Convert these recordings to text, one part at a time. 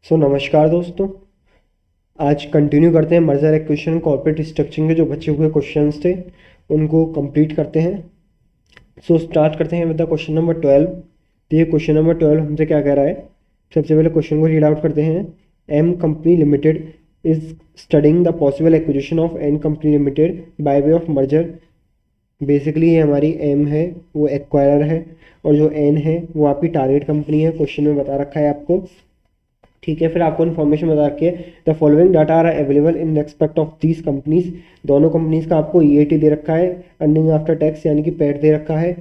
नमस्कार दोस्तों। आज कंटिन्यू करते हैं मर्जर एक्विजिशन कॉर्पोरेट स्ट्रक्चरिंग के जो बचे हुए क्वेश्चंस थे उनको कंप्लीट करते हैं। स्टार्ट करते हैं विद द क्वेश्चन नंबर 12। तो ये क्वेश्चन नंबर 12 हमसे क्या कह रहा है, सबसे पहले क्वेश्चन को रीड आउट करते हैं। M company limited is studying the possible acquisition of N company limited by way of merger. Basically ये हमारी एम है वो एक्वायरर है और जो एन है वो आपकी टारगेट कंपनी है। क्वेश्चन में बता रखा है आपको, ठीक है। फिर आपको इन्फॉर्मेशन बता रखी है the following data are available in respect of these companies. दोनों कंपनीज का आपको ईएटी दे रखा है, अर्निंग आफ्टर टैक्स यानी कि पैट दे रखा है,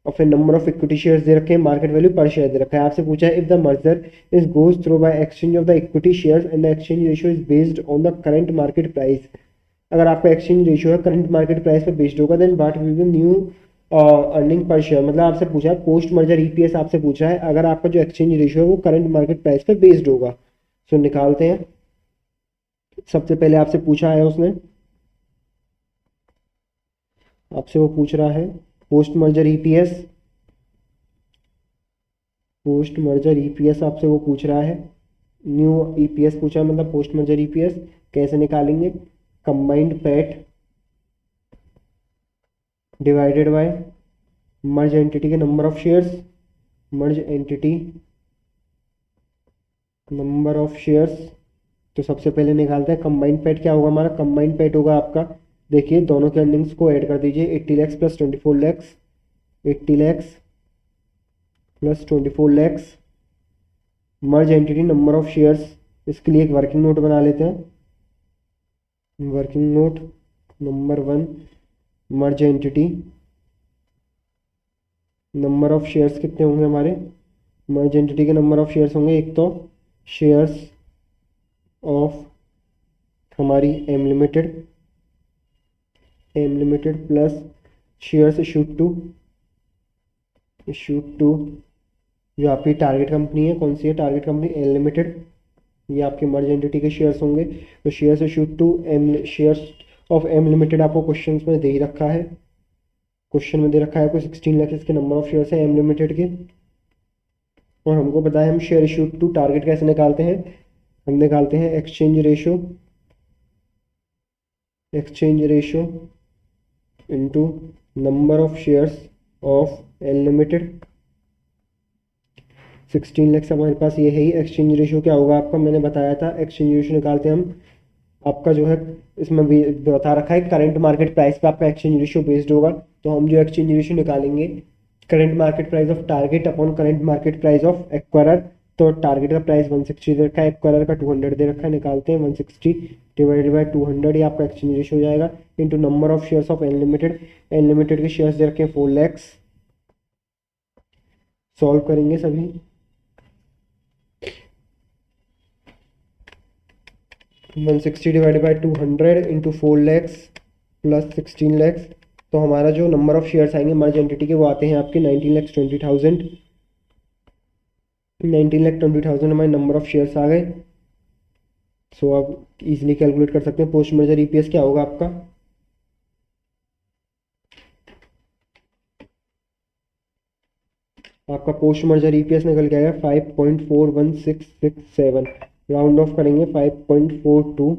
और फिर नंबर ऑफ इक्विटी शेयर्स दे रखे हैं, मार्केट वैल्यू पर शेयर दे रखा है। आपसे पूछा है if the merger is goes through by exchange of the equity shares and the exchange ratio is based on the current market price. अगर आपका एक्सचेंज रेशियो है करंट मार्केट प्राइस पर बेस्ड होगा then what will be new earning per share. मतलब आपसे पूछा है post merger EPS, आपसे पूछा है अगर आपका जो एक्सचेंज रेशियो है वो करंट मार्केट प्राइस पर बेस्ड होगा। निकालते हैं। सबसे पहले आपसे पूछा है उसने, आपसे वो पूछ रहा है post merger EPS, post merger EPS आपसे वो पूछ रहा है। न्यू ईपीएस पूछा है मतलब पोस्ट मर्जर ईपीएस कैसे निकालेंगे, combined PAT divided by merge entity के number of shares, merge entity number of shares. तो सबसे पहले निकालते हैं कंबाइंड पैट। क्या होगा हमारा कंबाइंड पैट होगा आपका, देखिए दोनों के अर्निंग्स को ऐड कर दीजिए, 80 lakhs plus 24 lakhs, 80 lakhs plus 24 lakhs. Merge entity number of shares, इसके लिए एक वर्किंग नोट बना लेते हैं। Working note number 1, merge entity number of shares कितने होंगे हमारे, मर्ज एंटिटी के नंबर ऑफ शेयर्स होंगे, एक तो शेयर्स ऑफ हमारी M limited plus shares issued to जो आपकी टारगेट कंपनी है, कौन सी है टारगेट कंपनी, एल लिमिटेड। ये आपके मर्ज एंटिटी के शेयर्स होंगे। तो shares issued to M, shares of M limited आपको क्वेश्चन में दे ही रखा है, क्वेश्चन में दे रखा है आपको 16 लाख इसके नंबर ऑफ शेयर्स है एम लिमिटेड के। और हमको पता है हम शेयर इशूड टू टारगेट कैसे निकालते हैं, हम निकालते हैं exchange ratio into number of shares of L limited. 16 lakh हमारे पास ये है ही। एक्सचेंज रेशियो क्या होगा आपका, मैंने बताया था एक्सचेंज रेशियो निकालते हैं हम, आपका जो है इसमें भी बता रखा है करंट मार्केट प्राइस पे आपका एक्सचेंज रेशियो बेस्ड होगा। तो हम जो एक्सचेंज रेशियो निकालेंगे current market price of target upon current market price of acquirer. तो टारगेट का प्राइस 160 दे रखा है, एक्वायरर का 200 दे रखा है, निकालते हैं 160 डिवाइडेड बाय 200, ये आपका एक्सचेंज रेशियो हो जाएगा into number of shares of N limited के शेयर्स दे रखे हैं 4 लैक्स। सॉल्व करेंगे सभी, 160 divided by 200 into 4 lakhs plus 16 lakhs. तो हमारा जो नंबर ऑफ शेयर्स आएंगे मर्ज एंटिटी के वो आते हैं आपके 19,20,000। 19,20,000 हमारे नंबर ऑफ शेयर्स आ गए। सो आप इजीली कैलकुलेट कर सकते हैं पोस्ट मर्जर ईपीएस क्या होगा आपका। आपका पोस्ट मर्जर ईपीएस निकल के आएगा 5.41667, राउंड ऑफ करेंगे 5.42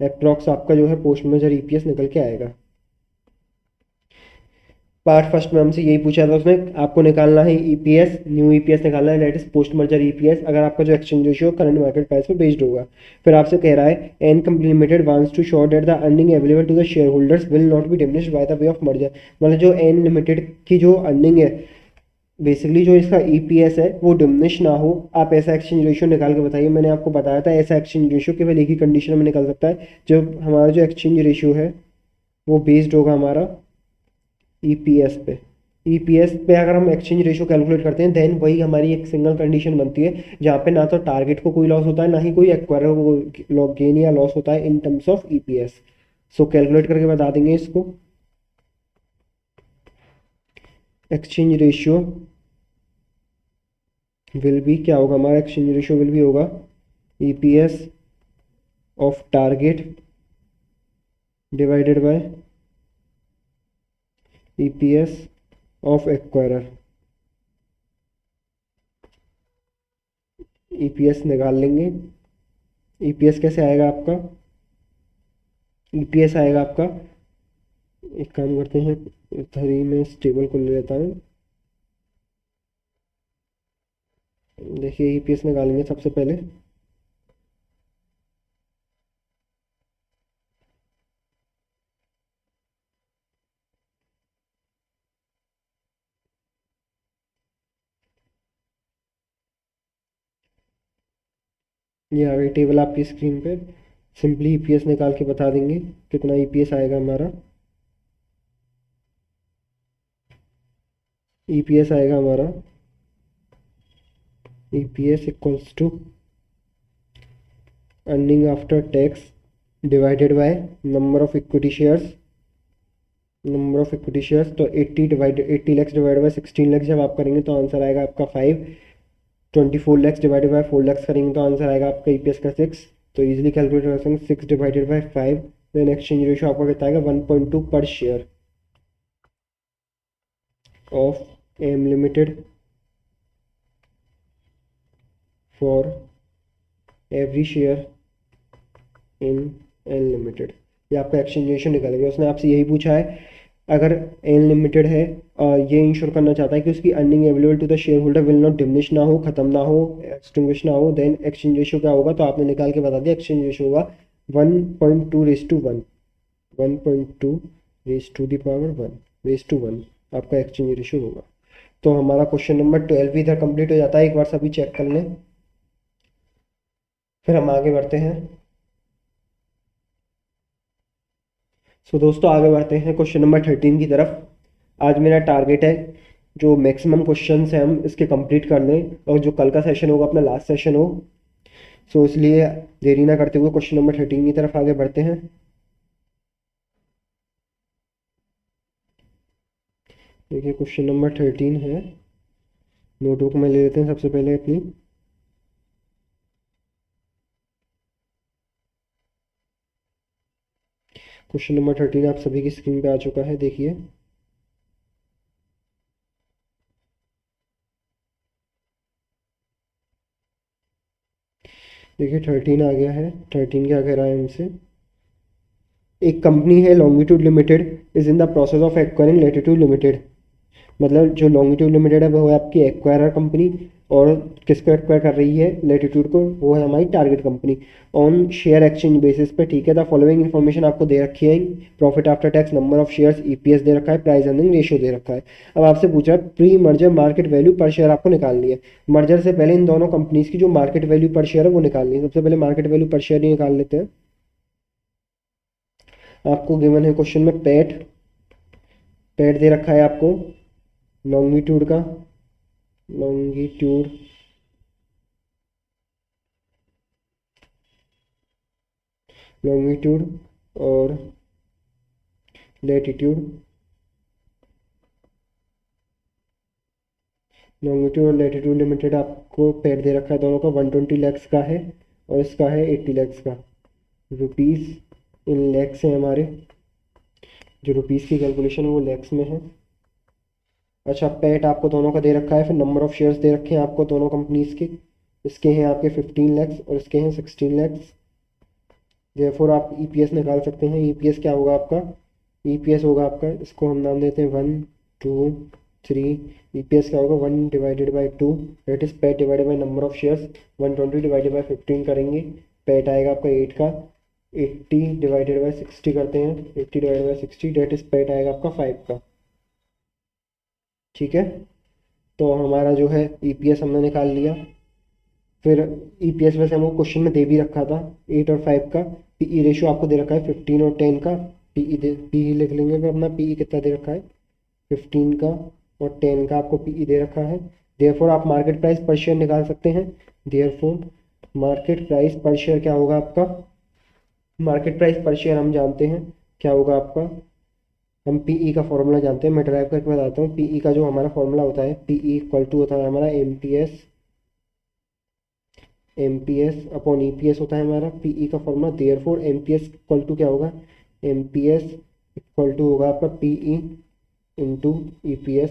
एप्रॉक्स आपका जो है पोस्ट मर्जर ईपीएस निकल के आएगा। पार्ट फर्स्ट में हमसे यही पूछा था उसने, आपको निकालना है ईपीएस, न्यू ईपीएस निकालना है, that is post merger EPS अगर आपका जो exchange ratio current market price पे बेस्ड होगा। फिर आपसे कह रहा है N company limited wants to show that the earning available to the share holders will not be diminished by the way of merger. मतलब जो एन लिमिटेड की जो अर्निंग है, बेसिकली जो इसका ईपीएस है वो डिमिनिश ना हो। आप ऐसा एक्सचेंज रेशियो निकाल के बताइए। मैंने आपको बताया था ऐसा एक्सचेंज रेशियो केवल एक ही कंडीशन में निकल सकता है, जब हमारा जो एक्सचेंज रेशियो है वो बेस्ड होगा हमारा ईपीएस पे। ईपीएस पे अगर हम एक्सचेंज रेशियो कैलकुलेट करते हैं देन वही हमारी एक सिंगल कंडीशन बनती है जहाँ पे ना तो टारगेट को कोई लॉस होता है ना ही कोई एक्वायरर को गेन या लॉस होता है इन terms of EPS. So calculate करके बता देंगे इसको। एक्सचेंज रेशियो विल बी क्या होगा हमारा, एक्सचेंज रेशियो विल बी होगा EPS of target divided by EPS of acquirer. EPS निकाल लेंगे। ईपीएस कैसे आएगा आपका? ईपीएस आएगा आपका, एक काम करते हैं, इधर ही मैं इस टेबल को ले लेता हूँ। देखिए ईपीएस निकालेंगे सबसे पहले। ये आ गई टेबल आपकी स्क्रीन पे। सिंपली ईपीएस निकाल के बता देंगे कितना ईपीएस आएगा हमारा। ईपीएस आएगा हमारा, EPS equals to earning after tax divided by number of equity shares. Number of equity shares तो 80 लैक्स डिवाइड बाय 16 लैक्स जब आप करेंगे तो आंसर आएगा आपका 5। 24 लैक्स डिवाइडेड बाय 4 लैक्स करेंगे तो आंसर आएगा आपका ईपीएस का 6। तो इजीली कैलकुलेट कर सकते हैं 6 divided by 5, then exchange ratio आपका कितना आएगा 1.2 per share of M limited for every share in N limited. ये आपका एक्सचेंज रेशियो निकलेगा। उसने आपसे यही पूछा है, अगर एन लिमिटेड है ये इंश्योर करना चाहता है कि उसकी earning available to the share holder will not diminish ना हो, खत्म ना हो, एक्सटिंग्विश ना हो, देन एक्सचेंज रेशियो क्या होगा? तो आपने निकाल के बता दिया। एक्सचेंज रेशियो होगा 1.2:1, 1.2 रेस टू द पावर 1:1 आपका एक्सचेंज रेशियो होगा। तो हमारा क्वेश्चन नंबर 12 भी इधर कंप्लीट हो जाता है। एक बार सभी चेक कर लें, फिर हम आगे बढ़ते हैं। सो दोस्तों आगे बढ़ते हैं क्वेश्चन नंबर 13 की तरफ। आज मेरा टारगेट है जो मैक्सिमम क्वेश्चंस हैं हम इसके कंप्लीट कर लें और जो कल का सेशन होगा अपना लास्ट सेशन हो। सो इसलिए देरी ना करते हुए क्वेश्चन नंबर 13 की तरफ आगे बढ़ते हैं। देखिए क्वेश्चन नंबर 13 है, नोटबुक में ले लेते हैं सबसे पहले अपनी। क्वेश्चन नंबर 13 आप सभी की स्क्रीन पे आ चुका है, देखिए। देखिए 13 आ गया है। 13 क्या कह रहा है हमसे? एक कंपनी है longitude limited is in the process of acquiring latitude limited. मतलब जो लॉन्गिट्यूड लिमिटेड है वो है आपकी एक्वायरर कंपनी, और किसको एक्वायर कर रही है? लैटिट्यूड को। वो है हमारी target company. On share exchange basis पे, ठीक है। द फॉलोइंग इन्फॉर्मेशन आपको दे रखी है, profit after tax, number of shares, EPS दे रखा है, प्राइस अर्निंग रेशियो दे रखा है। अब आपसे पूछा है pre merger market value per share आपको निकालनी है। मर्जर से पहले इन दोनों कंपनीज की जो मार्केट वैल्यू पर शेयर है वो निकालनी है। सबसे पहले मार्केट वैल्यू पर शेयर ही निकाल लेते हैं। आपको गिवन है क्वेश्चन में पैट, पैट दे रखा है आपको लॉन्गिट्यूड का, लॉन्गिट्यूड लॉन्गिट्यूड और लैटिट्यूड। लॉन्गिट्यूड और लैटिट्यूड लिमिटेड आपको पेड दे रखा है, दोनों का 120 लैक्स का है और इसका है 80 लैक्स का। रुपीज़ इन लैक्स हैं हमारे, जो रुपीज़ की कैलकुलेशन है वो लैक्स में है। अच्छा, पैट आपको दोनों का दे रखा है, फिर नंबर ऑफ शेयर्स दे रखे हैं आपको दोनों कंपनीज के। इसके हैं आपके 15 लैक्स और इसके हैं 16 लैक्स। देयरफॉर आप ईपीएस निकाल सकते हैं। ईपीएस क्या होगा आपका? ईपीएस होगा आपका, इसको हम नाम देते हैं 1 2 3। ईपीएस क्या होगा? 1/2, that is PAT divided by number of shares. 120 divided by 15 करेंगे, पैट आएगा आपका 8 का। 80 डिवाइडेड बाई 60 करते हैं, 80 divided by 60, that is PAT आएगा आपका 5 का। ठीक है, तो हमारा जो है ईपीएस हमने निकाल लिया। फिर ईपीएस वैसे हमको क्वेश्चन में दे भी रखा था 8 और 5 का। पीई रेशियो आपको दे रखा है 15 और 10 का। पीई लिख लेंगे, फिर अपना पीई कितना दे रखा है 15 का और 10 का आपको पीई दे रखा है। देयरफॉर आप मार्केट प्राइस पर शेयर निकाल सकते हैं। Therefore market price per share क्या होगा आपका? मार्केट प्राइस पर शेयर हम जानते हैं क्या होगा आपका। हम पीई का फॉर्मूला जानते हैं, मैं ड्राइव करके बताता हूँ। पीई का जो हमारा फॉर्मूला होता है, पीई इक्वल टू होता है हमारा एमपीएस अपॉन ईपीएस होता है हमारा पीई का formula. Therefore MPS equal to क्या होगा? एमपीएस इक्वल टू होगा आपका पीई इंटू ईपीएस।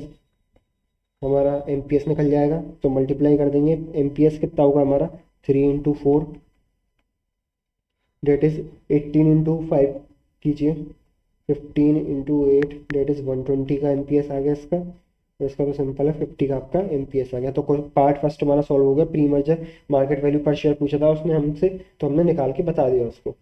हमारा एमपीएस निकल जाएगा तो मल्टीप्लाई कर देंगे। एमपीएस कितना होगा हमारा? 3 into 4 डेट इज़ 18 into 5 कीजिए, 15 into 8 डेट इज़ 120 का MPS आ गया इसका। तो इसका तो सिंपल है, 50 का आपका MPS आ गया। तो कोई पार्ट फर्स्ट हमारा सॉल्व हो गया। Pre merger market value per share पूछा था उसने हमसे, तो हमने निकाल के बता दिया उसको।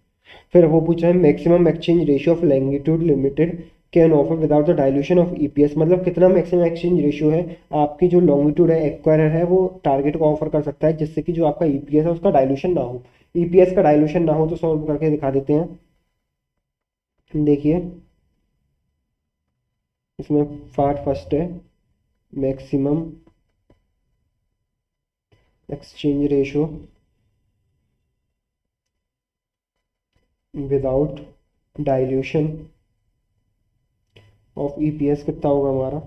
फिर वो पूछा है maximum exchange ratio of longitude limited can offer without the dilution of EPS, मतलब कितना मैक्सिमम एक्सचेंज रेशियो है आपकी जो लॉन्गिट्यूड है एक्वायरर है वो टारगेट को ऑफर कर सकता है, जिससे कि जो आपका EPS है उसका डाइल्यूशन ना हो। EPS का डाइल्यूशन ना हो तो सॉल्व करके दिखा देते हैं। देखिए इसमें पार्ट फर्स्ट है maximum exchange ratio without dilution of EPS कितना होगा हमारा।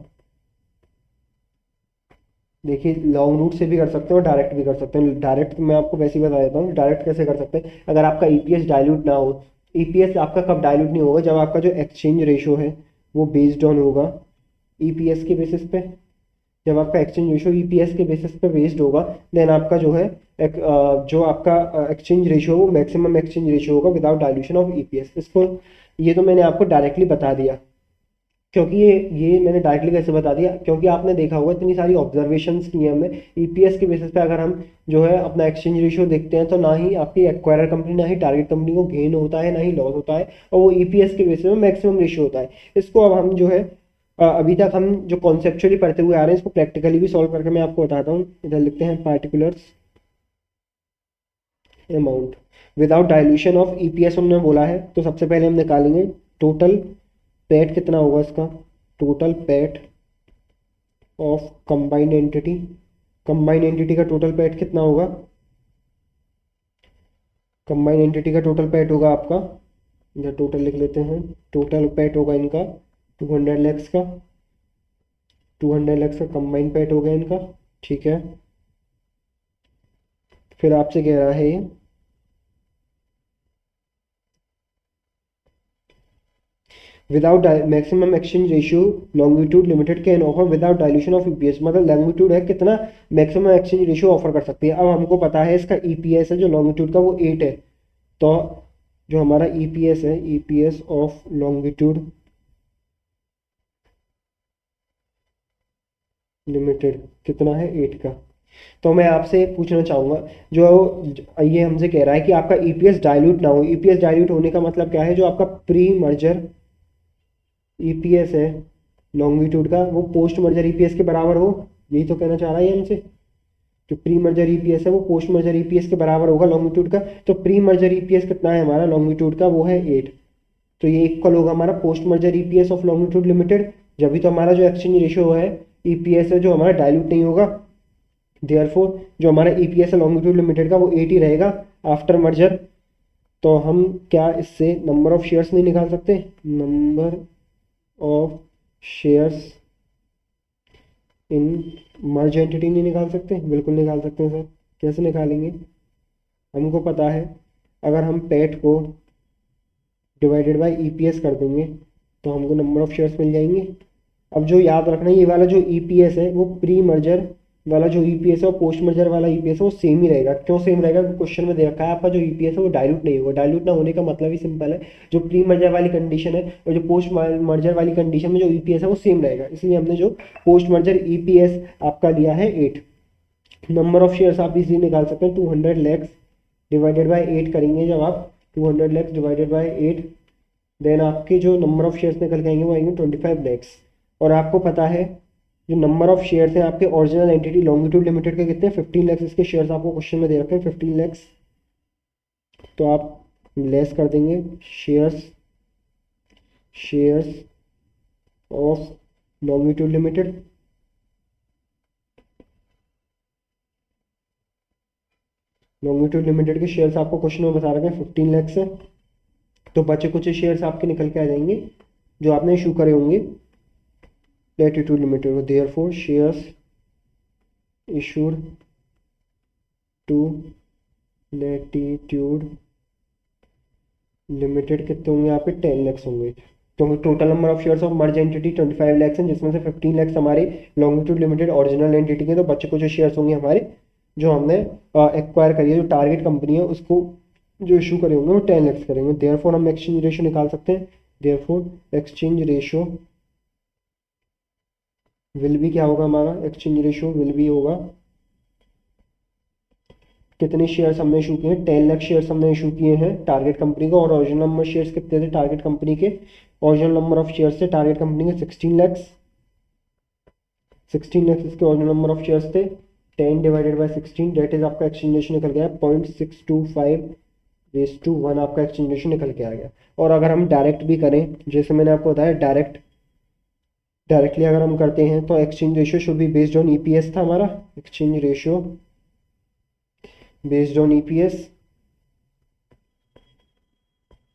देखिए लॉन्ग रूट से भी कर सकते हो, डायरेक्ट भी कर सकते हैं। डायरेक्ट मैं आपको वैसे ही बता देता हूँ डायरेक्ट कैसे कर सकते हैं। अगर आपका EPS डाइल्यूट ना हो, EPS आपका कब डाइल्यूट नहीं होगा, जब आपका जो एक्सचेंज रेशियो है वो बेस्ड ऑन होगा EPS के बेसिस पे। जब आपका एक्सचेंज रेशियो EPS के बेसिस पे बेस्ड होगा, देन आपका जो है जो आपका एक्सचेंज रेशियो वो मैक्सिमम एक्सचेंज रेशियो होगा विदाउट डाइल्यूशन ऑफ EPS। इसको ये तो मैंने आपको डायरेक्टली बता दिया, क्योंकि ये मैंने डायरेक्टली कैसे बता दिया, क्योंकि आपने देखा होगा इतनी सारी ऑब्जर्वेशंस की हैं हमने। EPS के बेसिस पे अगर हम जो है अपना एक्सचेंज रेशियो देखते हैं तो ना ही आपकी एक्वायरर कंपनी ना ही टारगेट कंपनी को गेन होता है ना ही लॉस होता है, और वो EPS के बेसिस पे मैक्सिमम रेशियो होता है। इसको अब हम जो है अभी तक हम जो कॉन्सेप्चुअली पढ़ते हुए आ रहे हैं इसको प्रैक्टिकली भी सॉल्व करके मैं आपको बताता हूँ। इधर लिखते हैं particulars amount without dilution of EPS उन्होंने बोला है। तो सबसे पहले हम निकालेंगे टोटल पैट कितना होगा इसका, total PAT of combined entity. Combined entity का टोटल पैट कितना होगा, कंबाइंड एंटिटी का टोटल पैट होगा आपका, इधर टोटल लिख लेते हैं, टोटल पैट होगा इनका 200 लैक्स का, 200 लैक्स का कंबाइंड पैट हो गया इनका। ठीक है, फिर आपसे कह रहा है ये without maximum exchange ratio longitude limited can offer without dilution of EPS, मतलब लॉन्गिट्यूड है कितना मैक्सिमम एक्सचेंज रेशियो ऑफर कर सकती है। अब हमको पता है इसका EPS है जो लॉन्गिट्यूड का वो 8 है, तो जो हमारा EPS है EPS ऑफ लॉन्गिट्यूड लिमिटेड कितना है 8 का। तो मैं आपसे पूछना चाहूँगा, जो ये हमसे कह रहा है कि आपका EPS डाइल्यूट ना हो। EPS डाइल्यूट होने का मतलब क्या है, जो आपका प्री मर्जर EPS है लॉन्गिट्यूड का वो पोस्ट मर्जर EPS के बराबर हो, यही तो कहना चाह रहा है हमसे। जो प्री मर्जर EPS है वो पोस्ट मर्जर EPS के बराबर होगा लॉन्गिट्यूड का। तो प्री मर्जर EPS कितना है हमारा लॉन्गिट्यूड का, वो है 8। तो ये इक्वल होगा हमारा post merger EPS of longitude limited. जब भी तो हमारा जो एक्सचेंज रेशियो है EPS है जो हमारा डाइल्यूट नहीं होगा, देयरफॉर जो हमारा EPS है लॉन्गिट्यूड लिमिटेड का वो 8 ही रहेगा आफ्टर मर्जर। तो हम क्या इससे नंबर ऑफ शेयर्स नहीं निकाल सकते, number of shares in merge entity नहीं निकाल सकते, बिल्कुल निकाल सकते हैं सर। कैसे निकालेंगे, हमको पता है अगर हम पैट को डिवाइडेड बाय EPS कर देंगे तो हमको नंबर ऑफ शेयर्स मिल जाएंगे। अब जो याद रखना ये वाला जो EPS है वो प्री मर्जर वाला जो EPS है और पोस्ट मर्जर वाला EPS है वो सेम ही रहेगा। क्यों सेम रहेगा, क्वेश्चन में दे रखा है आपका जो EPS है वो डाइल्यूट नहीं होगा। डाइल्यूट ना होने का मतलब ही सिंपल है, जो प्री मर्जर वाली कंडीशन है और जो पोस्ट मर्जर वाली कंडीशन में जो EPS है वो सेम रहेगा, इसलिए हमने जो पोस्ट मर्जर EPS आपका लिया है 8। नंबर ऑफ शेयर्स आप इजीली निकाल सकते हैं, 200 लैक्स डिवाइडेड बाय 8 करेंगे जब आप 200 लैक्स डिवाइडेड बाय 8, देन आपके जो नंबर ऑफ शेयर्स निकल के आएंगे वो आएंगे 25 लैक्स। और आपको पता है जो नंबर ऑफ शेयर्स हैं आपके ओरिजिनल एंटिटी लॉन्गिट्यूड लिमिटेड के कितने 15 लैक्स, इसके शेयर्स आपको क्वेश्चन में दे रखे हैं 15 लैक्स। तो आप लेस कर देंगे shares, shares of longitude limited, longitude limited के शेयर्स आपको क्वेश्चन में बता रखे हैं 15 लैक्स है। तो बचे कुछ शेयर्स आपके निकल के आ जाएंगे जो आपने इशू करे होंगे लैटिट्यूड लिमिटेड को। Therefore shares issued to Latitude limited कितने होंगे आपके 10 लैक्स होंगे। तो total number of shares of merge entity 25 lakhs हैं, जिसमें से 15 लैक्स हमारे लॉन्गिट्यूड लिमिटेड ओरिजिनल एंटिटी के। तो बच्चे को जो शेयर्स होंगे हमारे जो हमने एक्वायर करी है, जो टारगेट कंपनी है उसको जो इशू करे होंगे वो 10 लैक्स करेंगे। देयरफॉर हम एक्सचेंज रेशियो निकाल सकते हैं। देयरफॉर एक्सचेंज रेशियो विल भी क्या होगा हमारा, एक्सचेंज रेशियो विल भी होगा, कितने शेयर्स हमने इशू किए हैं, 10 लाख शेयर्स हमने इशू किए हैं टारगेट कंपनी को, और ओरिजिनल नंबर शेयर्स कितने थे टारगेट कंपनी के, ओरिजिनल नंबर ऑफ शेयर्स थे टारगेट कंपनी के 16 लैक्स, 16 लैक्स इसके ओरिजिनल नंबर ऑफ शेयर्स थे। 10 डिवाइडेड बाय 16 डेट इज आपका एक्सचेंज रेशियो निकल गया 0.625/1 आपका एक्सचेंज रेशियो निकल के आ गया। और अगर हम डायरेक्ट भी करें, जैसे मैंने आपको बताया डायरेक्टली अगर हम करते हैं तो exchange ratio should be based on EPS था हमारा, exchange ratio based on EPS.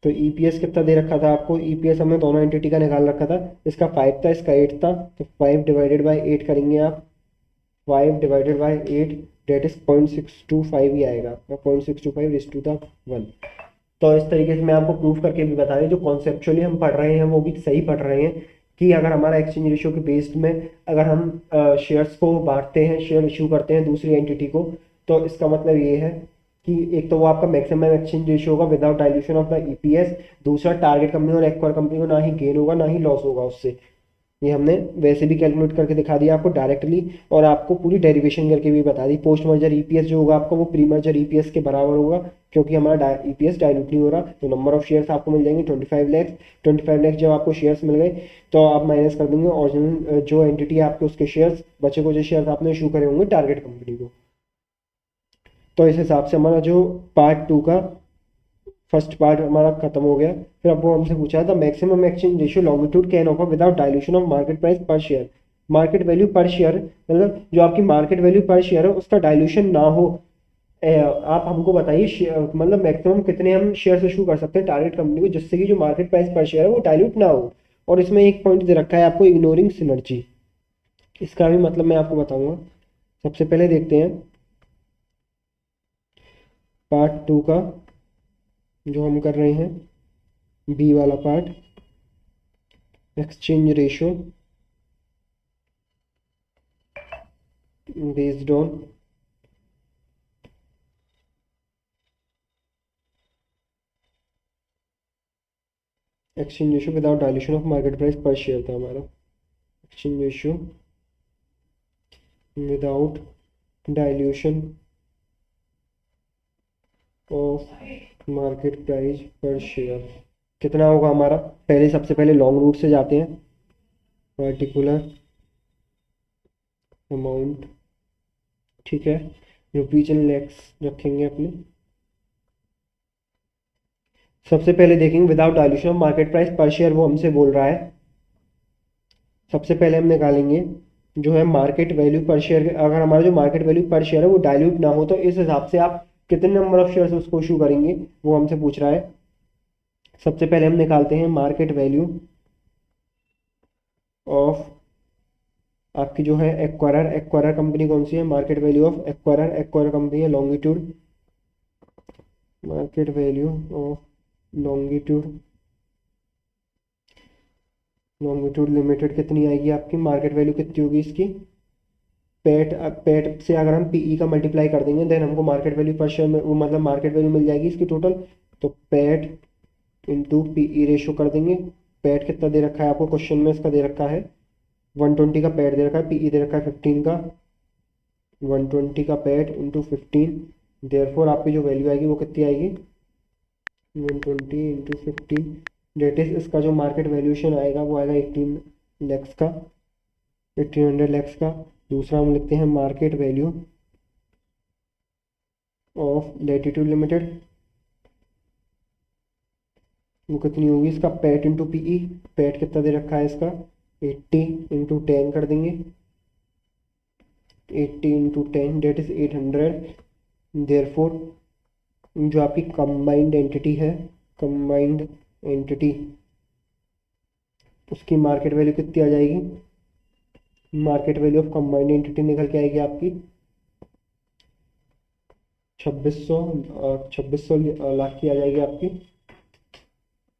तो ईपीएस कितना दे रखा था आपको, ईपीएस हमने दोनों एंटिटी का निकाल रखा था, इसका 5 था इसका 8 था, तो 5 डिवाइडेड बाई 8 करेंगे आप, 5 डिवाइडेड बाई 8 डेट इज 0.625 ही आएगा आपका, 0.625/1। तो इस तरीके से मैं आपको प्रूफ करके भी बता रही, जो कॉन्सेप्चुअली हम पढ़ रहे हैं वो भी सही पढ़ रहे हैं कि अगर हमारा एक्सचेंज रेशियो के बेस्ड में अगर हम शेयर्स को बांटते हैं, शेयर इशू करते हैं दूसरी एंटिटी को, तो इसका मतलब ये है कि एक तो वो आपका मैक्सिमम एक्सचेंज रेशियो होगा without dilution of the EPS, दूसरा टारगेट कंपनी और एक्वायर कंपनी को ना ही गेन होगा ना ही लॉस होगा उससे। ये हमने वैसे भी कैलकुलेट करके दिखा दिया आपको डायरेक्टली, और आपको पूरी डेरिवेशन करके भी बता दी। पोस्ट मर्जर ईपीएस जो होगा आपका वो प्री मर्जर ईपीएस के बराबर होगा, क्योंकि हमारा ईपीएस डायलूट नहीं हो रहा। तो नंबर ऑफ शेयर्स आपको मिल जाएंगे 25 लैक्स। 25 लैक्स जब आपको शेयर्स मिल गए तो आप माइनस कर देंगे ओरिजिनल जो एंटिटी है आपके उसके शेयर्स, बचे को जो शेयर्स आपने इशू करे होंगे टारगेट कंपनी को। तो इस हिसाब से हमारा जो पार्ट 2 का फर्स्ट पार्ट हमारा खत्म हो गया। फिर अब वो हमसे पूछा था maximum exchange ratio longitude can offer without dilution of market price per share. Market value per share मतलब जो आपकी मार्केट वैल्यू पर शेयर है उसका डाइल्यूशन ना हो। आप हमको बताइए मतलब मैक्सिमम कितने हम शेयर इशू कर सकते हैं टारगेट कंपनी को जिससे कि जो मार्केट प्राइस पर शेयर है वो डाइल्यूट ना हो। और इसमें एक पॉइंट दे रखा है आपको, इग्नोरिंग सिनर्जी। इसका भी मतलब मैं आपको बताऊंगा। सबसे पहले देखते हैं पार्ट 2 का जो हम कर रहे हैं, बी वाला part, exchange ratio based on exchange ratio without dilution of market price per share था हमारा। Exchange ratio without dilution of market price per share कितना होगा हमारा। पहले सबसे पहले लॉन्ग रूट से जाते हैं, पर्टिकुलर अमाउंट, ठीक है, रुपीज इन लैक्स रखेंगे अपने। सबसे पहले देखेंगे without dilution of market price per share, वो हमसे बोल रहा है। सबसे पहले हम निकालेंगे जो है मार्केट वैल्यू पर शेयर। अगर हमारा जो मार्केट वैल्यू पर शेयर है वो डाइल्यूट ना हो तो इस हिसाब से आप कितने नंबर ऑफ शेयर्स उसको इशू करेंगे वो हमसे पूछ रहा है। सबसे पहले हम निकालते हैं मार्केट वैल्यू ऑफ आपकी जो है एक्वायरर। एक्वायरर कंपनी कौन सी है, market value of acquirer, acquirer company है longitude, market value of longitude, longitude limited कितनी आएगी आपकी, मार्केट वैल्यू कितनी होगी इसकी, पेट से अगर हम पीई का मल्टीप्लाई कर देंगे देन हमको मार्केट वैल्यू पर शेयर में वो मतलब मार्केट वैल्यू मिल जाएगी इसकी टोटल। तो पेट इंटू पीई रेशो कर देंगे। पेट कितना दे रखा है आपको क्वेश्चन में, इसका दे रखा है 120 का पेट दे रखा है, पीई दे रखा है 15 का, 120 का पेट इंटू 15। देयरफॉर आपकी जो वैल्यू आएगी वो कितनी आएगी, 120 इंटू 15 डेट इज इसका जो मार्केट वैल्यूएशन आएगा वो आएगा 18 लैक्स का, 1800 लैक्स का। दूसरा हम लिखते हैं market value of latitude limited, वो कितनी होगी, इसका पेट इंटू पीई, पेट कितना दे रखा है इसका 80 इंटू 10 कर देंगे, 80 इंटू 10 डेट इज 800। देयरफॉर जो आपकी कंबाइंड एंटिटी है, कंबाइंड एंटिटी, उसकी मार्केट वैल्यू कितनी आ जाएगी, market value of combined entity निकल के आएगी आपकी 2600 लाख की आ जाएगी आपकी,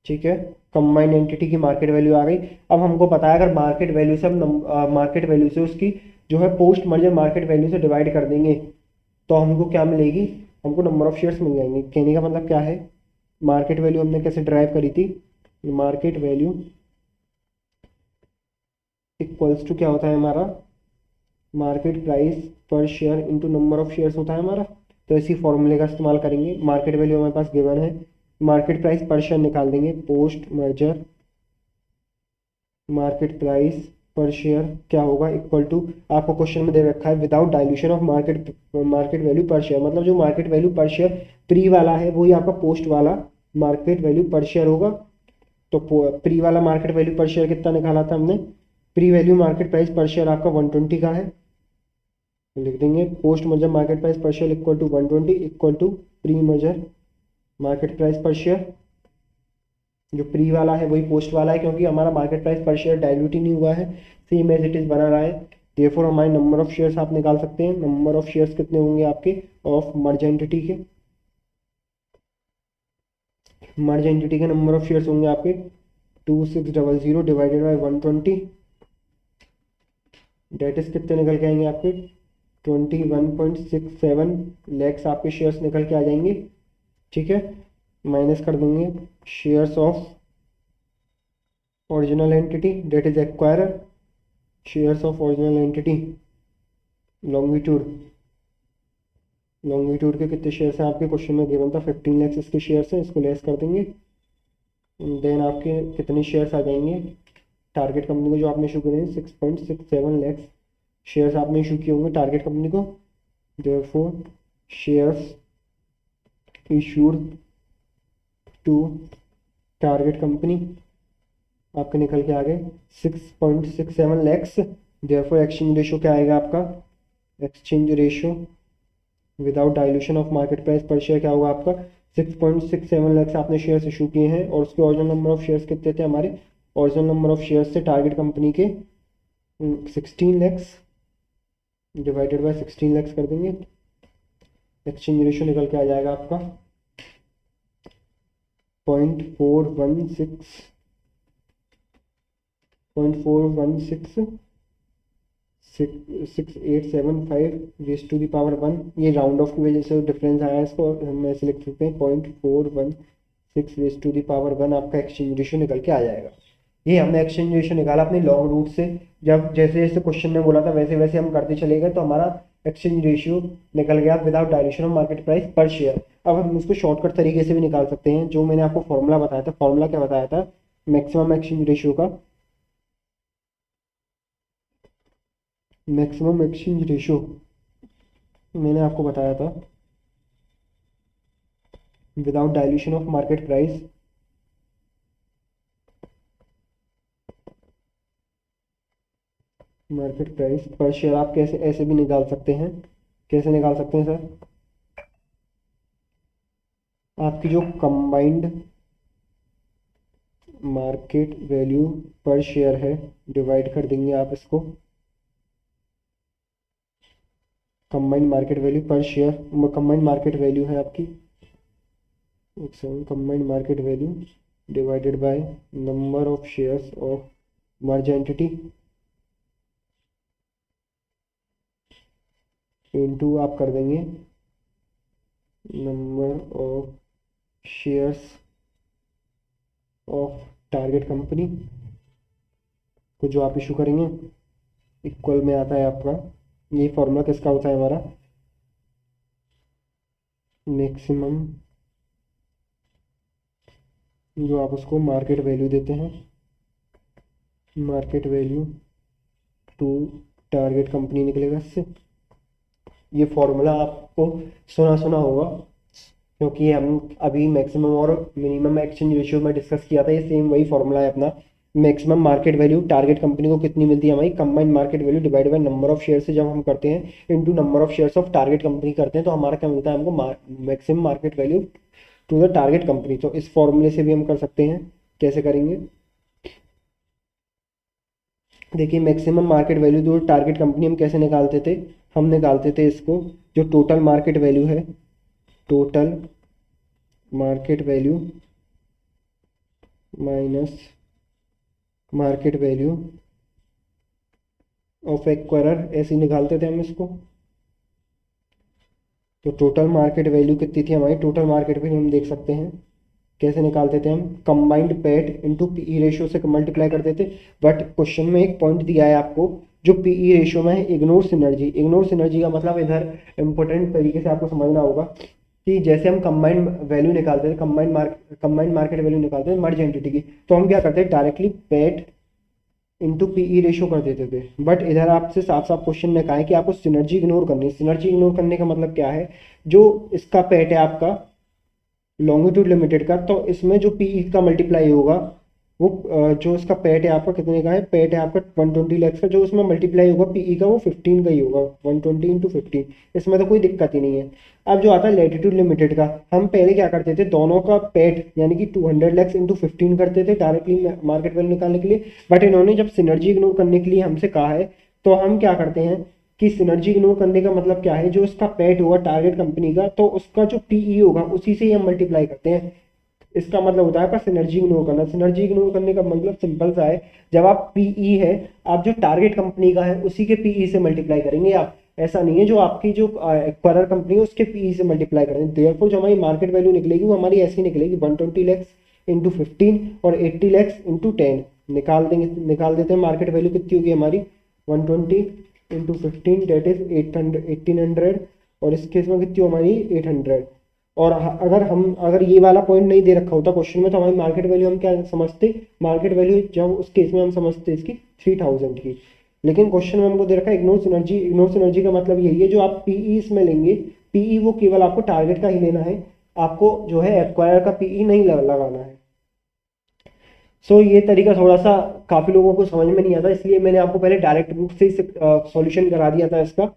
ठीक है। कंबाइंड एंटिटी की मार्केट वैल्यू आ गई। अब हमको पता है अगर मार्केट वैल्यू से हम मार्केट वैल्यू से उसकी जो है पोस्ट मर्जर मार्केट वैल्यू से डिवाइड कर देंगे तो हमको क्या मिलेगी, हमको नंबर ऑफ शेयर्स मिल जाएंगे। कहने का मतलब क्या है, मार्केट वैल्यू हमने कैसे ड्राइव करी थी, मार्केट वैल्यू इक्वल्स टू क्या होता है हमारा, market price per share into number of shares होता है हमारा। तो इसी फॉर्मूले का इस्तेमाल करेंगे। मार्केट वैल्यू हमारे पास गिवन है, मार्केट प्राइस पर शेयर निकाल देंगे, post merger market price per share क्या होगा, इक्वल टू, आपको क्वेश्चन में दे रखा है without dilution of market value per share, मतलब जो market value per share pre वाला है वही आपका पोस्ट वाला मार्केट वैल्यू पर शेयर होगा। तो प्री वाला मार्केट वैल्यू पर शेयर कितना निकाला था हमने, pre value market price per share आपका 120 का है, तो लिख देंगे post merger market price per share equal to 120 equal to pre merger market price per share. जो प्री वाला है वही पोस्ट वाला है, क्योंकि हमारा market price per share dilute ही नहीं हुआ है, सेम एज इट इज बना रहा है। देयरफॉर हमारे नंबर ऑफ शेयर्स आप निकाल सकते हैं। नंबर ऑफ शेयर्स कितने होंगे आपके ऑफ मर्ज एंटिटी के, मर्ज एंटिटी के नंबर ऑफ शेयर्स होंगे आपके 2600 डिवाइडेड बाई 120, डेट इज कितने निकल के आएंगे आपके 21.67 लैक्स आपके शेयर्स निकल के आ जाएंगे। ठीक है, माइनस कर देंगे shares of original entity that is acquirer, shares of original entity Longitude, Longitude के कितने शेयर्स हैं आपके क्वेश्चन में गिवन था 15 लैक्स इसके शेयर्स हैं, इसको लेस कर देंगे। देन आपके कितने शेयर्स आ जाएंगे, टारगेट कंपनी को जो आपने इशू करे हैं 6.67 लैक्स शेयर्स आपने इशू किए होंगे टारगेट कंपनी को। Therefore shares issued to target company आपके निकल के आ गए 6.67 लैक्स। देयरफॉर एक्सचेंज रेशियो क्या आएगा आपका, exchange ratio without dilution of market price per share क्या होगा आपका 6.67 लैक्स आपने शेयर्स इशू किए हैं, और उसके ओरिजिनल नंबर ऑफ शेयर्स कितने थे हमारे, ओरिजिनल नंबर ऑफ शेयर्स से टारगेट कंपनी के 16 लैक्स डिवाइडेड बाय 16 लैक्स कर देंगे, एक्सचेंज रेशियो निकल के आ जाएगा आपका 0.416 रेस टू दी पावर 1, ये राउंड ऑफ की वजह से डिफरेंस आया है, इसको हम ऐसे लिख सकते हैं 0.416 रेस टू दी पावर 1 आपका एक्सचेंज रेशियो निकल के आ जाएगा। ये हमने एक्सचेंज रेशियो निकाला अपने लॉन्ग रूट से, जब जैसे जैसे क्वेश्चन ने बोला था वैसे वैसे हम करते चले गए, तो हमारा एक्सचेंज रेशियो निकल गया without dilution of market price per share. अब हम इसको शॉर्टकट तरीके से भी निकाल सकते हैं, जो मैंने आपको फॉर्मूला बताया था। फॉर्मूला क्या बताया था मैक्सिमम एक्सचेंज रेशियो का, मैक्सिमम एक्सचेंज रेशियो मैंने आपको बताया था without dilution of market price per share. आप कैसे ऐसे भी निकाल सकते हैं, कैसे निकाल सकते हैं सर, आपकी जो combined market value per share है डिवाइड कर देंगे आप इसको, combined market value per share, combined market value है आपकी combined market value divided by number of shares of merge entity into आप कर देंगे number of shares of target company को जो आप इशू करेंगे, इक्वल में आता है आपका, ये फॉर्मूला किसका होता है हमारा, मैक्सिमम, जो आप उसको मार्केट वैल्यू देते हैं, market value to target company निकलेगा इससे। ये फॉर्मूला आपको सुना सुना होगा, क्योंकि हम अभी मैक्सिमम और मिनिमम एक्सचेंज रेशियो में डिस्कस किया था, ये सेम वही फॉर्मूला है अपना। Maximum market value target company को कितनी मिलती है हमारी, combined market value divide by number of share से जब हम करते हैं into number of shares of target company करते हैं, तो हमारा क्या मिलता है हमको, maximum market value to the target company. तो इस फॉर्मूले से भी हम कर सकते हैं, कैसे करेंगे देखिए, मैक्सिमम मार्केट वैल्यू जो टारगेट कंपनी हम कैसे निकालते थे, हम निकालते थे इसको, जो टोटल मार्केट वैल्यू है, total market value minus market value of acquirer, ऐसे निकालते थे हम इसको। तो टोटल मार्केट वैल्यू कितनी थी हमारी, टोटल मार्केट वैल्यू हम देख सकते हैं कैसे निकालते थे हम, combined PAT into PE ratio से मल्टीप्लाई करते थे। बट क्वेश्चन में एक पॉइंट दिया है आपको जो पीई रेशियो में है, इग्नोर सिनर्जी। इग्नोर सिनर्जी का मतलब इधर इंपॉर्टेंट तरीके से आपको समझना होगा कि जैसे हम कंबाइंड वैल्यू निकालते थे, कंबाइंड मार्केट वैल्यू निकालते थे मर्ज एंटिटी की, तो हम क्या करते हैं directly PAT into PE ratio कर देते थे। बट इधर आपसे साफ साफ क्वेश्चन में कहा है कि आपको सिनर्जी इग्नोर करनी है। सिनर्जी इग्नोर करने का मतलब क्या है, जो इसका पैट है आपका लॉन्गिट्यूड लिमिटेड का, तो इसमें जो पीई का मल्टीप्लाई होगा वो जो इसका पेट है आपका कितने का है, पेट है आपका 120 लैक्स का, जो उसमें मल्टीप्लाई होगा पीई का वो 15 का ही होगा, 120 इंटू 15, इसमें तो कोई दिक्कत ही नहीं है। अब जो आता है लैटिट्यूड लिमिटेड का, हम पहले क्या करते थे दोनों का पेट यानी कि 200 लैक्स इंटू 15 करते थे डायरेक्टली मार्केट वैल्यू निकालने के लिए। बट इन्होंने जब सिनर्जी इग्नोर करने के लिए हमसे कहा है तो हम क्या करते हैं कि सिनर्जी इग्नोर करने का मतलब क्या है, जो उसका पेट होगा टारगेट कंपनी का तो उसका जो पीई होगा उसी से ही हम मल्टीप्लाई करते हैं। इसका मतलब होता है आपका सिनर्जी इग्नोर करना। सिनर्जी इग्नोर करने का मतलब सिंपल सा है, जब आप पीई है आप जो टारगेट कंपनी का है उसी के पीई से मल्टीप्लाई करेंगे आप, ऐसा नहीं है जो आपकी जो एक्वायरर कंपनी है उसके पीई से मल्टीप्लाई करेंगे। देयरफॉर जो हमारी मार्केट वैल्यू निकलेगी वो हमारी ऐसी निकलेगी 120 लैक्स इंटू 15 और 80 लैक्स इंटू 10 निकाल देते हैं। मार्केट वैल्यू कितनी होगी हमारी 120 इंटू 15 डेट इज 1800 और इस केस में कितनी हमारी 800। और अगर ये वाला पॉइंट नहीं दे रखा होता क्वेश्चन में तो हमारी मार्केट वैल्यू हम क्या समझते, मार्केट वैल्यू जब उस केस में हम समझते इसकी 3000 की। लेकिन क्वेश्चन में हमको दे रखा है इग्नोर सिनर्जी। इग्नोर सिनर्जी का मतलब यही है जो आप पीई इसमें लेंगे, पीई वो केवल आपको टारगेट का ही लेना है, आपको जो है एक्वायर का पीई नहीं लगाना है। सो ये तरीका थोड़ा सा काफ़ी लोगों को समझ में नहीं आता, इसलिए मैंने आपको पहले डायरेक्ट रूप से सॉल्यूशन करा दिया था इसका।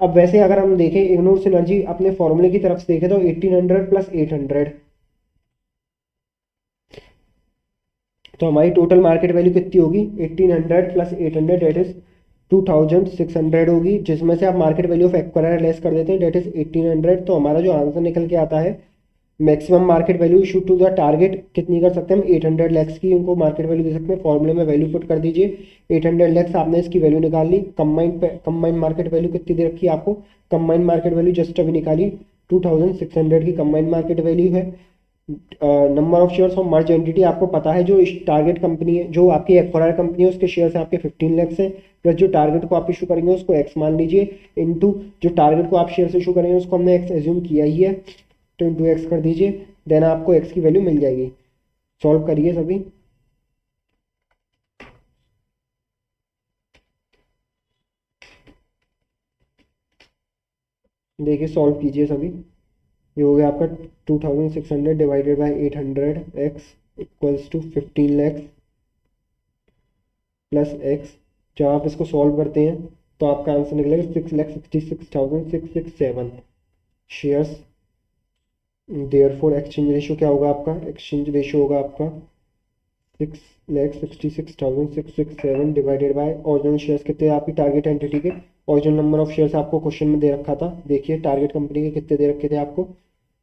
अब वैसे अगर हम देखें इग्नोर सिनर्जी अपने फॉर्मूले की तरफ से देखें तो 1800 प्लस 800, तो हमारी टोटल मार्केट वैल्यू कितनी होगी 1800 प्लस 800 डेट इज 2600 होगी, जिसमें से आप market value of acquire less कर देते हैं डेट इज 1800। तो हमारा जो आंसर निकल के आता है maximum market value issue to the target कितनी कर सकते हैं हम 800 लैक्स की उनको मार्केट वैल्यू दे सकते हैं। फॉर्मूले में वैल्यू पुट कर दीजिए 800 लैक्स, आपने इसकी वैल्यू निकाल ली। कंबाइंड मार्केट वैल्यू कितनी दे रखी है आपको, कंबाइंड मार्केट वैल्यू जस्ट अभी निकाली 2600 की कंबाइंड मार्केट वैल्यू है। Number of shares of merge entity आपको पता है, जो टारगेट कंपनी है जो आपकी एक्वायर कंपनी है उसके शेयर्स आपके 15 लैक्स हैं, प्लस जो टारगेट को आप इशू करेंगे उसको एक्स मान लीजिए, इनटू जो टारगेट को आप शेयर इशू करेंगे उसको हमने एक्स एज्यूम किया ही है, तो इंटू एक्स कर दीजिए, देन आपको एक्स की वैल्यू मिल जाएगी। सॉल्व करिए सभी, देखिए सॉल्व कीजिए सभी। ये हो गया आपका 2600 divided by 800 X equals to 15 lakhs plus X. जब आप इसको सॉल्व करते हैं तो आपका आंसर निकलेगा 6,66,667 शेयर्स। देयरफॉर एक्सचेंज रेशियो क्या होगा आपका, एक्सचेंज रेशियो होगा आपका 6,66,667 डिवाइडेड बाय ओरिजिनल शेयर्स कितने आपकी टारगेट एंटिटी के, ओरिजिनल नंबर ऑफ शेयर्स आपको क्वेश्चन में दे रखा था। देखिए टारगेट कंपनी के कितने दे रखे थे आपको,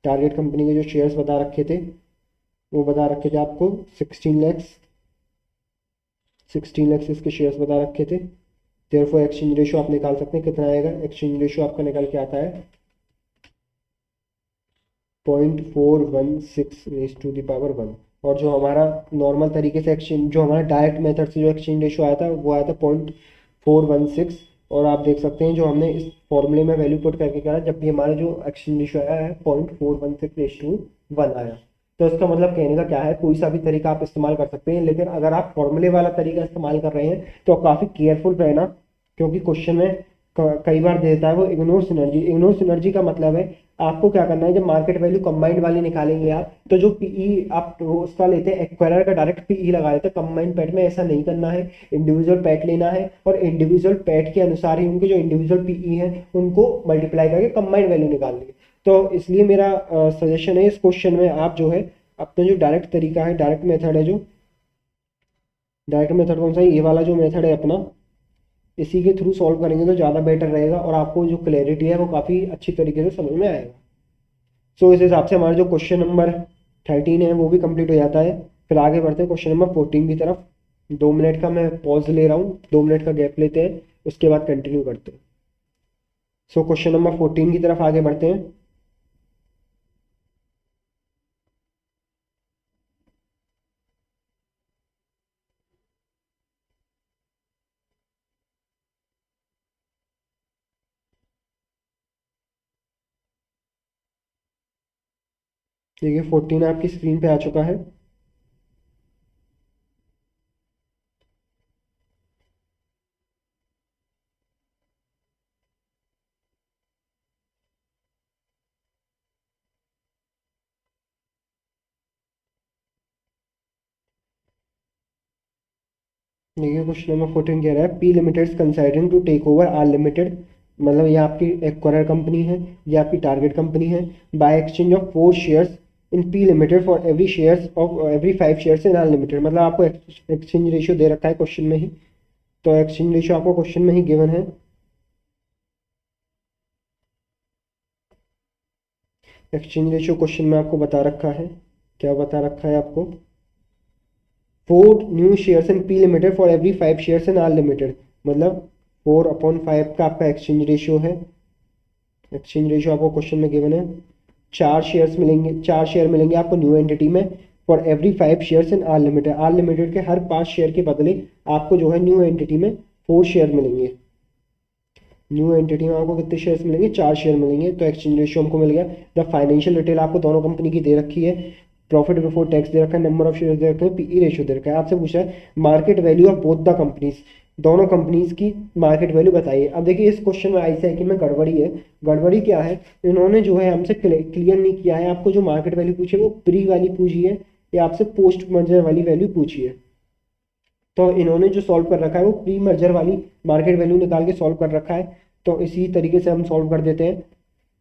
टारगेट कंपनी के जो शेयर्स बता रखे थे वो बता रखे थे आपको 16 लैक्स इसके शेयर्स बता रखे थे। देयरफॉर एक्सचेंज रेशियो आप निकाल सकते हैं कितना आएगा, एक्सचेंज रेशियो आपका निकल के आता है 0.416 रेज टू द पावर 1। और जो हमारा नॉर्मल तरीके से एक्सचेंज, जो हमारा डायरेक्ट मेथड से जो एक्सचेंज रेशियो आया था वो आया था 0.416। और आप देख सकते हैं जो हमने इस फॉर्मूले में वैल्यू पुट करके करा, जब भी हमारा जो एक्सचेंज रेशियो आया है 0.416:1 आया। तो इसका मतलब कहने का क्या है, कोई सा भी तरीका आप इस्तेमाल कर सकते हैं, लेकिन अगर आप फॉर्मूले वाला तरीका इस्तेमाल कर रहे हैं तो काफ़ी केयरफुल रहना, क्योंकि क्वेश्चन में कई बार देता है वो इग्नोर सिनर्जी। इग्नोर सिनर्जी का मतलब है आपको क्या करना है, जब मार्केट वैल्यू कंबाइंड वाली निकालेंगे आप तो जो पीई आप उसका लेते हैं एक्वायरर का डायरेक्ट पीई लगा देते हैं। कंबाइंड पैट में ऐसा नहीं करना है, इंडिविजुअल पैट लेना है और इंडिविजुअल पैट के अनुसार ही उनके जो इंडिविजुअल पीई हैं उनको मल्टीप्लाई करके कंबाइंड वैल्यू निकाल लेंगे। तो इसलिए मेरा सजेशन है इस क्वेश्चन में आप जो है अपना जो डायरेक्ट तरीका है, डायरेक्ट मेथड है, जो डायरेक्ट मेथड कौन सा है, ये वाला जो मेथड है अपना, इसी के थ्रू सॉल्व करेंगे तो ज़्यादा बेटर रहेगा और आपको जो क्लैरिटी है वो काफ़ी अच्छी तरीके से समझ में आएगा। सो इस हिसाब से हमारा जो क्वेश्चन नंबर 13 है वो भी कंप्लीट हो जाता है। फिर आगे बढ़ते हैं क्वेश्चन नंबर 14 की तरफ। 2 मिनट का मैं पॉज ले रहा हूँ, 2 मिनट का गैप लेते हैं, उसके बाद कंटिन्यू करते हैं। सो क्वेश्चन नंबर 14 की तरफ आगे बढ़ते हैं। देखिए 14 आपकी स्क्रीन पे आ चुका है। देखिए क्वेश्चन नंबर 14 कह रहा है P limited considering to take over R limited, मतलब ये आपकी एक्वायर कंपनी है, ये आपकी टारगेट कंपनी है, by exchange of 4 shares in P limited for every shares of every 5 shares in R limited. मतलब आपको एक्सचेंज रेशियो दे रखा है क्वेश्चन में ही, तो एक्सचेंज रेशियो आपको क्वेश्चन में ही गिवन है। एक्सचेंज रेशियो क्वेश्चन में आपको बता रखा है, क्या बता रखा है आपको, 4 new shares in P limited for every 5 shares in R limited, मतलब 4/5 का आपका एक्सचेंज रेशियो है। एक्सचेंज रेशियो आपको क्वेश्चन में गिवन है। 4 शेयर्स मिलेंगे, 4 शेयर मिलेंगे आपको न्यू एंटिटी में for every 5 shares in R limited. R limited के हर 5 शेयर के बदले आपको जो है न्यू एंटिटी में 4 शेयर मिलेंगे। न्यू एंटिटी में आपको कितने शेयर्स मिलेंगे, 4 शेयर मिलेंगे। तो एक्सचेंज रेशियो हमको मिल गया। द फाइनेंशियल डिटेल आपको दोनों कंपनी की दे रखी है, प्रॉफिट बिफोर टैक्स दे रखा है, नंबर ऑफ शेयर दे रखे हैं, पीई रेशियो दे रखा है। आपसे पूछा है market value of both the companies, दोनों कंपनीज की मार्केट वैल्यू बताइए। अब देखिए इस क्वेश्चन में ऐसा है कि में गड़बड़ी है। गड़बड़ी क्या है, इन्होंने जो है हमसे क्लियर नहीं किया है, आपको जो मार्केट वैल्यू पूछी है वो प्री वाली पूछी है या आपसे पोस्ट मर्जर वाली वैल्यू पूछी है। तो इन्होंने जो सॉल्व कर रखा है वो प्री मर्जर वाली मार्केट वैल्यू निकाल के सॉल्व कर रखा है। तो इसी तरीके से हम सॉल्व कर देते हैं।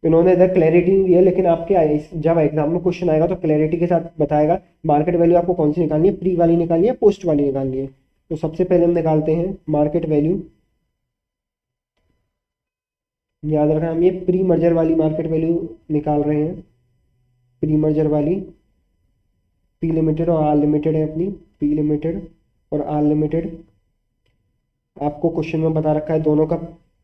इन्होंने इधर क्लैरिटी नहीं दी है, लेकिन आपके जब एग्जाम में क्वेश्चन आएगा तो क्लैरिटी के साथ बताएगा मार्केट वैल्यू आपको कौन सी निकालनी है, प्री वाली निकालनी है, पोस्ट वाली निकालनी है। तो सबसे पहले हम निकालते हैं मार्केट वैल्यू। याद रखना हम ये प्री मर्जर वाली मार्केट वैल्यू निकाल रहे हैं, प्री मर्जर वाली। पी लिमिटेड और आर लिमिटेड है अपनी, पी लिमिटेड और आर लिमिटेड। आपको क्वेश्चन में बता रखा है दोनों का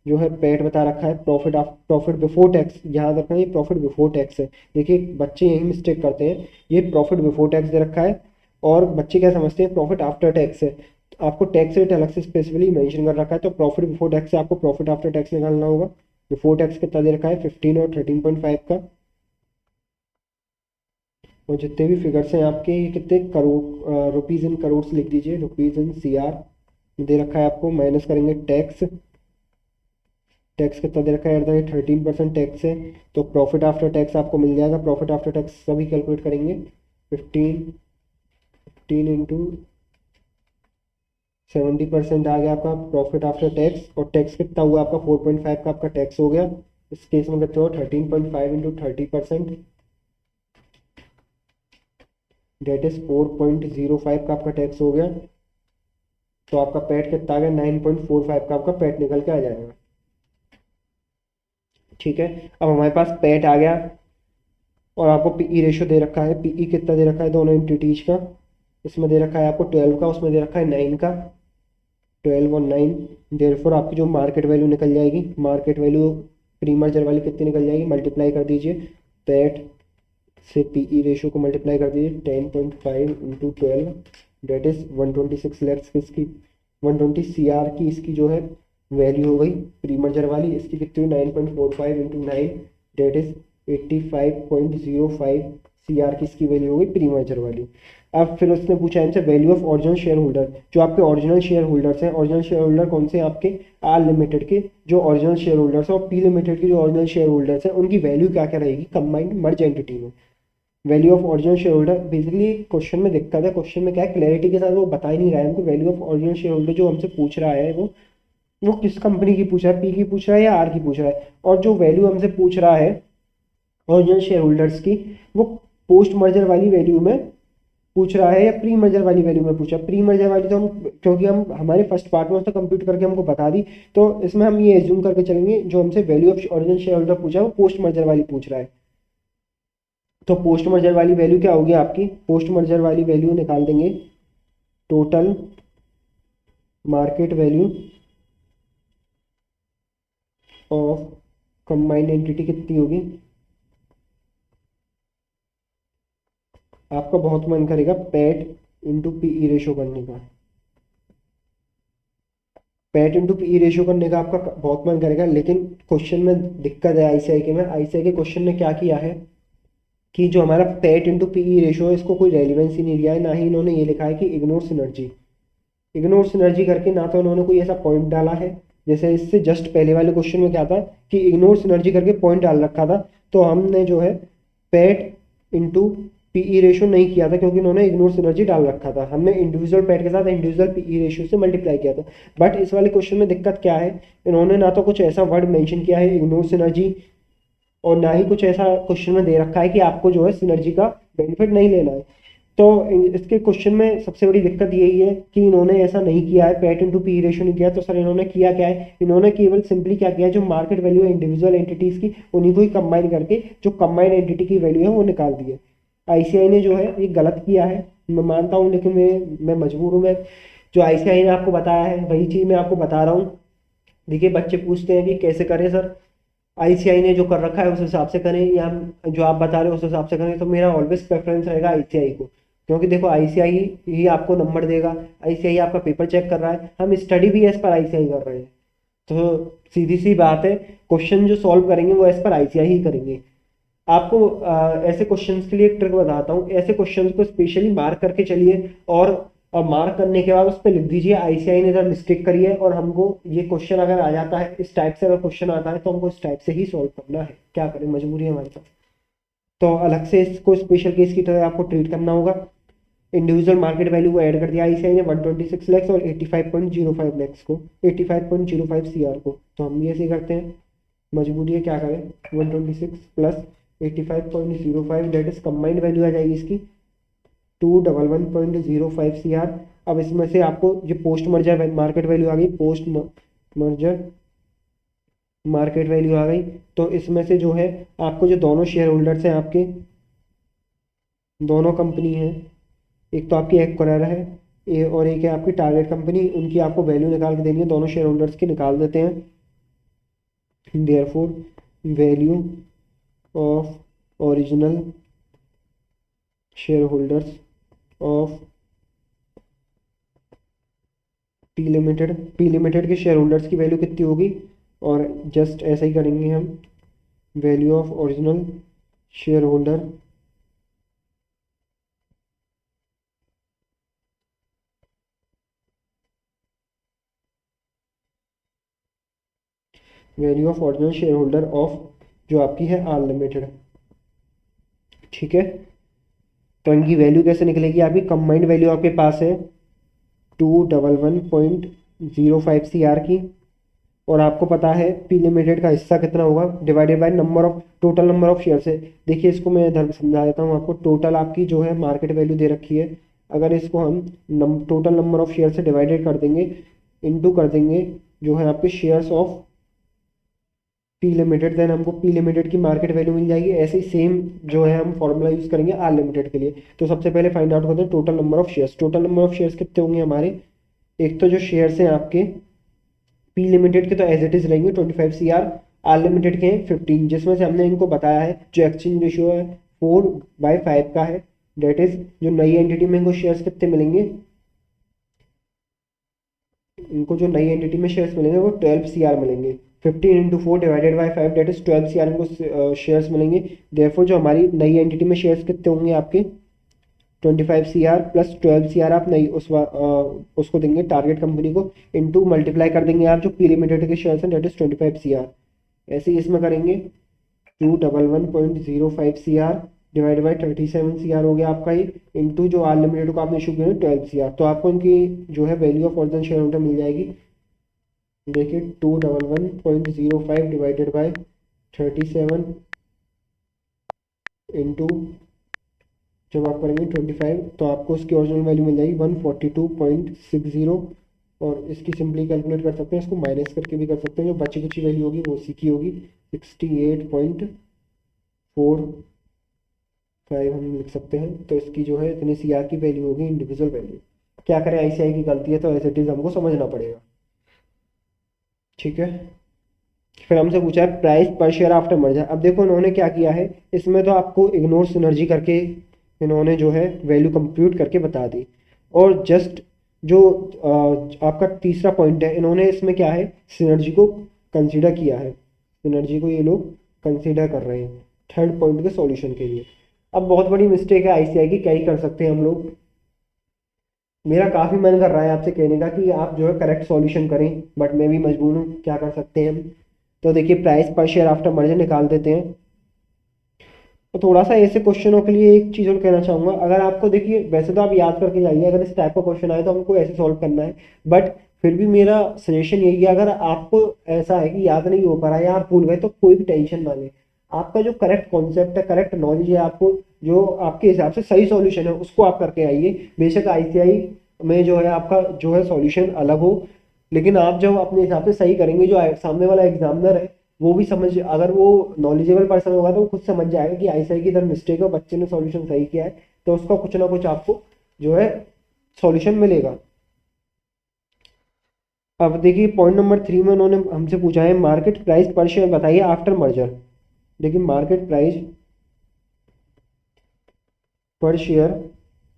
जो है पेट बता रखा है, प्रॉफिट बिफोर टैक्स। याद रखना ये प्रॉफिट बिफोर टैक्स है। देखिए बच्चे यही मिस्टेक करते हैं, ये प्रॉफिट बिफोर टैक्स दे रखा है और बच्चे क्या समझते हैं प्रॉफिट आफ्टर टैक्स है। तो आपको टैक्स रेट अलग से स्पेसिफिकली मेंशन कर रखा है, तो प्रॉफिट बिफोर टैक्स से आपको प्रॉफिट आफ्टर टैक्स निकालना होगा। बिफोर टैक्स कितना दे रखा है, 15 और 13.5 का। और जितने भी फिगर्स हैं आपके ये कितने करोड़, रुपीज़ इन करोड़ लिख दीजिए, रुपीज़ इन CR दे रखा है आपको। माइनस करेंगे टैक्स, टैक्स कितना दे रखा है, 13% टैक्स है। तो प्रॉफिट आफ्टर टैक्स आपको मिल जाएगा। प्रॉफिट आफ्टर टैक्स सभी कैलकुलेट करेंगे, 15 इंटू 70% आ गया आपका प्रॉफिट आफ्टर टैक्स। और टैक्स कितना हुआ आपका, 4.5 का आपका टैक्स हो गया। इस केस में कितना हो, 13.5 इंटू 30%, डेट इज 4.05 का आपका टैक्स हो गया। तो आपका पैट कितना आ गया, 9.45 का आपका पैट निकल के आ जाएगा। ठीक है, अब हमारे पास पैट आ गया और आपको पीई रेशियो दे रखा है। पीई कितना दे रखा है दोनों एंटिटीज का, इसमें दे रखा है आपको 12 का, उसमें दे रखा है 9 का। 12 और 9, देयरफॉर आपकी जो मार्केट वैल्यू निकल जाएगी, मार्केट वैल्यू प्री मर्जर वाली कितनी निकल जाएगी, मल्टीप्लाई कर दीजिए पैट से पीई रेशियो को मल्टीप्लाई कर दीजिए, 10.5 इंटू 12, डेट इज 126 लैक्स इसकी, 120 CR की इसकी जो है वैल्यू हो गई प्री मर्जर वाली। इसकी कितनी हुई, 9.45 इंटू 9, डेट इज 85.05 CR की इसकी वैल्यू हो गई प्री मर्जर वाली। अब फिर उसने पूछा इनसे value of original share holder, जो आपके ओरिजिनल शेयर होल्डर्स हैं। ओरिजिनल शेयर होल्डर कौन से, आपके आर लिमिटेड के जो ओरिजिनल शेयर होल्डर्स हैं और पी लिमिटेड के जो ओरिजिनल शेयर होल्डर्स हैं, उनकी वैल्यू क्या क्या रहेगी कंबाइंड मर्ज एंटिटी में। Value of original share holder, basically question में दिक्कत है, क्वेश्चन में क्या है क्लैरिटी के साथ वो बता ही नहीं रहा है हमको। Value of original share holder जो हमसे पूछ रहा है वो किस कंपनी की पूछ रहा है, पी की पूछ रहा है या आर की पूछ रहा है। और जो वैल्यू हमसे पूछ रहा है ओरिजिनल शेयर होल्डर्स की, वो पोस्ट मर्जर वाली वैल्यू में पूछ रहा है या प्री मर्जर वाली वैल्यू में पूछा। प्री मर्जर वाली तो हम, क्योंकि हम हमारे फर्स्ट पार्ट में उसने कंप्यूट करके हमको बता दी, तो इसमें हम ये एज्यूम करके चलेंगे जो हमसे value of original share holder पूछा है वो पोस्ट मर्जर वाली पूछ रहा है। तो पोस्ट मर्जर वाली वैल्यू क्या होगी आपकी, पोस्ट मर्जर वाली वैल्यू निकाल देंगे, total market value of combined entity कितनी होगी? आपका बहुत मन करेगा पैट इंटू पीई रेशो करने का, पैट इंटू पीई रेशो करने का आपका बहुत मन करेगा, लेकिन क्वेश्चन में दिक्कत है आईसीआई के में। आईसीआई के क्वेश्चन ने क्या किया है कि जो हमारा पैट इंटू पीई रेशो है इसको कोई रेलिवेंस ही नहीं दिया है, ना ही इन्होंने ये लिखा है कि इग्नोर सिनर्जी। इग्नोर सिनर्जी करके ना तो इन्होंने कोई ऐसा पॉइंट डाला है, जैसे इससे जस्ट पहले वाले क्वेश्चन में क्या था कि इग्नोर सिनर्जी करके पॉइंट डाल रखा था, तो हमने जो है पैट इंटू पीई रेशो नहीं किया था क्योंकि इन्होंने इग्नोर सिनर्जी डाल रखा था। हमने इंडिविजुअल पैट के साथ इंडिविजुअल पीई रेशो से मल्टीप्लाई किया था। बट इस वाले क्वेश्चन में दिक्कत क्या है, इन्होंने ना तो कुछ ऐसा वर्ड मेंशन किया है इग्नोर सिनर्जी, और ना ही कुछ ऐसा क्वेश्चन में दे रखा है कि आपको जो है सिनर्जी का बेनिफिट नहीं लेना है। तो इसके क्वेश्चन में सबसे बड़ी दिक्कत यही है कि इन्होंने ऐसा नहीं किया है, पैट इंटू पी रेशो नहीं किया। तो सर इन्होंने किया क्या है, इन्होंने केवल सिंपली क्या किया है, जो मार्केट वैल्यू है इंडिविजुअल एंटिटीज की उन्हीं को ही कंबाइन करके जो कंबाइंड एंटिटी की वैल्यू है वो निकाल दी है। आईसीआई ने जो है ये गलत किया है, मैं मानता हूँ, लेकिन मैं मजबूर हूँ। मैं जो आईसीआई ने आपको बताया है वही चीज़ मैं आपको बता रहा हूँ। देखिए बच्चे पूछते हैं कि कैसे करें सर, आईसीआई ने जो कर रखा है उस हिसाब से करें या जो आप बता रहे हो उस हिसाब से करें, तो मेरा ऑलवेज प्रेफरेंस रहेगा आईसीआई को, क्योंकि देखो आईसीआई ही आपको नंबर देगा, आईसीआई आपका पेपर चेक कर रहा है, हम स्टडी भी एज पर आईसीआई कर रहे हैं। तो सीधी सी बात है, क्वेश्चन जो सॉल्व करेंगे वो एज पर आईसीआई ही करेंगे। आपको ऐसे क्वेश्चंस के लिए एक ट्रिक बताता हूँ, ऐसे क्वेश्चंस को स्पेशली मार्क करके चलिए, और मार्क करने के बाद उस पर लिख दीजिए आईसीआई ने इधर मिस्टेक करी है, और हमको ये क्वेश्चन अगर आ जाता है इस टाइप से, अगर क्वेश्चन आता है तो हमको इस टाइप से ही सॉल्व करना है, क्या करें, मजबूरी है हमारे पास। तो अलग से इसको स्पेशल केस की तरह आपको ट्रीट करना होगा। इंडिविजुअल मार्केट वैल्यू को ऐड कर दिया आईसीआई ने 126 लाख और 85.05 लाख को, 85.05 सीआर को, तो हम भी ऐसे ही करते हैं, मजबूरी है क्या करें। 126 plus 85.05 that is combined value आ जाएगी इसकी 211.05 सीआर। अब इसमें से आपको ये पोस्ट मर्जर मार्केट वैल्यू आ गई, पोस्ट मर्जर मार्केट वैल्यू आ गई। तो इसमें से जो है आपको जो दोनों शेयर होल्डर्स हैं, आपके दोनों कंपनी हैं, एक तो आपकी एक्वायरर है और एक है आपकी टारगेट कंपनी, उनकी आपको वैल्यू निकाल के देनी है, दोनों शेयर होल्डर्स की निकाल देते हैं। Therefore value of original share holders of P limited के शेयर होल्डर्स की वैल्यू कितनी होगी, और जस्ट ऐसा ही करेंगे हम, value of original share holder value of original share holder of जो आपकी है आर लिमिटेड। ठीक है, तो इनकी वैल्यू कैसे निकलेगी, आपकी कंबाइंड वैल्यू आपके पास है 211.05 सीआर की, और आपको पता है पी लिमिटेड का हिस्सा कितना होगा divided by number of total number of share से। देखिए इसको मैं इधर समझा देता हूँ आपको, टोटल आपकी जो है मार्केट वैल्यू दे रखी है, अगर इसको हम टोटल नंबर ऑफ शेयर से डिवाइडेड कर देंगे, इनटू कर देंगे जो है आपके shares of P limited, then हमको पी लिमिटेड की मार्केट वैल्यू मिल जाएगी। ऐसे ही सेम जो है हम फॉर्मूला यूज करेंगे आर लिमिटेड के लिए। तो सबसे पहले फाइंड आउट करते हैं total number of shares. Total number of shares कितने होंगे हमारे, एक तो जो शेयर्स हैं आपके पी लिमिटेड के तो एज इट इज रहेंगे 25 सीआर, आर लिमिटेड के हैं 15, जिसमें से हमने इनको बताया है जो एक्सचेंज रेशियो है 4/5 का है, डेट इज जो नई एंटिटी में इनको शेयर्स कितने मिलेंगे, इनको जो नई एंटिटी में शेयर्स मिलेंगे वो 12 सीआर मिलेंगे। 15 into 4 divided by 5 that is 12 CR इनको शेयर्स मिलेंगे। देयरफॉर जो हमारी नई एंटिटी में शेयर्स कितने होंगे आपके 25 सीआर प्लस 12 सीआर आप नहीं उसको देंगे टारगेट कंपनी को, इनटू मल्टीप्लाई कर देंगे आप जो पी लिमिटेड के शेयर्स हैं डेट इज 25 सीआर। ऐसे ही इसमें करेंगे 211.05 सीआर डिवाइड बाई 37 सीआर हो गया आपका ये, इनटू जो आर लिमिटेड को आपने इशू किया 12 सीआर। तो आपको इनकी जो है value of original share holder मिल जाएगी, देखिए 211.05 डिवाइडेड बाई 37 इंटू जब आप करेंगे 25, तो आपको उसकी ओरिजिनल वैल्यू मिल जाएगी 142.60, और इसकी सिंपली कैलकुलेट कर सकते हैं, इसको माइनस करके भी कर सकते हैं, जो बची कुची वैल्यू होगी वो उसी की होगी 68.45 हम लिख सकते हैं। तो इसकी जो है इतनी सीआर की वैल्यू होगी इंडिविजुअल वैल्यू। क्या करें, आईसीआई की गलती है तो एज इट इज हमको समझना पड़ेगा। ठीक है, फिर हमसे पूछा है price per share after merger. अब देखो इन्होंने क्या किया है, इसमें तो आपको इग्नोर सिनर्जी करके इन्होंने जो है वैल्यू कंप्यूट करके बता दी। और जस्ट जो आपका तीसरा पॉइंट है, इन्होंने इसमें क्या है सिनर्जी को कंसीडर किया है, सिनर्जी को ये लोग कंसीडर कर रहे हैं थर्ड पॉइंट के सॉल्यूशन के लिए। अब बहुत बड़ी मिस्टेक है आईसीआई की, क्या ही कर सकते हैं हम लोग। मेरा काफ़ी मन कर रहा है आपसे कहने का कि आप जो है करेक्ट सॉल्यूशन करें, बट मैं भी मजबूर हूँ, क्या कर सकते हैं हम। तो देखिए price per share after merger निकाल देते हैं। तो थोड़ा सा ऐसे क्वेश्चनों के लिए एक चीज़ और कहना चाहूँगा, अगर आपको देखिए वैसे तो आप याद करके जाइए, अगर इस टाइप का क्वेश्चन आए तो हमको ऐसे सॉल्व करना है, बट फिर भी मेरा सजेशन यही है, अगर आपको ऐसा है कि याद नहीं हो पा रहा है या आप भूल गए तो कोई भी टेंशन ना लें। आपका जो करेक्ट कॉन्सेप्ट है, करेक्ट नॉलेज है, आपको जो आपके हिसाब से सही सॉल्यूशन है उसको आप करके आइए। बेशक आईसीआई में जो है आपका जो है सॉल्यूशन अलग हो, लेकिन आप जब अपने हिसाब से सही करेंगे, जो सामने वाला एग्जामिनर है वो भी समझ, अगर वो नॉलेजेबल पर्सन होगा तो वो खुद समझ जाएगा कि आईसीआई की इधर मिस्टेक है, बच्चे ने सॉल्यूशन सही किया है, तो उसका कुछ ना कुछ आपको जो है सॉल्यूशन मिलेगा। अब देखिए पॉइंट नंबर 3 में उन्होंने हमसे पूछा है मार्केट प्राइस पर शेयर बताइए आफ्टर मर्जर। देखिए market price per share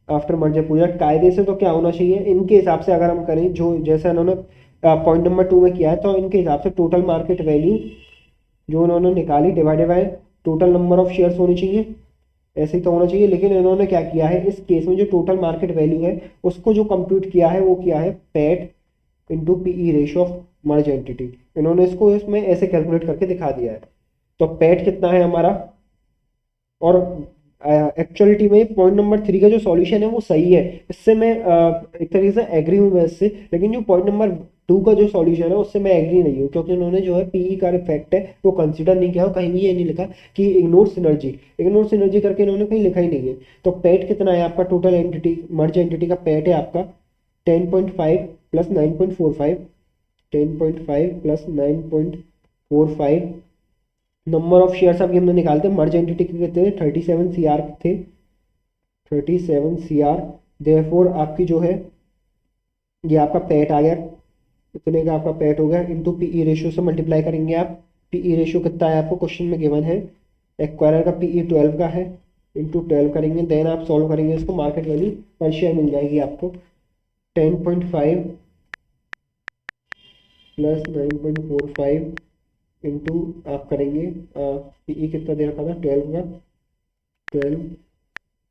after merger पूछा, कायदे से तो क्या होना चाहिए इनके हिसाब से, अगर हम करें जो जैसा इन्होंने पॉइंट नंबर 2 में किया है, तो इनके हिसाब से टोटल मार्केट वैल्यू जो उन्होंने निकाली divided by total number of shares होनी चाहिए, ऐसे ही तो होना चाहिए। लेकिन इन्होंने क्या किया है इस केस में, जो टोटल मार्केट वैल्यू है उसको जो कंप्यूट किया है वो किया है PAT into PE ratio of merge entity. इन्होंने इसको इसमें ऐसे कैलकुलेट करके दिखा दिया है। तो पैट कितना है हमारा, और एक्चुअलिटी में पॉइंट नंबर 3 का जो सॉल्यूशन है वो सही है, इससे मैं एक तरीके से एग्री हूँ मैं इससे। लेकिन जो पॉइंट नंबर 2 का जो सॉल्यूशन है उससे मैं एग्री नहीं हूँ, क्योंकि उन्होंने जो है पीई का इफेक्ट है वो कंसीडर नहीं किया, और कहीं भी ये नहीं लिखा कि इग्नोर सिनर्जी, इग्नोर सिनर्जी करके इन्होंने कहीं लिखा ही नहीं है। तो पैट कितना है आपका, टोटल एंटिटी मर्ज एंटिटी का पैट है आपका 10.5 plus 9.45, 10.5 plus 9.45। Number of shares अभी हमने निकालते हैं, मर्ज एंटिटी के कितने थे 37 सीआर थे, 37 सीआर। देयरफॉर आपकी जो है ये आपका पैट आ गया, इतने का आपका पैट हो गया, इंटू पीई रेशियो से मल्टीप्लाई करेंगे आप। पीई रेशियो कितना है आपको क्वेश्चन में गिवन है, एक्वायरर का पीई 12 का है, इंटू 12 करेंगे, देन आप सॉल्व करेंगे इसको, मार्केट वैल्यू पर शेयर मिल जाएगी आपको 10.5 प्लस 9.45 इंटू आप करेंगे पीई कितना दे रखा था 12 का, 12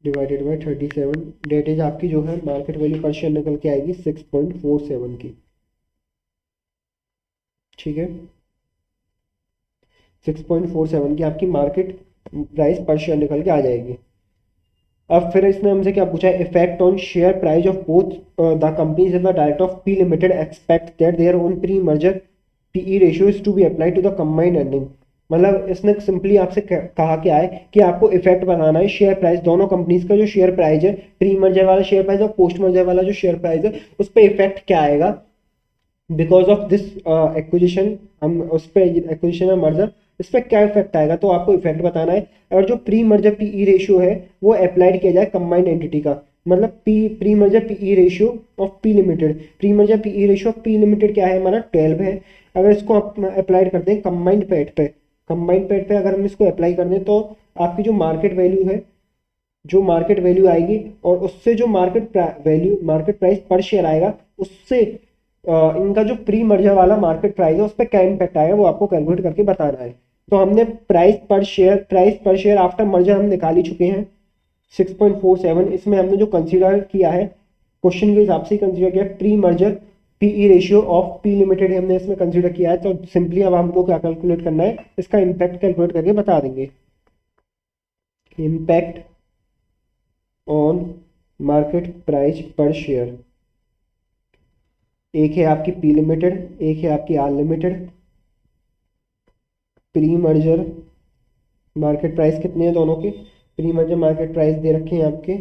डिवाइडेड बाई 37, डेट इज आपकी जो है मार्केट वैल्यू पर शेयर निकल के आएगी 6.47 की। ठीक है 6.47 की आपकी मार्केट प्राइस पर शेयर निकल के आ जाएगी। अब फिर इसने हमसे क्या पूछा है, effect on share price of both the companies in the direct of P limited expect that their own pre merger PE ratio is to be apply to the combined earning. मतलब इसने सिंपली आपसे कहा क्या है कि आपको effect बनाना है share price, दोनों कंपनीज का जो शेयर प्राइस है, प्री मर्जर वाला शेयर प्राइस और पोस्ट मर्जर वाला जो शेयर प्राइस है, उस पर इफेक्ट क्या आएगा बिकॉज ऑफ दिस एक्विजिशन, हम उस पर एक्विजिशन और मर्जर इस पर क्या इफेक्ट आएगा, तो आपको इफेक्ट बताना है। और जो प्री मर्जर पीई रेशियो है वो अप्लाइड किया जाए कंबाइंड एंटिटी का, मतलब pre merger PE ratio of P limited, pre merger PE ratio of P limited क्या है हमारा 12 है। अगर इसको अप्लाइड करते हैं कंबाइंड पैट पे, कंबाइंड पैट पे अगर हम इसको अप्लाई कर दें तो आपकी जो मार्केट वैल्यू है, जो मार्केट वैल्यू आएगी और उससे जो market value market price per share आएगा, उससे इनका जो प्री मर्जर वाला मार्केट प्राइस है उस पर क्या इम्पैक्ट आएगा वो आपको कैलकुलेट करके बताना है। तो हमने price per share after merger हम निकाल ही चुके हैं 6.47। इसमें हमने जो कंसीडर किया है क्वेश्चन के हिसाब से कंसीडर किया pre merger PE ratio of P limited हमने इसमें कंसीडर किया है। तो सिंपली अब हमको क्या कैलकुलेट करना है, इसका इम्पैक्ट कैलकुलेट करके बता देंगे। Impact on market price per share, एक है आपकी पी लिमिटेड, एक है आपकी R limited. Pre merger market price कितने हैं दोनों के, प्री मर्जर मार्केट प्राइस दे रखे हैं आपके,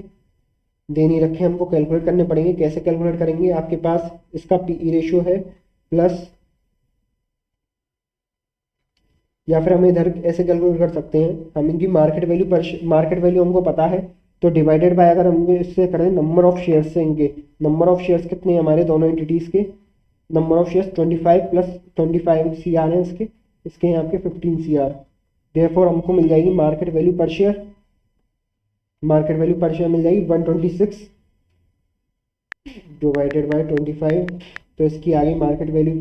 दे नहीं रखे, हमको कैलकुलेट करने पड़ेंगे। कैसे कैलकुलेट करेंगे, आपके पास इसका पीई रेशियो है प्लस, या फिर हम इधर ऐसे कैलकुलेट कर सकते हैं, हम इनकी मार्केट वैल्यू हमको पता है, तो डिवाइडेड बाय अगर हम इससे करें नंबर ऑफ शेयर्स से, इनके नंबर ऑफ शेयर्स कितने हैं हमारे दोनों एंटिटीज़ के, number of shares 25 plus 25 C R हैं इसके, इसके हैं आपके 15 CR। देयरफॉर हमको मिल जाएगी market value per share, market value per share मिल जाएगी 126 डिवाइडेड बाय 25। तो इसकी आ गई मार्केट वैल्यू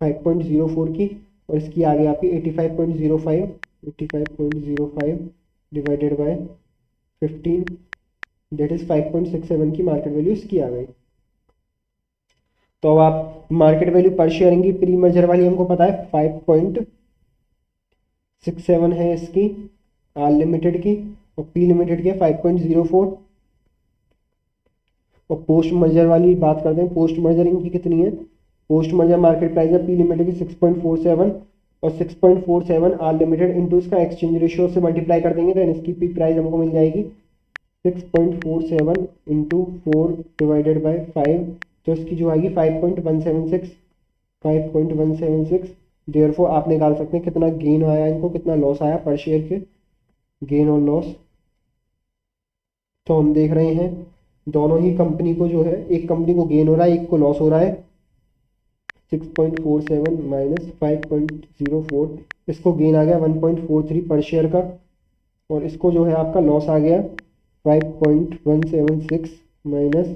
5.04 की, और इसकी आ गई आपकी 85.05 डिवाइडेड बाय 15, डेट इज 5.67 की मार्केट वैल्यू इसकी आ गई। तो अब आप मार्केट वैल्यू पर शेयरिंग की प्री मर्जर वाली हमको पता है 5.67 है इसकी आर लिमिटेड की, और पी लिमिटेड की 5.04। और पोस्ट मर्जर वाली बात करते हैं, पोस्ट मर्जर इनकी कितनी है, पोस्ट मर्जर मार्केट प्राइस है पी लिमिटेड की 6.47, और 6.47 आर लिमिटेड इंटू इसका एक्सचेंज रेशियो से मल्टीप्लाई कर देंगे, तो इसकी पी प्राइस हमको मिल जाएगी 6.47 इंटू 4 डिवाइडेड बाई 5। तो इसकी जो आएगी 5.176। देयरफॉर आप निकाल सकते हैं कितना गेन आया इनको, कितना लॉस आया पर शेयर के, गेन और लॉस। तो हम देख रहे हैं दोनों ही कंपनी को जो है, एक कंपनी को गेन हो रहा है, एक को लॉस हो रहा है। 6.47 माइनस 5.04, इसको गेन आ गया 1.43 पर शेयर का, और इसको जो है आपका लॉस आ गया 5.176 माइनस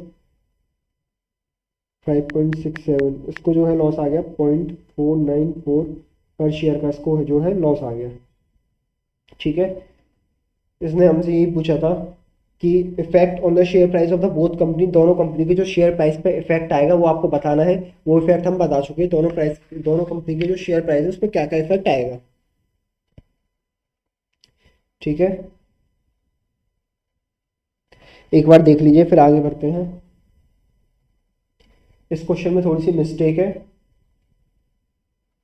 5.67, इसको जो है लॉस आ गया 0.494 पर शेयर का, इसको जो है लॉस आ गया। ठीक है, इसने हमसे यही पूछा था कि effect on the share price of the both company, दोनों कंपनी के जो शेयर प्राइस पे इफेक्ट आएगा वो आपको बताना है। वो इफेक्ट हम बता चुके हैं, दोनों कंपनी के जो शेयर प्राइस है उस पर क्या क्या इफेक्ट आएगा। ठीक है, एक बार देख लीजिए फिर आगे बढ़ते हैं। इस क्वेश्चन में थोड़ी सी मिस्टेक है,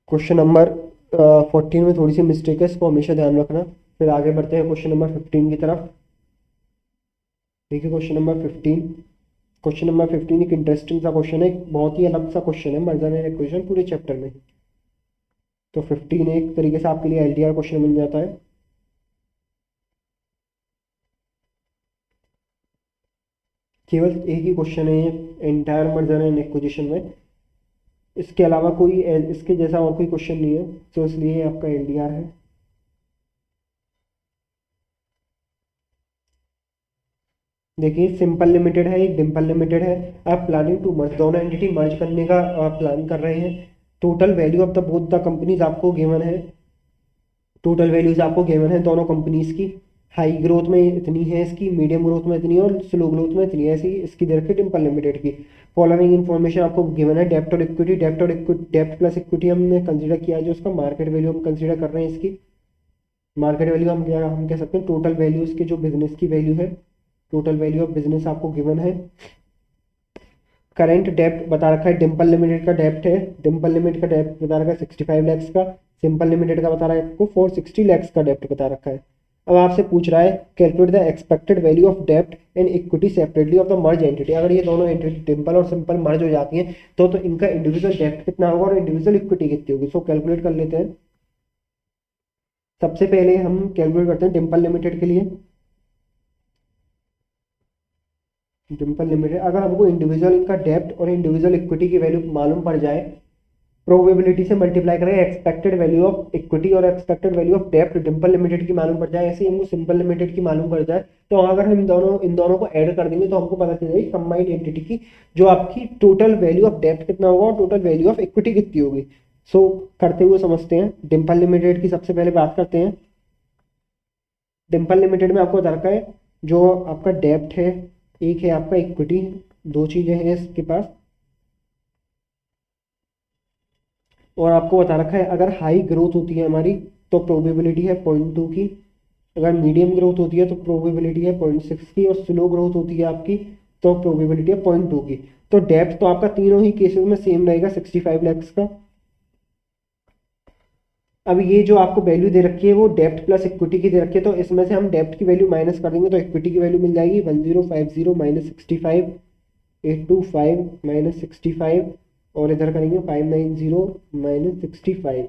क्वेश्चन नंबर 14 में थोड़ी सी मिस्टेक है, इसको हमेशा ध्यान रखना। फिर आगे बढ़ते हैं क्वेश्चन नंबर 15 की तरफ। देखिए क्वेश्चन नंबर 15, क्वेश्चन नंबर 15 एक इंटरेस्टिंग सा क्वेश्चन है, एक बहुत ही अलग सा क्वेश्चन है मर्जर एंड एक्विजिशन पूरे चैप्टर में। तो 15 एक तरीके से आपके लिए एलडीआर क्वेश्चन बन जाता है। केवल एक ही क्वेश्चन है ये एंटायर मर्जर एंड एक्विजिशन में, इसके अलावा कोई इसके जैसा और कोई क्वेश्चन नहीं है, तो इसलिए आपका एलडीआर है। देखिए सिंपल लिमिटेड है, एक डिम्पल लिमिटेड है। आप प्लानिंग टू मर्ज, दोनों एंटिटी मर्ज करने का प्लान कर रहे हैं। Total value of the both the companies आपको गिवन है, टोटल वैल्यूज आपको गिवन है दोनों कंपनीज की। हाई ग्रोथ में इतनी है इसकी, मीडियम ग्रोथ में इतनी है, और स्लो ग्रोथ में इतनी है ऐसी इसकी दर की डिम्पल लिमिटेड की। फॉलोइंग इन्फॉर्मेशन आपको गिवन है, डेप्ट और इक्विटी, डेप्ट प्लस इक्विटी हमने कंसिडर किया है, जो उसका मार्केट वैल्यू हम कंसिडर कर रहे हैं इसकी। मार्केट वैल्यू हम कह सकते हैं टोटल वैल्यू इसकी जो बिजनेस की वैल्यू है, टोटल वैल्यू ऑफ बिजनेस आपको गिवन है। करंट डेप्ट बता रखा है, डिम्पल लिमिटेड का डेप्ट है, डिम्पल लिमिटेड का डेप्ट बता रखा है 65 लैक्स का, सिंपल लिमिटेड का बता रहा है आपको 460 लैक्स का डेप्ट बता रखा है। अब आपसे पूछ रहा है calculate the expected value of डेप्ट and equity separately of the merge entity. अगर ये दोनों एंटिटी डिम्पल और सिंपल मर्ज हो जाती हैं तो इनका इंडिविजुअल डेप्ट कितना होगा और इंडिविजुअल इक्विटी कितनी होगी। सो कैलकुलेट कर लेते हैं। सबसे पहले हम कैलकुलेट करते हैं डिम्पल लिमिटेड के लिए। डिम्पल लिमिटेड, अगर हमको इंडिविजुअल इनका डेप्ट और इंडिविजुअल इक्विटी की वैल्यू मालूम पड़ जाए, प्रोबेबिलिटी से मल्टीप्लाई करें एक्सपेक्टेड वैल्यू ऑफ इक्विटी और एक्सपेक्टेड वैल्यू ऑफ डेप्ट डिम्पल लिमिटेड की मालूम पड़ जाए, ऐसे ही हमको सिंपल लिमिटेड की मालूम पड़ जाए, तो अगर हम इन दोनों को ऐड कर देंगे तो हमको पता चल जाएगी कंबाइंड एंटिटी की जो आपकी टोटल वैल्यू ऑफ डेप्ट कितना होगा और टोटल वैल्यू ऑफ इक्विटी कितनी होगी। सो करते हुए समझते हैं। डिम्पल लिमिटेड की सबसे पहले बात करते हैं। डिम्पल लिमिटेड में आपको बता रखा है जो आपका डेप्ट है, एक है आपका इक्विटी, दो चीजें हैं इसके पास, और आपको बता रखा है अगर हाई ग्रोथ होती है हमारी तो प्रोबेबिलिटी है 0.2 की, अगर मीडियम ग्रोथ होती है तो प्रोबेबिलिटी है 0.6 की, और स्लो ग्रोथ होती है आपकी तो प्रोबेबिलिटी है 0.2 की। तो डेप्ट तो आपका तीनों ही केसेस में सेम रहेगा 65 लैक्स का। अब ये जो आपको वैल्यू दे रखी है वो डेप्ट प्लस इक्विटी की दे रखी है, तो इसमें से हम डेप्ट की वैल्यू माइनस कर देंगे तो इक्विटी की वैल्यू मिल जाएगी 1050 माइनस 65, 825 माइनस 65, और इधर करेंगे 590 माइनस 65,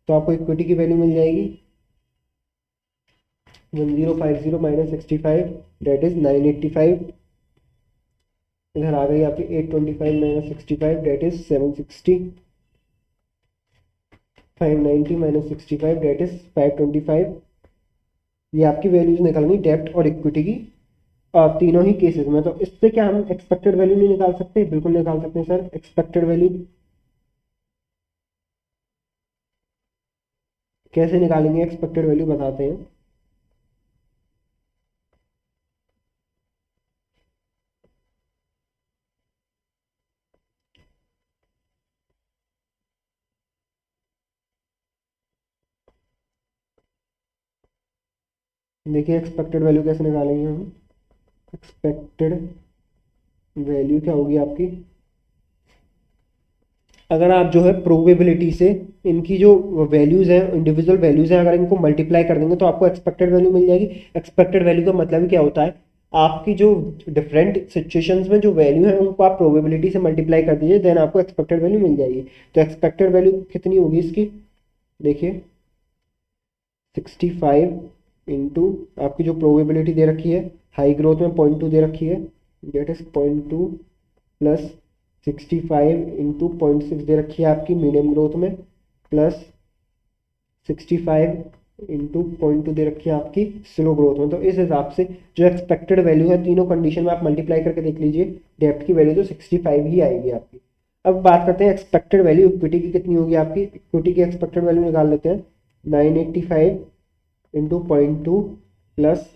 तो आपको इक्विटी की वैल्यू मिल जाएगी 1050 माइनस 65 डेट इज 985, इधर आ गई आपकी 825 minus 65 that is 760, 590 minus 65 that is 525। ये आपकी वैल्यूज निकलनी डेब्ट और इक्विटी की तीनों ही केसेस में। तो इससे क्या हम एक्सपेक्टेड वैल्यू नहीं निकाल सकते? बिल्कुल निकाल सकते हैं सर एक्सपेक्टेड वैल्यू। कैसे निकालेंगे एक्सपेक्टेड वैल्यू बताते हैं। देखिए एक्सपेक्टेड वैल्यू कैसे निकालेंगे हम। एक्सपेक्टेड वैल्यू क्या होगी आपकी, अगर आप जो है प्रोबेबिलिटी से इनकी जो वैल्यूज हैं, इंडिविजुअल वैल्यूज हैं, अगर इनको मल्टीप्लाई कर देंगे तो आपको एक्सपेक्टेड वैल्यू मिल जाएगी। एक्सपेक्टेड वैल्यू का मतलब क्या होता है, आपकी जो डिफरेंट सिचुएशंस में जो वैल्यू है उनको आप प्रोबेबिलिटी से मल्टीप्लाई कर दीजिए, देन आपको एक्सपेक्टेड वैल्यू मिल जाएगी। तो एक्सपेक्टेड वैल्यू कितनी होगी इसकी, देखिए 65 इंटू आपकी जो प्रोबेबिलिटी दे रखी है हाई ग्रोथ में 0.2 दे रखी है, डेट इज 0.2 प्लस 65 इंटू 0.6 दे रखी है आपकी मीडियम ग्रोथ में, प्लस 65 इंटू 0.2 दे रखी है आपकी स्लो ग्रोथ में। तो इस हिसाब से जो एक्सपेक्टेड वैल्यू है तीनों कंडीशन में आप मल्टीप्लाई करके देख लीजिए, डेप्थ की वैल्यू तो 65 ही आएगी आपकी। अब बात करते हैं एक्सपेक्टेड वैल्यू इक्विटी की कितनी होगी आपकी। इक्विटी की एक्सपेक्टेड वैल्यू निकाल लेते हैं, 985 into 0.2 plus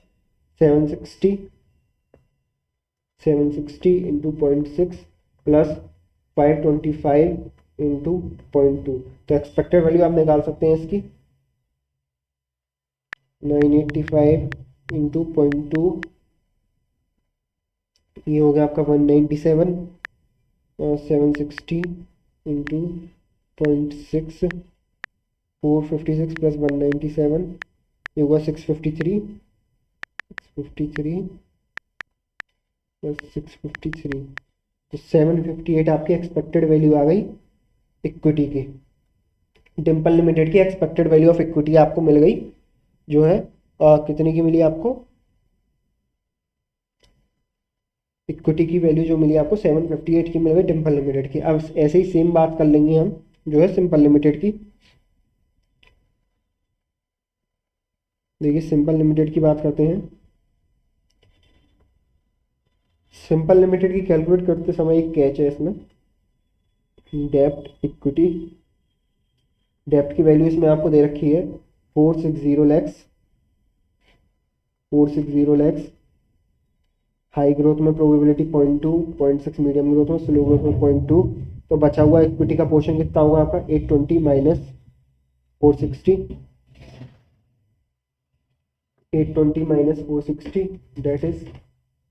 760 into 0.6 plus 525 into 0.2। तो एक्सपेक्टेड वैल्यू आप निकाल सकते हैं इसकी 985 इंटू 0.2, ये हो गया आपका 197, और 760 इंटू 0.6 456 प्लस 197, ये होगा 653 प्लस 653, तो 758 आपकी एक्सपेक्टेड वैल्यू आ गई इक्विटी की। डिम्पल लिमिटेड की एक्सपेक्टेड वैल्यू ऑफ इक्विटी आपको मिल गई, जो है कितने की मिली आपको, इक्विटी की वैल्यू जो मिली आपको 758 की मिल गई डिम्पल लिमिटेड की। अब ऐसे ही सेम बात कर लेंगे हम जो है सिंपल लिमिटेड की। देखिए सिंपल लिमिटेड की बात करते हैं। सिंपल लिमिटेड की कैलकुलेट करते समय एक कैच है इसमें, डेप्ट इक्विटी। डेप्ट की वैल्यू इसमें आपको दे रखी है 460 लैक्स, हाई ग्रोथ में प्रोबेबिलिटी 0.2, 0.6 मीडियम ग्रोथ में, स्लो ग्रोथ में 0.2। तो बचा हुआ इक्विटी का पोर्शन कितना होगा आपका 820 माइनस 460, 820 माइनस 460 डेट इज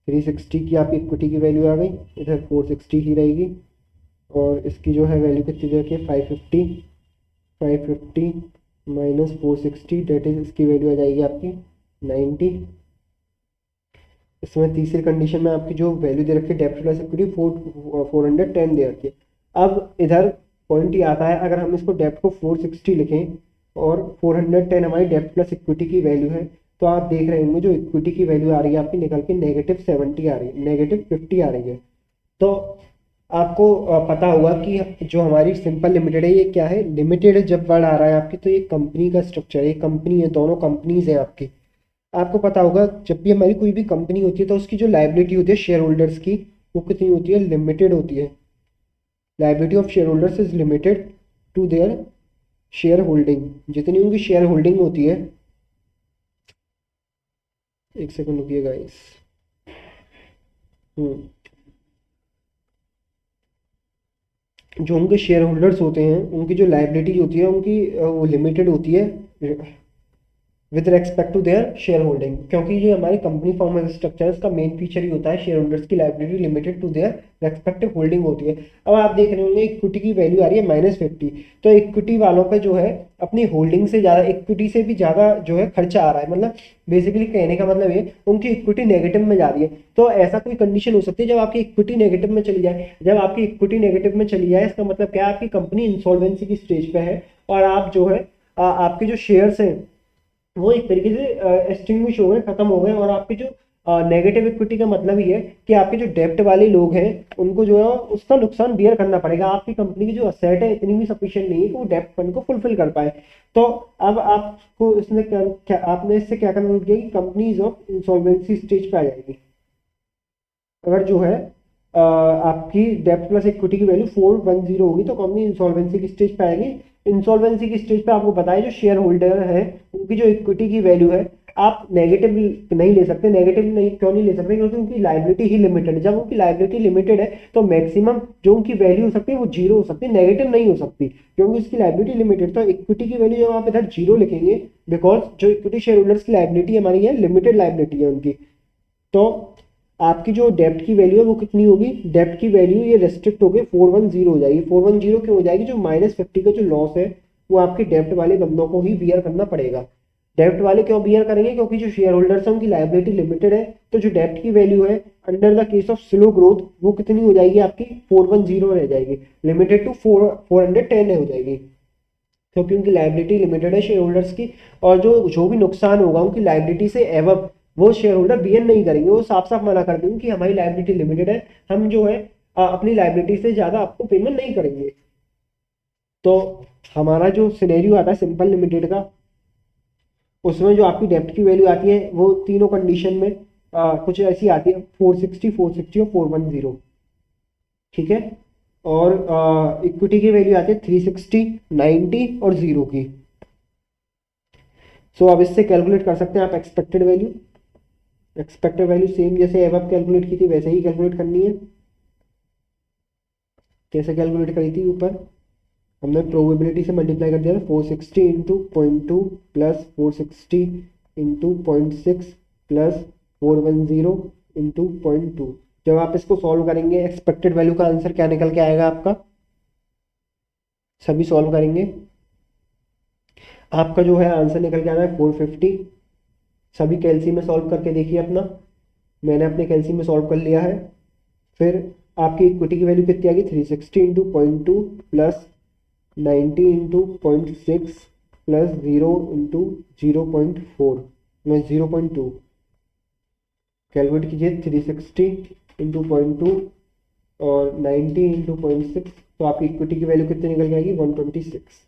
360 की आपकी इक्विटी की वैल्यू आ गई, इधर 460 ही रहेगी। और इसकी जो है वैल्यू कितनी दे रखी है 550 माइनस 460 डेट इज इसकी वैल्यू आ जाएगी आपकी 90। इसमें तीसरी कंडीशन में आपकी जो वैल्यू दे रखी है डेप्ट प्लस इक्विटी 410 दे रखी है। अब इधर पॉइंट ये आता है, अगर हम इसको डेप्ट को 460 लिखें और 410 हमारी डेप्ट प्लस इक्विटी की वैल्यू है, तो आप देख रहे होंगे जो इक्विटी की वैल्यू आ रही है आपकी निकल के -70 आ रही है, -50 आ रही है। तो आपको पता होगा कि जो हमारी सिंपल लिमिटेड है ये क्या है, लिमिटेड जब वर्ड आ रहा है आपकी तो ये कंपनी का स्ट्रक्चर है, कंपनी है, दोनों कंपनीज हैं आपकी। आपको पता होगा जब भी हमारी कोई भी कंपनी होती है तो उसकी जो लायबिलिटी होती है शेयर होल्डर्स की, वो कितनी होती है, लिमिटेड होती है। Liability of share holders is limited to their share holding, जितनी उनकी शेयर होल्डिंग होती है। एक सेकंड रुकिए गाइस। जो उनके शेयर होल्डर्स होते हैं उनकी जो लायबिलिटी होती है उनकी वो लिमिटेड होती है with respect to their share holding, क्योंकि जो हमारी कंपनी फॉर्म स्ट्रक्चर है इसका मेन फीचर ही होता है शेयर होल्डर्स की liability limited to their respective holding होती है। अब आप देख रहे होंगे इक्विटी की वैल्यू आ रही है -50, तो इक्विटी वालों पे जो है अपनी होल्डिंग से ज़्यादा, इक्विटी से भी ज़्यादा जो है खर्चा आ रहा है, मतलब बेसिकली कहने का मतलब ये उनकी इक्विटी नेगेटिव में जा रही है। तो ऐसा कोई कंडीशन हो सकती है जब आपकी इक्विटी नेगेटिव में चली जाए। जब आपकी इक्विटी नेगेटिव में चली जाए इसका मतलब क्या है, आपकी कंपनी इंसॉल्वेंसी की स्टेज पे है और आप जो है आपके जो शेयर्स हैं वो एक तरीके से एक्सटिंग्विश हो गए, खत्म हो गए, और आपकी जो नेगेटिव इक्विटी का मतलब ये है कि आपके जो डेप्ट वाले लोग हैं उनको जो है उसका नुकसान बियर करना पड़ेगा। आपकी कंपनी की जो असेट है इतनी भी सफिशिएंट नहीं है कि वो डेप्ट फंड को फुलफिल कर पाए। तो अब आपको इसने क्या आपने इससे क्या कंक्लूड किया कि कंपनीज ऑफ इंसॉल्वेंसी स्टेज पे आ जाएगी अगर जो है आपकी डेप्ट प्लस इक्विटी की वैल्यू 410 होगी तो कंपनी इंसॉल्वेंसी की स्टेज पे आएगी। इंसॉल्वेंसी की स्टेज पे आपको बताया जो शेयर होल्डर है उनकी जो इक्विटी की वैल्यू है आप नेगेटिव नहीं ले सकते। नेगेटिव नहीं क्यों नहीं ले सकते? क्योंकि उनकी लाइबिलिटी ही लिमिटेड है। जब उनकी लाइबिलिटी लिमिटेड है तो मैक्सिमम जो उनकी वैल्यू हो सकती है वो जीरो हो सकती है, नेगेटिव नहीं हो सकती क्योंकि उसकी लाइबिलिटी लिमिटेड। तो इक्विटी की वैल्यू जब आप इधर जीरो लिखेंगे बिकॉज जो इक्विटी शेयर होल्डर्स की लाइबिलिटी हमारी है लिमिटेड लाइबिलिटी है उनकी। तो आपकी जो डेप्ट की वैल्यू है वो कितनी होगी? डेप्ट की वैल्यू ये रेस्ट्रिक्ट हो गई 410 हो जाएगी। 410 क्यों हो जाएगी? जो -50 का जो लॉस है वो आपके डेप्ट वाले बंदों को ही बियर करना पड़ेगा। डेप्ट वाले क्यों बियर करेंगे? क्योंकि जो शेयर होल्डर्स हैं उनकी लाइबिलिटी लिमिटेड है। तो जो डेप्ट की वैल्यू है under the case of slow growth वो कितनी हो जाएगी? आपकी 410 रह जाएगी, लिमिटेड टू 410 हो जाएगी क्योंकि उनकी लाइबिलिटी लिमिटेड है शेयर होल्डर्स की। और जो जो भी नुकसान होगा उनकी लाइबिलिटी से एवब वो शेयर होल्डर बियर नहीं करेंगे। वो साफ साफ मना कर देंगे कि हमारी लाइबिलिटी लिमिटेड है, हम जो है अपनी लाइबिलिटी से ज़्यादा आपको पेमेंट नहीं करेंगे। तो हमारा जो सिनेरियो आता है सिंपल लिमिटेड का उसमें जो आपकी डेप्ट की वैल्यू आती है वो तीनों कंडीशन में कुछ ऐसी आती है 460, 460 और 410। ठीक है। और इक्विटी की वैल्यू आती है 360, 90 और 0 की। सो अब इससे कैलकुलेट कर सकते हैं आप expected value. Expected value same जैसे एबव कैलकुलेट की थी वैसे ही कैलकुलेट करनी है। कैसे कैलकुलेट करी थी? ऊपर हमने प्रोबेबिलिटी से मल्टीप्लाई कर दिया था 460 into 0.2 plus 460 into 0.6 plus 410 into 0.2। जब आप इसको सॉल्व करेंगे एक्सपेक्टेड वैल्यू का आंसर क्या निकल के आएगा आपका? सभी सॉल्व करेंगे आपका जो है आंसर निकल के आना है 450। सभी कैलसी में सॉल्व करके देखिए अपना। मैंने अपने कैलसी में सॉल्व कर लिया है। फिर आपकी इक्विटी की वैल्यू कितनी आ गई? 360 into 0.2 plus 90 into 0.6 plus 0 into 0.4 में 0.2 कैलकुलेट कीजिए। 360 इंटू 0.2 और 90 इंटू 0.6 तो आपकी इक्विटी की वैल्यू कितनी निकल जाएगी? 126।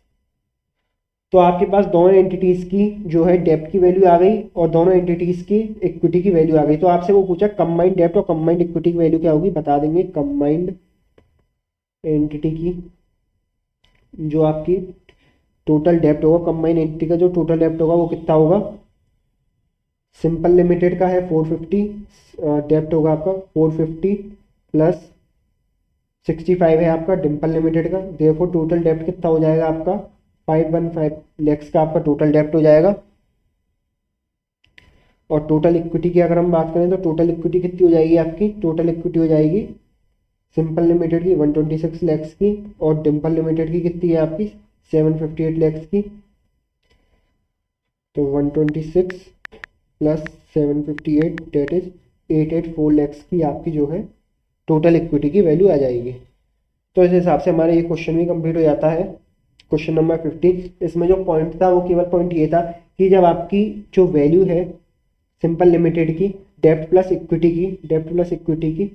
तो आपके पास दोनों एंटिटीज की जो है डेप्ट की वैल्यू आ गई और दोनों एंटिटीज की इक्विटी की वैल्यू आ गई। तो आपसे वो पूछा कंबाइंड डेप्ट और कंबाइंड इक्विटी की वैल्यू क्या होगी? बता देंगे। कंबाइंड एंटिटी की जो आपकी टोटल डेप्ट होगा, कंबाइंड एंटिटी का जो टोटल डेप्ट होगा वो कितना होगा? सिंपल लिमिटेड का है 450, डेप्ट होगा आपका 450 प्लस 65 है आपका डिम्पल लिमिटेड का। देयरफॉर टोटल डेप्ट कितना हो जाएगा आपका? 515 लैक्स का आपका टोटल डेप्ट हो जाएगा। और टोटल इक्विटी की अगर हम बात करें तो टोटल इक्विटी कितनी हो जाएगी आपकी? टोटल इक्विटी हो जाएगी सिंपल लिमिटेड की 126 लैक्स की और डिम्पल लिमिटेड की कितनी है आपकी? 758 लैक्स की। तो 126 प्लस 758 डेट इज 884 लैक्स की आपकी जो है टोटल इक्विटी की वैल्यू आ जाएगी। तो इस हिसाब से हमारा ये क्वेश्चन भी कंप्लीट हो जाता है। Question number 15। इसमें जो पॉइंट था वो केवल पॉइंट ये था कि जब आपकी जो वैल्यू है सिंपल लिमिटेड की डेप्ट प्लस इक्विटी की, डेप्ट प्लस इक्विटी की,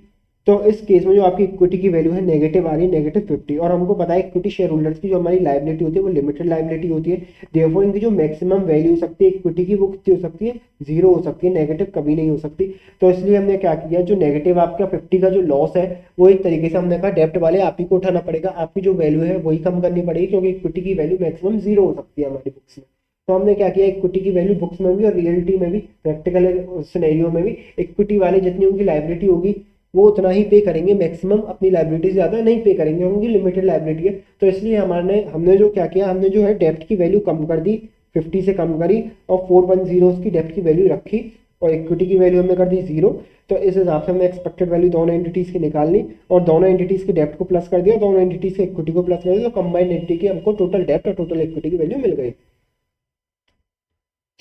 तो इस केस में जो आपकी इक्विटी की वैल्यू है नेगेटिव आ रही है, -50। और हमको पता है इक्विटी शेयर होल्डर्स की जो हमारी लाइबिलिटी होती है वो लिमिटेड लाइबिलिटी होती है। देयरफॉर इनकी जो मैक्सिमम वैल्यू हो सकती है इक्विटी की वो कितनी हो सकती है? 0 हो सकती है, नेगेटिव कभी नहीं हो सकती। तो इसलिए हमने क्या किया, जो नेगेटिव आपका 50 का जो लॉस है वो एक तरीके से हमने कहा डेप्ट वाले आप ही को उठाना पड़ेगा। आपकी जो वैल्यू है वही कम करनी पड़ेगी क्योंकि इक्विटी की वैल्यू मैक्सिमम 0 हो सकती है हमारी बुक्स में। तो हमने क्या किया, इक्विटी की वैल्यू बुक्स में भी और रियलिटी में भी, प्रैक्टिकल सिनेरियो में भी इक्विटी वाले जितनी उनकी लाइबिलिटी होगी वो उतना ही पे करेंगे, मैक्सिमम अपनी लाइबिलिटी से ज़्यादा नहीं पे करेंगे, उनकी लिमिटेड लाइबिलिटी है। तो इसलिए हमने जो क्या किया, हमने जो है डेप्ट की वैल्यू कम कर दी, 50 से कम करी और 410 की डेप्ट की वैल्यू रखी और इक्विटी की वैल्यू हमने कर दी 0। तो इस हिसाब से हमने एक्सपेक्टेड वैल्यू दोनों एंटिटीज़ की निकाल ली और दोनों एंटिटीज़ की डेप्ट को प्लस कर दिया और दोनों एंटिटीज़ की इक्विटी को प्लस कर दिया। तो कंबाइंड एंटिटी की हमको टोटल डेप्ट और टोटल इक्विटी की वैल्यू मिल गई।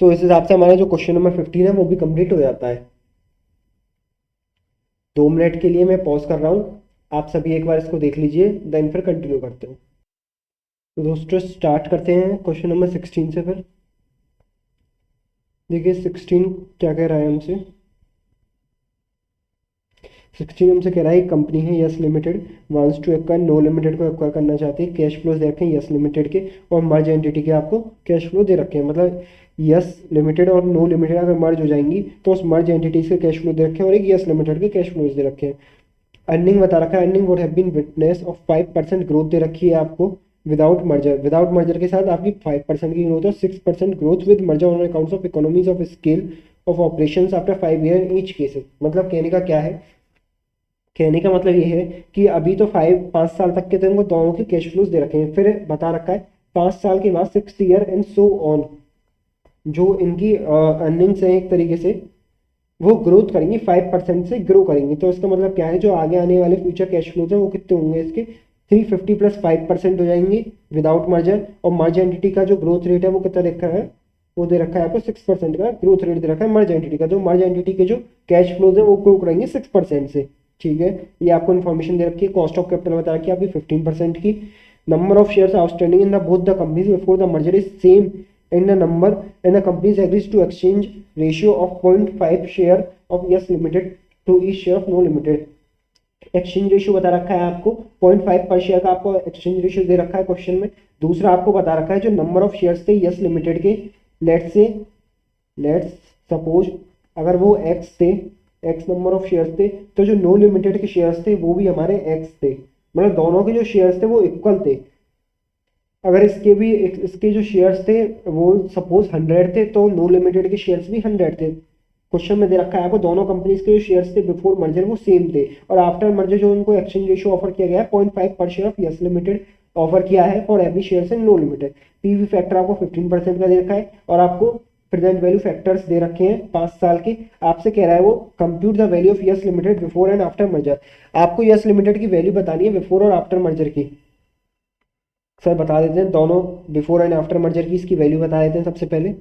तो इस हिसाब से हमारा जो क्वेश्चन नंबर 15 है वो भी कंप्लीट हो जाता है। 2 मिनट के लिए मैं पॉज कर रहा हूँ, आप सभी एक बार इसको देख लीजिए, देन फिर कंटिन्यू करते हैं। तो दोस्तों स्टार्ट करते हैं क्वेश्चन नंबर 16 से। फिर देखिए 16 क्या कह रहा है हमसे। 16 हमसे कह रहा है कंपनी है Yes limited wants to acquire No limited को एक्वायर करना चाहती है, कैश फ्लोज दे रखे हैं यस लिमिटेड के और मर्ज एंटिटी के आपको कैश फ्लो दे रखे हैं, मतलब यस लिमिटेड और नो लिमिटेड अगर मर्ज हो जाएंगी तो उस मर्ज एंटिटीज के कैश फ्लो दे रखे हैं और एक यस लिमिटेड के कैश फ्लोज दे रखे हैं। अर्निंग बता रखा है, earning would have been witness of 5% growth दे रखी है आपको विदाउट मर्जर, विदाउट मर्जर के साथ आपकी 5% की ग्रोथ और 6% growth with merger on accounts of economies of scale of operations after 5 year in each cases. मतलब कहने का क्या है, कहने का मतलब ये है कि अभी तो 5 साल तक के तो इनको दोनों के कैश फ्लोज दे रखे हैं, फिर बता रखा है 5 साल के बाद 6 ईयर एंड सो ऑन जो इनकी अर्निंग्स हैं एक तरीके से वो ग्रोथ करेंगी 5% से ग्रो करेंगी। तो इसका मतलब क्या है, जो आगे आने वाले फ्यूचर कैश फ्लोज हैं वो कितने होंगे इसके 350 प्लस 5% हो जाएंगे विदाउट मर्जर। और मर्ज एंटिटी का जो ग्रोथ रेट है वो कितना देखा है, वो दे रखा है आपको 6% का ग्रोथ रेट दे रखा है मर्ज एंटिटी का। जो मर्ज एंटिटी के जो कैश फ्लोज है वो ग्रो करेंगे 6% से। ठीक है, ये आपको इन्फॉर्मेशन दे रखी है। कॉस्ट ऑफ कैपिटल बता रखी है आपकी 15% की। Number of shares outstanding in the both the companies before the merger is same in the number and the companies agrees to exchange ratio of 0.5 share of yes limited to each share of no limited। Exchange ratio बता रखा है आपको 0.5 per share का आपको exchange ratio दे रखा है question में। दूसरा आपको बता रखा है जो नंबर ऑफ शेयर्स थे यस लिमिटेड के, लेट्स सपोज अगर वो एक्स थे, एक्स नंबर ऑफ शेयर्स थे, तो जो नो लिमिटेड के शेयर्स थे वो भी हमारे एक्स थे, मतलब दोनों के जो शेयर्स थे वो इक्वल थे। अगर इसके जो शेयर्स थे वो सपोज 100 थे तो नो लिमिटेड के शेयर्स भी 100 थे। क्वेश्चन में दे रखा है आपको दोनों कंपनीज के जो शेयर्स थे बिफोर मर्जर वो सेम थे और आफ्टर मर्जर जो उनको एक्सचेंज रेशियो ऑफर किया गया है 0.5 per share of Yes limited offer किया है for every share in No limited. PV factor आपको 15% का दे रखा है और आपको प्रेजेंट वैल्यू फैक्टर्स दे रखे हैं 5 साल के। आपसे कह रहा है वो compute the value of Yes limited before and after merger. आपको यस लिमिटेड की वैल्यू बतानी है बिफोर और आफ्टर मर्जर की। सर बता देते हैं दोनों बिफोर एंड आफ्टर मर्जर की इसकी वैल्यू बता देते हैं। सबसे पहले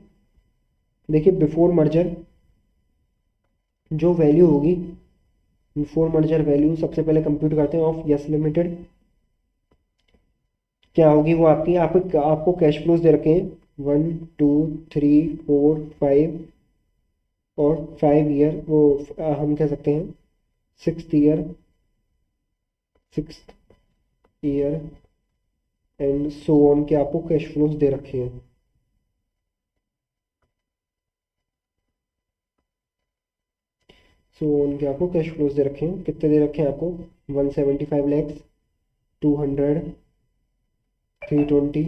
देखिए बिफोर मर्जर जो वैल्यू होगी, बिफोर मर्जर वैल्यू सबसे पहले कंप्यूट करते हैं ऑफ यस लिमिटेड, क्या होगी वो आपको कैश फ्लोज दे रखे हैं 1 2 3 4 5 और 5 ईयर, वो हम कह सकते हैं 6th year and so on के आपको कैश फ्लोज दे रखे हैं। सो ऑन के आपको कैश फ्लोज दे रखे हैं, कितने दे रखे हैं आपको 175 लैक्स 200 320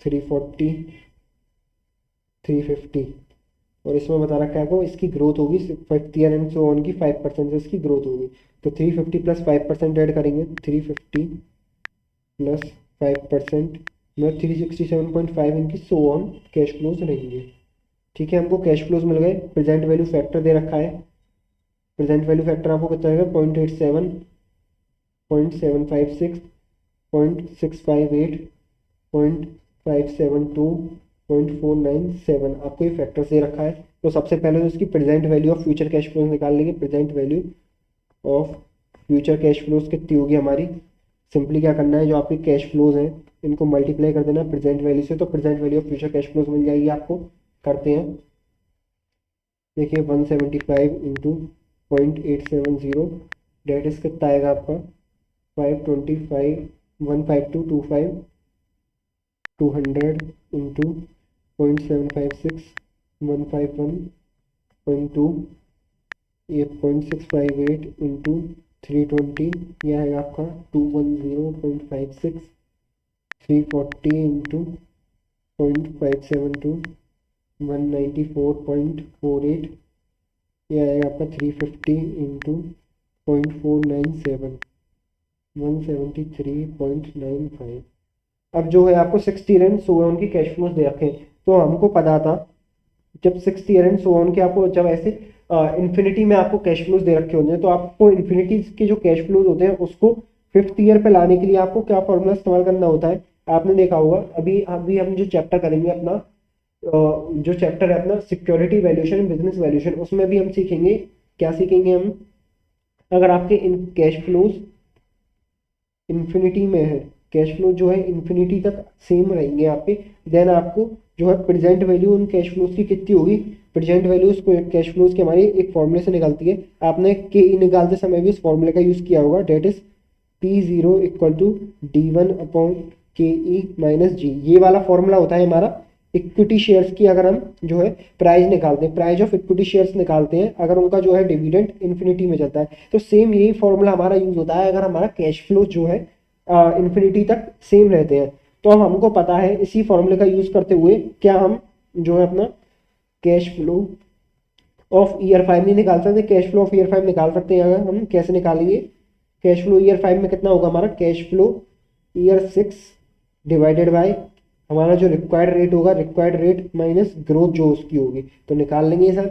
340 350 और इसमें बता रखा है आपको इसकी ग्रोथ होगी 5th year and so on की 5% से इसकी ग्रोथ होगी। तो 350 प्लस 5% ऐड करेंगे 350 प्लस 5% मतलब 367.5 इनकी सो ऑन कैश फ्लोज रहेंगे। ठीक है, हमको कैश फ्लोज मिल गए। प्रेजेंट वैल्यू फैक्टर दे रखा है, प्रेजेंट वैल्यू फैक्टर आपको कितना रहेगा 0.87 0.756 0.658 0.572 0.497 आपको ये फैक्टर दे रखा है। तो सबसे पहले तो इसकी present value of future cash flows निकाल लेंगे। Present value of future cash flows कितनी होगी हमारी, सिंपली क्या करना है जो आपके कैश फ्लोज हैं इनको मल्टीप्लाई कर देना प्रेजेंट वैल्यू से, तो present value of future cash flows मिल जाएगी आपको। करते हैं, देखिए 175 इंटू 0.870 डेट इज कितना आएगा आपका 525 15225 200 इंटू 0.756 151.2 ये 0.658 इंटू 320 ये आएगा आपका 210.56 340 इंटू 0.572 194.48 ये आएगा आपका 350 इंटू 0.497 173.95। अब जो है आपको 60 ईयर एंड सो ऑन की कैश फ्लोज दे रखे हैं। तो हमको पता था जब 60 ईयर एंड सो ऑन के आपको जब ऐसे इन्फिनिटी में आपको कैश फ्लोज दे रखे होते हैं तो आपको इन्फिनिटी के जो कैश फ्लोज होते हैं उसको 5th ईयर पे लाने के लिए आपको क्या फॉर्मूला इस्तेमाल करना होता है, आपने देखा होगा। अभी हम जो चैप्टर करेंगे अपना जो चैप्टर है अपना सिक्योरिटी वैल्यूएशन बिजनेस वैल्यूएशन, उसमें भी हम सीखेंगे, क्या सीखेंगे हम, अगर आपके इन कैश फ्लोज इन्फिनिटी में है, कैश फ्लो जो है इन्फिनिटी तक सेम रहेंगे आपके, देन आपको जो है प्रेजेंट वैल्यू उन कैश फ्लोज की कितनी होगी प्रेजेंट वैल्यूज को कैश फ्लोज की हमारी एक फॉर्मूले से निकलती है। आपने के ई निकालते समय भी उस फॉर्मूले का यूज़ किया होगा, that is P0 equal to D1 upon K E minus जी। ये वाला फॉर्मूला होता है हमारा इक्विटी शेयर्स की। अगर हम जो है प्राइस निकालते हैं, प्राइस ऑफ इक्विटी शेयर्स निकालते हैं, अगर उनका जो है डिविडेंड इन्फिनिटी में चलता है, तो सेम यही फॉर्मूला हमारा यूज होता है अगर हमारा कैश फ्लो जो है इन्फिनिटी तक सेम रहते हैं। तो हमको पता है इसी फॉर्मूले का यूज करते हुए क्या हम जो है अपना कैश फ्लो ऑफ ईयर 5 नहीं निकाल सकते, कैश फ्लो ऑफ ईयर 5 निकाल सकते हैं। अगर हम कैसे निकालेंगे, कैश फ्लो ईयर 5 में कितना होगा हमारा, cash flow year 6 divided bye हमारा जो रिक्वायर्ड रेट होगा, रिक्वायर्ड रेट माइनस ग्रोथ जो उसकी होगी, तो निकाल लेंगे सर।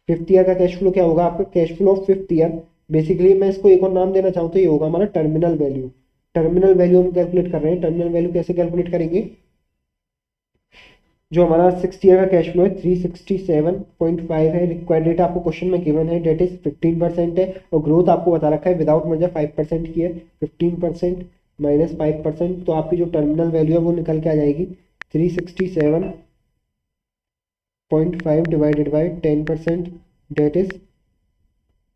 फिफ्थ ईयर का कैश फ्लो क्या होगा आपका, cash flow of fifth year, basically मैं इसको एक और नाम देना चाहूँ तो ये होगा हमारा टर्मिनल वैल्यू। टर्मिनल वैल्यू हम कैलकुलेट कर रहे हैं। टर्मिनल वैल्यू कैसे कैलकुलेट करेंगे, जो हमारा 6 ईयर का कैश फ्लो है 367.5 है, रिक्वायर्ड रेट आपको क्वेश्चन में गिवन है डेट इज 15% है, और ग्रोथ आपको बता रखा है विदाउट मर्जर 5% की है। 15% माइनस 5%, तो आपकी जो टर्मिनल वैल्यू है वो निकल के आ जाएगी 367.5 डिवाइडेड बाई 10%, डेट इज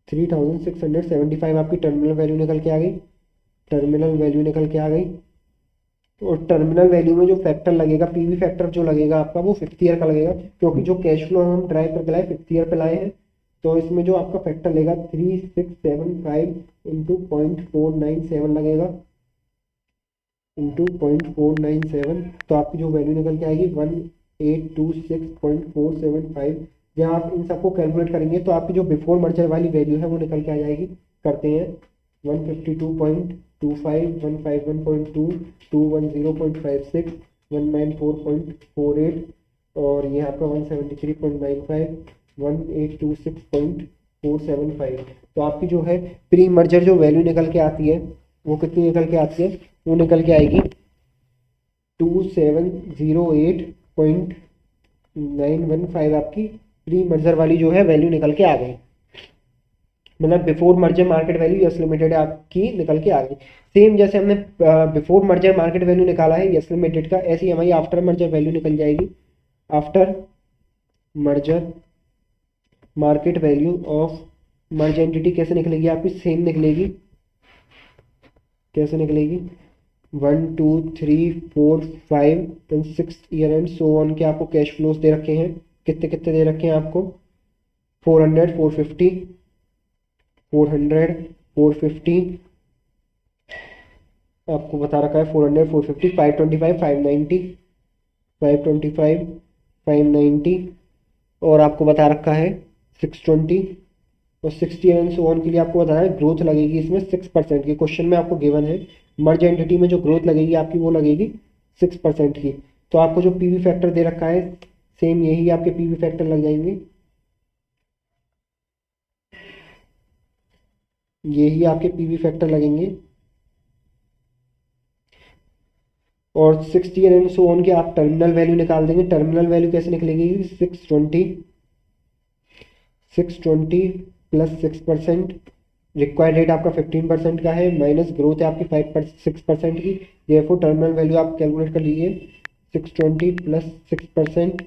3675 आपकी टर्मिनल वैल्यू निकल के आ गई। टर्मिनल वैल्यू निकल के आ गई। और टर्मिनल वैल्यू में जो फैक्टर लगेगा, पीवी फैक्टर जो लगेगा आपका वो फिफ्थ ईयर का लगेगा, क्योंकि जो कैश फ्लो हम ड्राइव करके लाए फिफ्थ ईयर पे लाए हैं। तो इसमें जो आपका फैक्टर लगेगा 3675 इंटू 0.497 लगेगा, इंटू 0.497, तो आपकी जो वैल्यू निकल के आएगी 1826.475। जहाँ आप इन सबको कैलकुलेट करेंगे तो आपकी जो बिफोर मर्जर वाली वैल्यू है वो निकल के आ जाएगी। करते हैं 152.25, 151.2, 210.56, 194.48, और ये आपका 173.95, 1826.475। तो आपकी जो है प्री मर्जर जो वैल्यू निकल के आती है वो कितनी निकल के आती है, वो निकल के आएगी 2708.915। आपकी प्री मर्जर वाली जो है वैल्यू निकल के आ गई, मतलब before merger market value yes limited आपकी निकल के आ गई। सेम जैसे हमने बिफोर मर्जर मार्केट वैल्यू निकाला है यस लिमिटेड का, ऐसी हमारी आफ्टर मर्जर वैल्यू निकल जाएगी। After merger market value of merge entity कैसे निकलेगी आपकी, सेम निकलेगी। कैसे निकलेगी, 1 2 3 4 5 and 6 year and so on के आपको कैश फ्लोज दे रखे हैं। कितने कितने दे रखे हैं आपको, 400, 450, 400, 450 आपको बता रखा है, 400, 450, 525, 590, 525, 590, और आपको बता रखा है 620, और 60 एंड सो ऑन के लिए आपको बताना है ग्रोथ लगेगी इसमें 6% की। क्वेश्चन में आपको गिवन है मर्ज एंटिटी में जो ग्रोथ लगेगी आपकी वो लगेगी 6% की। तो आपको जो पीवी फैक्टर दे रखा है सेम यही आपके पीवी फैक्टर लग जाएंगे, यही आपके पीवी फैक्टर लगेंगे। और 60 एंड सो ऑन के आप टर्मिनल वैल्यू निकाल देंगे। टर्मिनल वैल्यू कैसे निकलेगी, 620 प्लस 6%, रिक्वायर्ड रेट आपका 15% का है, माइनस ग्रोथ है आपकी 6% की। देयरफॉर टर्मिनल वैल्यू आप कैलकुलेट कर लीजिए, 620 प्लस 6%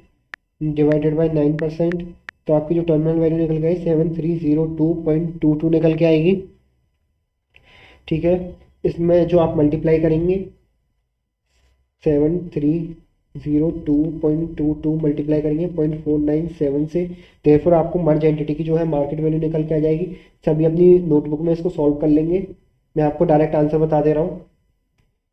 डिवाइडेड बाय 9%, तो आपकी जो टर्मिनल वैल्यू निकल गई 7302.22 निकल के आएगी। ठीक है, इसमें जो आप मल्टीप्लाई करेंगे 7302.22 मल्टीप्लाई करेंगे 0.497 से, देयरफॉर आपको मर्ज एंटिटी की जो है मार्केट वैल्यू निकल के आ जाएगी। सभी अपनी नोटबुक में इसको सॉल्व कर लेंगे। मैं आपको डायरेक्ट आंसर बता दे रहा हूँ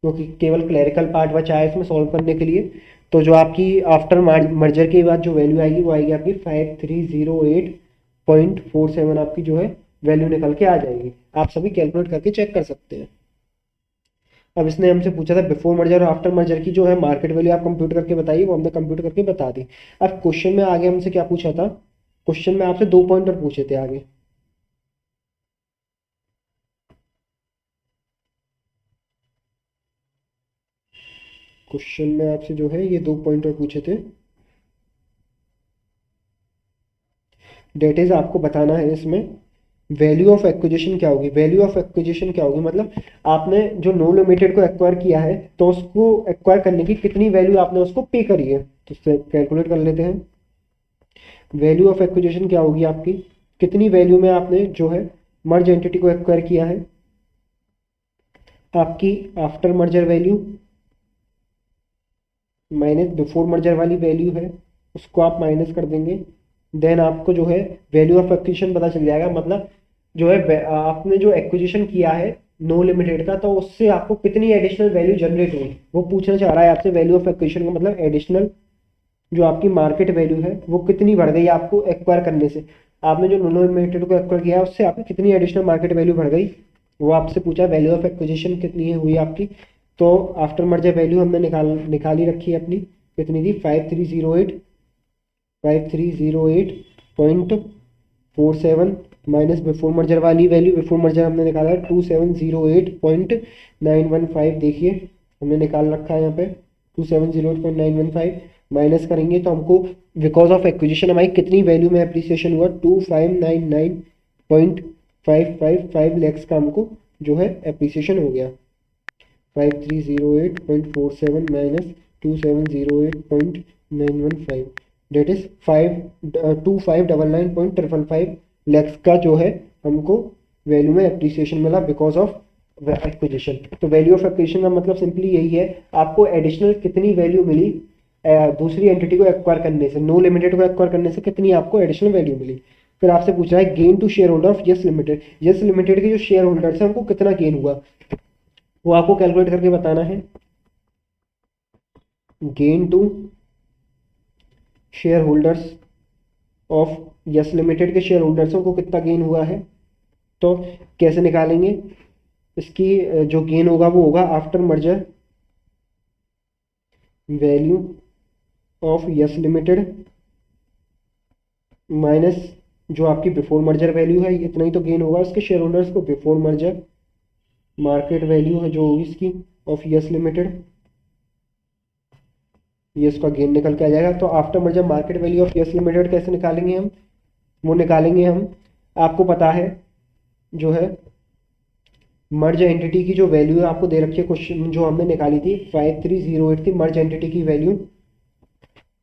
क्योंकि केवल क्लैरिकल पार्ट बचा है इसमें सॉल्व करने के लिए। तो जो आपकी आफ्टर मर्जर के बाद जो वैल्यू आएगी वो आएगी आपकी 5308.47 आपकी जो है वैल्यू निकल के आ जाएगी। आप सभी कैलकुलेट करके चेक कर सकते हैं। अब इसने हमसे पूछा था बिफोर मर्जर और आफ्टर मर्जर की जो है मार्केट वैल्यू आप कंप्यूट करके बताइए, वो हमने कंप्यूट करके बता दी। अब क्वेश्चन में आगे हमसे क्या पूछा था, क्वेश्चन में आपसे 2 पॉइंटर पूछे थे आगे। क्वेश्चन में आपसे जो है ये 2 पॉइंटर पूछे थे, डेट इज आपको बताना है इसमें वैल्यू ऑफ एक्विजिशन क्या होगी। वैल्यू ऑफ एक्विजिशन क्या होगी, मतलब आपने जो नो लिमिटेड को एक्वायर किया है तो उसको एक्वायर करने की कितनी वैल्यू आपने उसको पे करी है, तो उससे कैलकुलेट कर लेते हैं। वैल्यू ऑफ एक्विजिशन क्या होगी आपकी, कितनी वैल्यू में आपने जो है मर्ज एंटिटी को एक्वायर किया है, आपकी after merger value minus before merger वाली वैल्यू है, उसको आप माइनस कर देंगे। देन आपको जो है वैल्यू ऑफ एक्विजिशन पता चल जाएगा, मतलब जो है आपने जो एक्विजिशन किया है नो लिमिटेड का, तो उससे आपको कितनी एडिशनल वैल्यू जनरेट हुई वो पूछना चाह रहा है आपसे। वैल्यू ऑफ एक्विजिशन का मतलब एडिशनल जो आपकी मार्केट वैल्यू है वो कितनी बढ़ गई आपको एक्वायर करने से, आपने जो नो लिमिटेड को एक्वायर किया है उससे आपकी कितनी एडिशनल मार्केट वैल्यू बढ़ गई, वो आपसे पूछा। वैल्यू ऑफ एक्विजिशन कितनी है हुई आपकी, तो आफ्टर मर्जर वैल्यू हमने निकाली रखी है अपनी, कितनी थी 5308.47 माइनस बिफोर मर्जर वाली वैल्यू, बिफोर मर्जर हमने निकाला है 2708.915, देखिए हमने निकाल रखा है यहाँ पे 2708.915, माइनस करेंगे तो हमको बिकॉज ऑफ एक्विजिशन हमारी कितनी वैल्यू में एप्रिसिएशन हुआ 2599.555 लैक्स का हमको जो है एप्रिसिएशन हो गया। 5308.47 माइनस 2708.915 डेट इज 2599.555 लैक्स का जो है हमको वैल्यू में एप्रिसिएशन मिला बिकॉज ऑफ एक्विजिशन। तो वैल्यू ऑफ एक्विजिशन का मतलब सिंपली यही है, आपको एडिशनल कितनी वैल्यू मिली दूसरी एंटिटी को एक्वायर करने से, नो लिमिटेड को एक्वायर करने से कितनी आपको एडिशनल वैल्यू मिली। फिर आपसे पूछ रहा है gain to share holder of Yes limited, Yes limited के जो शेयर होल्डर्स हैं उनको कितना गेन हुआ, वो आपको कैलकुलेट करके बताना है। Gain to share holders of Yes limited के शेयर होल्डर्सों को कितना गेन हुआ है, तो कैसे निकालेंगे इसकी, जो गेन होगा वो होगा after merger value of Yes limited minus जो आपकी बिफोर मर्जर वैल्यू है, इतना ही तो गेन होगा उसके शेयर होल्डर्स को, बिफोर मर्जर मार्केट वैल्यू है जो होगी इसकी ऑफ यस लिमिटेड, ये इसका गेन निकल के आ जाएगा। तो after merger market value of Yes limited कैसे निकालेंगे हम, वो निकालेंगे हम, आपको पता है जो है मर्ज एंटिटी की जो वैल्यू है आपको दे रखी है, क्वेश्चन जो हमने निकाली थी 5308 थी मर्ज एंटिटी की वैल्यू,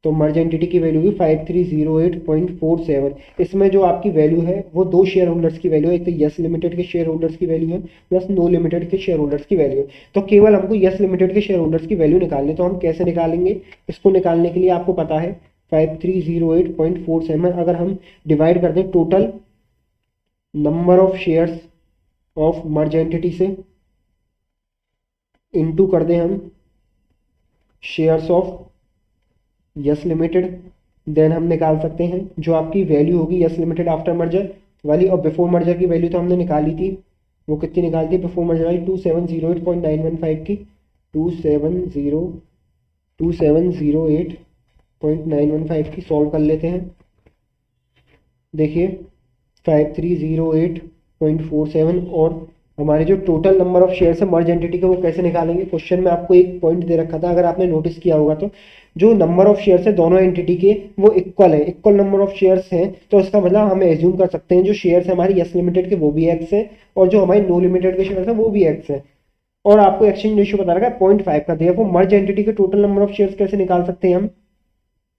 तो मर्ज एंटिटी की वैल्यू हुई 5308.47। इसमें जो आपकी वैल्यू है वो दो शेयर होल्डर्स की वैल्यू है, एक तो यस लिमिटेड के शेयर होल्डर्स की वैल्यू है प्लस नो लिमिटेड के शेयर होल्डर्स की वैल्यू है। तो केवल हमको यस लिमिटेड के शेयर होल्डर्स की वैल्यू निकालनी, तो हम कैसे निकालेंगे इसको, निकालने के लिए आपको पता है 5308.47 अगर हम डिवाइड कर दें total number of shares of merge entity से, इनटू कर दें हम shares of Yes limited, then हम निकाल सकते हैं जो आपकी वैल्यू होगी यस लिमिटेड आफ्टर मर्जर वाली, और बिफोर मर्जर की वैल्यू तो हमने निकाली थी, वो कितनी निकाली थी बिफोर मर्जर वाली 2708.915 की, 2708.915 की सॉल्व कर लेते हैं। देखिए 5308.47 और हमारे जो टोटल नंबर ऑफ शेयर्स है मर्ज एंटिटी के वो कैसे निकालेंगे। क्वेश्चन में आपको एक पॉइंट दे रखा था, अगर आपने नोटिस किया होगा तो जो नंबर ऑफ शेयर्स है दोनों एंटिटी के वो इक्वल है, इक्वल नंबर ऑफ शेयर्स हैं, तो इसका मतलब हम एज्यूम कर सकते हैं जो शेयर्स है हमारे यस लिमिटेड के वो भी एक्स है और जो हमारे नो लिमिटेड के शेयर्स है वो भी एक्स है। और आपको एक्सचेंज रेशियो बता रखा है 0.5 का दिया, वो मर्ज एंटिटी के टोटल नंबर ऑफ शेयर्स कैसे निकाल सकते हैं हम,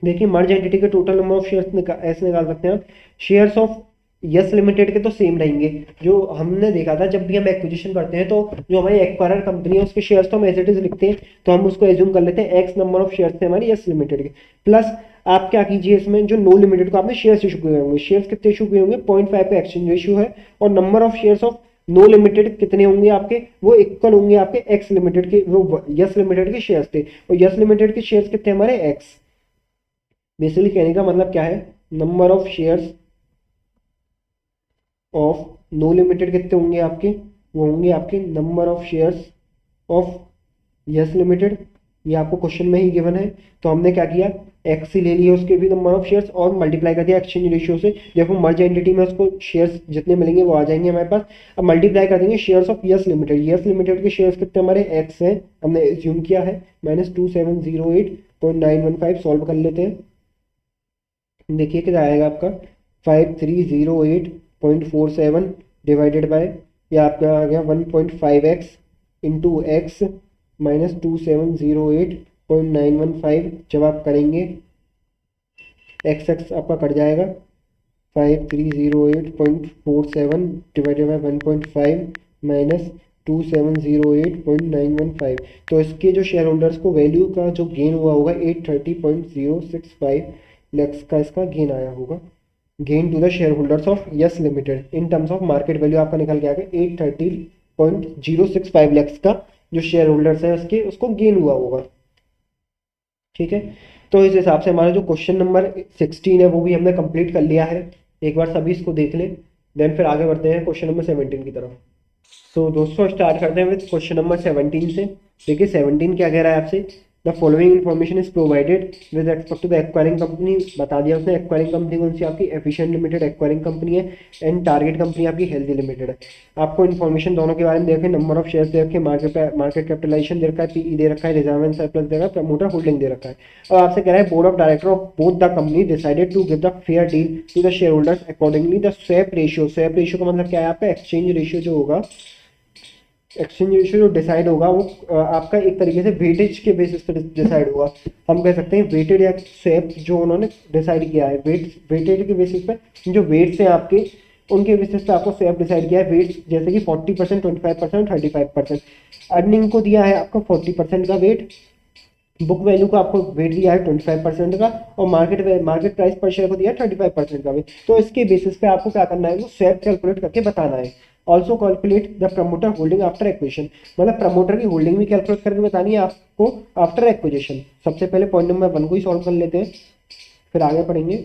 देखिए मर्ज एंटिटी के टोटल नंबर ऑफ शेयर्स ऐसे निकाल सकते हैं हम, शेयर्स ऑफ यस लिमिटेड के तो सेम रहेंगे, जो हमने देखा था जब भी हम एक्विजिशन करते हैं तो जो हमारी एक्वायरर कंपनी है उसके शेयर्स तो हम एज इट इज लिखते हैं, तो हम उसको एज्यूम कर लेते हैं एक्स नंबर ऑफ शेयर्स थे हमारे यस लिमिटेड के, प्लस आप क्या कीजिए इसमें जो नो लिमिटेड को आपने शेयर्स इशू किए होंगे, शेयर्स कितने इशू किए होंगे 0.5 का एक्सचेंज रेशियो है, और number of shares of No limited कितने होंगे आपके, वो इक्वल होंगे आपके एक्स लिमिटेड के, वो यस लिमिटेड के शेयर्स थे, और यस लिमिटेड के शेयर्स कितने हमारे एक्स। बेसिकली कहने का मतलब क्या है, number of shares of No limited कितने होंगे आपके, वो होंगे आपके number of shares of Yes limited, ये आपको क्वेश्चन में ही गिवन है, तो हमने क्या किया एक्स ही ले लिया उसके भी नंबर ऑफ शेयर्स और मल्टीप्लाई कर दिया एक्सचेंज रेशियो से, देखो मर्ज एंटिटी में उसको शेयर्स जितने मिलेंगे वो आ जाएंगे हमारे पास, अब मल्टीप्लाई कर देंगे shares of Yes limited, Yes limited के शेयर्स कितने हमारे एक्स हैं हमने एज्यूम किया है, माइनस 2708.915 सॉल्व कर लेते हैं। देखिए क्या आएगा आपका 5308.47 डिवाइडेड बाय, ये आपका आ गया 1.5x इंटू एक्स माइनस 2708.915, जब आप करेंगे एक्स एक्स आपका कट जाएगा, 5308.47 डिवाइडेड बाई 1.5 माइनस 2708.915। तो इसके जो शेयर होल्डर्स को वैल्यू का जो गेन हुआ होगा 830.065 लैक्स का इसका गेन आया होगा, gain to the share holders of Yes limited in terms of market value आपका निकल के आ गया 830.065 लैक्स का जो शेयर होल्डर्स है उसके उसको गेन हुआ होगा। ठीक है, तो इस हिसाब से हमारा जो क्वेश्चन नंबर 16 है वो भी हमने कंप्लीट कर लिया है। एक बार सभी इसको देख लें, देन फिर आगे बढ़ते हैं क्वेश्चन नंबर 17 की तरफ। तो दोस्तों स्टार्ट करते हैं विद क्वेश्चन नंबर 17 से। देखिए 17 क्या कह रहा है आपसे, the following information is provided with respect to the acquiring company. बता दिया उसने एक्वायरिंग कंपनी कौन सी आपकी एफिशिएंट लिमिटेड एक्वायरिंग कंपनी है, एंड टारगेट कंपनी आपकी हेल्दी लिमिटेड है। आपको इन्फॉर्मेशन दोनों के बारे में देखें, नंबर ऑफ शेयर्स दे रखे, मार्केट कैपिटलाइजेशन दे रखा है, पीई दे रखा है, रिजर्व एंड सरप्लस दे रखा है, प्रमोटर होल्डिंग दे रखा है। और आपसे कह रहा है board of director of both the company decided to give the fair deal to the share holders accordingly the swap ratio. Swap ratio का मतलब क्या है आपका, एक्सचेंज रेशियो जो होगा, एक्सचेंज रेशियो जो डिसाइड होगा वो आपका एक तरीके से वेटेज के बेसिस पर डिसाइड होगा। हम कह सकते हैं वेटेड या स्वैप जो उन्होंने डिसाइड किया है, वेटेड के बेसिस पे जो वेट्स हैं आपके उनके बेसिस पे आपको स्वैप डिसाइड किया है। वेट्स जैसे कि 40%, 25%, 35%। अर्निंग को दिया है आपको 40% का वेट, बुक वैल्यू का आपको वेट दिया है 25% का, और मार्केट प्राइस पर शेयर को दिया है 35% का वेट। तो इसके बेसिस पे आपको क्या करना है, वो स्वैप कैलकुलेट करके बताना है। Also calculate the promoter holding after acquisition, मतलब प्रमोटर की होल्डिंग भी कैलकुलेट करके बतानी है आपको आफ्टर एक्विजिशन। सबसे पहले पॉइंट नंबर 1 को ही सॉल्व कर लेते हैं, फिर आगे पढ़ेंगे।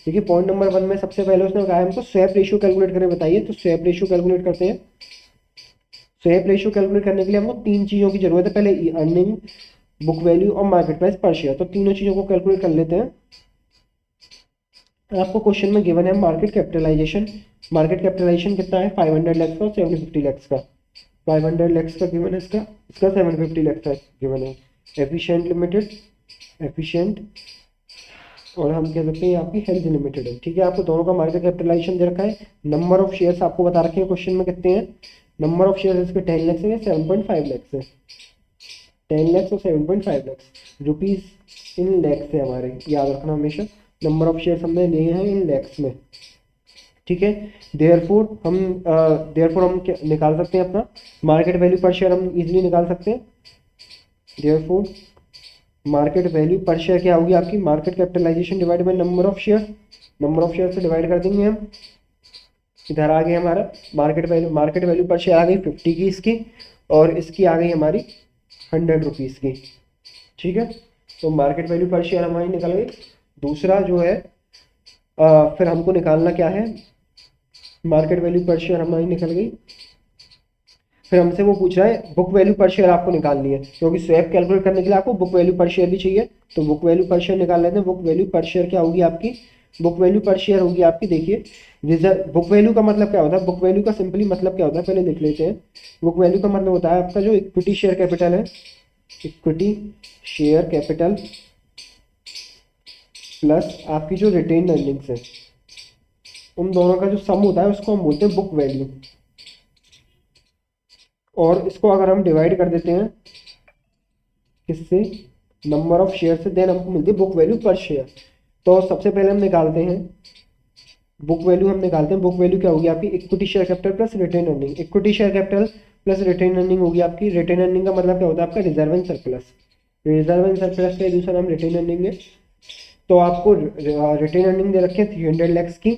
देखिए पॉइंट नंबर 1 में सबसे पहले उसने कहा है हमको स्वैप रेशियो कैलकुलेट करके बताइए, तो स्वैप रेशियो कैलकुलेट करते हैं। स्वैप रेशियो कैलकुलेट करने के लिए हमको 3 चीज़ों की जरूरत है, पहले अर्निंग, बुक वैल्यू और मार्केट प्राइस पर शेयर। तो तीनों चीज़ों को कैलकुलेट कर लेते हैं। आपको क्वेश्चन में गिवन है मार्केट कैपिटलाइजेशन। मार्केट कैपिटलाइजेशन कितना है, 500 लैक्स का और 750 लैक्स का। 500 लैक्स का गिवन है, इसका 750 लैक्स का गिवन है। एफिशिएंट लिमिटेड, एफिशिएंट, और हम कह सकते हैं आपकी हेल्थ लिमिटेड है। ठीक है, आपको दोनों का मार्केट कैपिटलाइजेशन दे रखा है। नंबर ऑफ शेयर्स आपको बता रखे हैं क्वेश्चन में कितने हैं। नंबर ऑफ शेयर्स इसके 10 लैक्स है, 7.5 लैक्स है। 10 लैक्स और 7.5 लैक्स रुपीज़ इन लैक्स है हमारे, याद रखना हमेशा। नंबर ऑफ शेयर्स हमने लिए हैं इन लैक्स में। ठीक है, देयरफॉर हम निकाल सकते हैं अपना मार्केट वैल्यू पर शेयर, हम इजीली निकाल सकते हैं। Therefore market value per share क्या होगी आपकी, market capitalisation divide by number of share. Number of share से डिवाइड कर देंगे हम। इधर आ गया हमारा मार्केट वैल्यू पर शेयर आ गई 50 की इसकी, और इसकी आ गई हमारी 100 रुपीज़ की। ठीक है, तो मार्केट वैल्यू पर शेयर हमारी निकल गई। दूसरा जो है फिर हमको निकालना क्या है, मार्केट वैल्यू पर शेयर हमारी निकल गई। फिर हमसे वो पूछ रहा है बुक वैल्यू पर शेयर आपको निकालनी है, क्योंकि स्वैप कैलकुलेट करने के लिए आपको बुक वैल्यू पर शेयर भी चाहिए। तो बुक वैल्यू पर शेयर निकाल लेते हैं। बुक वैल्यू पर शेयर क्या होगी आपकी, बुक वैल्यू पर शेयर होगी आपकी, देखिए रिजर्व। बुक वैल्यू का मतलब क्या होता है, बुक वैल्यू का सिंपली मतलब क्या होता है पहले लिख लेते हैं। बुक वैल्यू का मतलब होता है आपका जो इक्विटी शेयर कैपिटल है, इक्विटी शेयर कैपिटल प्लस आपकी जो रिटेन अर्निंग्स है, उन दोनों का जो सम होता है उसको हम बोलते हैं बुक वैल्यू। और इसको अगर हम डिवाइड कर देते हैं किससे, नंबर ऑफ शेयर से, देन हमको मिलती है बुक वैल्यू पर शेयर। तो सबसे पहले हम निकालते हैं बुक वैल्यू, हम निकालते हैं बुक वैल्यू क्या होगी आपकी, equity share capital plus retained earning. Equity share capital plus retained earning होगी आपकी। रिटेन अर्निंग का मतलब क्या होता है आपका, reserve and surplus. Reserve and surplus का दूसरा नाम रिटेन अर्निंग है। तो आपको रिटेन अर्निंग दे रखे हैं 300 लैक्स की।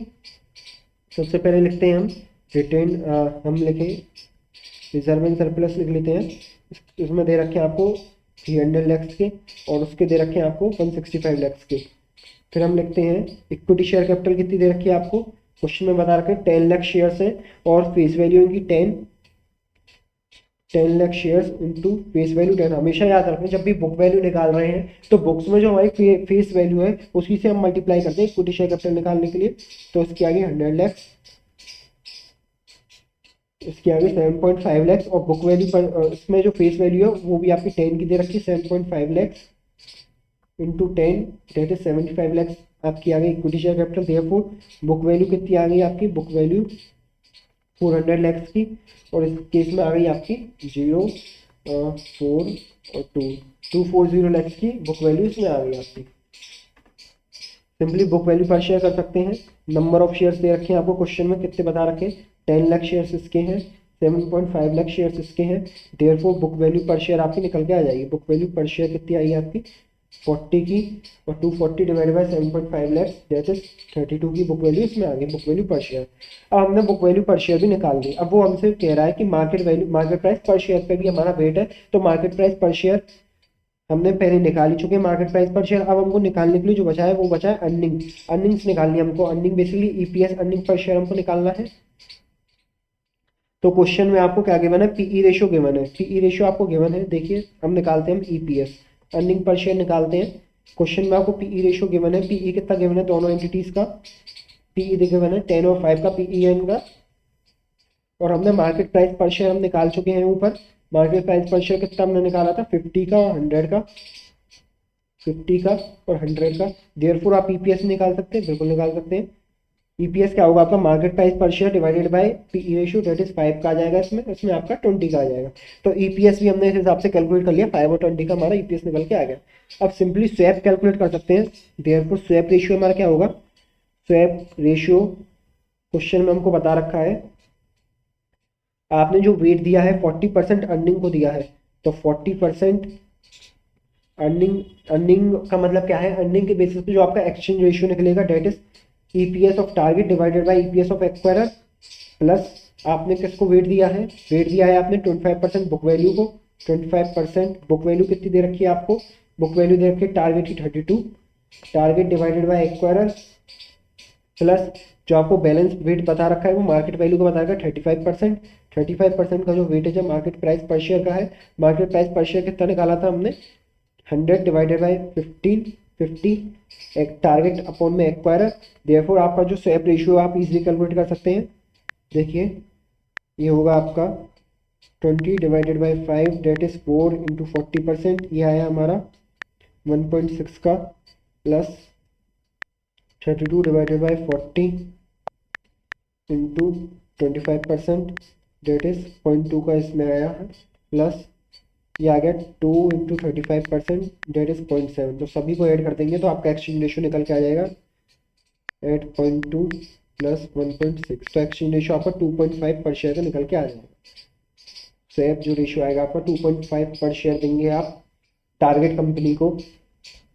सबसे पहले लिखते हैं हम रिटेन, हम लिखें रिजर्व एंड सरप्लस लिख लेते हैं। इसमें दे रखे हैं आपको 300 लैक्स के, और उसके दे रखे हैं आपको 165 लैक्स के। फिर हम लिखते हैं इक्विटी शेयर कैपिटल कितनी दे रखी है आपको, क्वेश्चन में बता रखे हैं 10 लाख शेयर्स हैं, और फेस वैल्यू इनकी 10 lakh shares into face value 10। हमेशा याद रखें जब भी बुक वैल्यू निकाल रहे हैं तो बुक्स में जो हमारी फेस वैल्यू है उसी से हम मल्टीप्लाई करते हैं इक्विटी शेयर कैपिटल निकालने के लिए। तो इसकी आ गई 100 लैक्स, इसकी आ गई 7.5 लैक्स, और बुक वैल्यू पर इसमें जो फेस वैल्यू है वो भी आपकी 10 की दे रखी है, 7.5 lakhs into 10 that is 75 lakhs आपकी आ गई equity share capital. Therefore book value कितनी आ गई आपकी, बुक वैल्यू 400 लैक्स की, और इस केस में आ गई आपकी 0 4 और 2 240 लैक्स की बुक वैल्यू इसमें आ गई आपकी। Simply book value per share कर सकते हैं। नंबर ऑफ शेयर्स दे रखे हैं आपको क्वेश्चन में, कितने बता रखे हैं, 10 लाख शेयर्स इसके हैं, 7.5 लाख शेयर्स इसके हैं। Therefore book value per share आपकी निकल के आ जाएगी। बुक वैल्यू पर शेयर कितनी आई आपकी 40 की, और 240 divide by 7.5 lakh that is 32 की बुक वैल्यू इसमें आ गई, बुक वैल्यू पर शेयर। अब हमने बुक वैल्यू पर शेयर भी निकाल दी। अब वो हमसे कह रहा है कि market value, market price per share पे भी हमारा वेट है, तो मार्केट प्राइस पर शेयर हमने पहले निकाल ही चुके हैं मार्केट प्राइस पर शेयर। अब हमको निकालने के लिए जो बचा है वो बचा है अर्निंग। अर्निंग्स निकालनी है हमको। Earning basically EPS, earning per share हमको निकालना है। तो क्वेश्चन में आपको क्या गिवन है, पीई रेशियो गिवन है। पीई रेशियो आपको गिवन है, देखिए हम निकालते हैं ईपीएस, अर्निंग पर शेयर निकालते हैं। क्वेश्चन में आपको पीई रेशियो गिवन है। पीई कितना गिवन है दोनों एंटिटीज का, पीई गिवन है 10 और 5 का पीई है इनका। और हमने मार्केट प्राइस पर शेयर हम निकाल चुके हैं ऊपर। मार्केट प्राइस पर शेयर कितना हमने निकाला था, 50 का और 100 का, 50 का और 100 का। देयरफॉर आप ईपीएस निकाल सकते हैं, बिल्कुल निकाल सकते हैं। ईपीएस क्या होगा आपका, market price per share divided by PE ratio that is 5 का आ जाएगा इसमें, इसमें आपका 20 का आ जाएगा। तो ईपीएस भी हमने इस हिसाब से कैलकुलेट कर लिया, 5 और 20 का हमारा ईपीएस निकल के आ गया। अब सिंपली स्वैप कैलकुलेट कर सकते हैं। देयरफॉर स्वैप रेशियो हमारा क्या होगा, स्वैप रेशियो क्वेश्चन में हमको बता रखा है, आपने जो वेट दिया है 40% अर्निंग को दिया है, तो 40% अर्निंग, अर्निंग का मतलब क्या है, अर्निंग के बेसिस पे जो आपका एक्सचेंज रेशियो निकलेगा that is EPS of target divided by EPS of acquirer, plus आपने किसको वेट दिया है, वेट दिया है आपने 25% बुक वैल्यू को। 25% बुक वैल्यू कितनी दे रखी है आपको, बुक वैल्यू दे रखी है टारगेट की 32, target divided bye acquirer, plus जो आपको बैलेंस वेट बता रखा है वो मार्केट वैल्यू का बता रखा है 35%। 35% का जो वेटेज है मार्केट प्राइस पर शेयर का है। मार्केट प्राइस पर शेयर कितना निकाला था हमने, 100 डिवाइडेड बाई 15, 50 एक टारगेट अपॉन में एक्वायरर। देयरफॉर आपका जो स्वैप रेशियो आप इजीली कैलकुलेट कर सकते हैं। देखिए ये होगा आपका 20 divided by 5 that is 4 into 40%, ये आया हमारा 1.6 का, plus 32 divided by 40 into 25% that is 0.2 का इसमें आया है, प्लस ये आ गया 2 इंटू 35% डेट इज 0.7। तो सभी को ऐड कर देंगे तो आपका एक्सचेंज रेशियो निकल के आ जाएगा 8.2 प्लस 1.6। तो एक्सचेंज रेशियो आपका 2.5 पर शेयर का निकल के आ जाएगा। स्वैप जो रेशियो आएगा आपका 2.5 पर शेयर देंगे आप टारगेट कंपनी को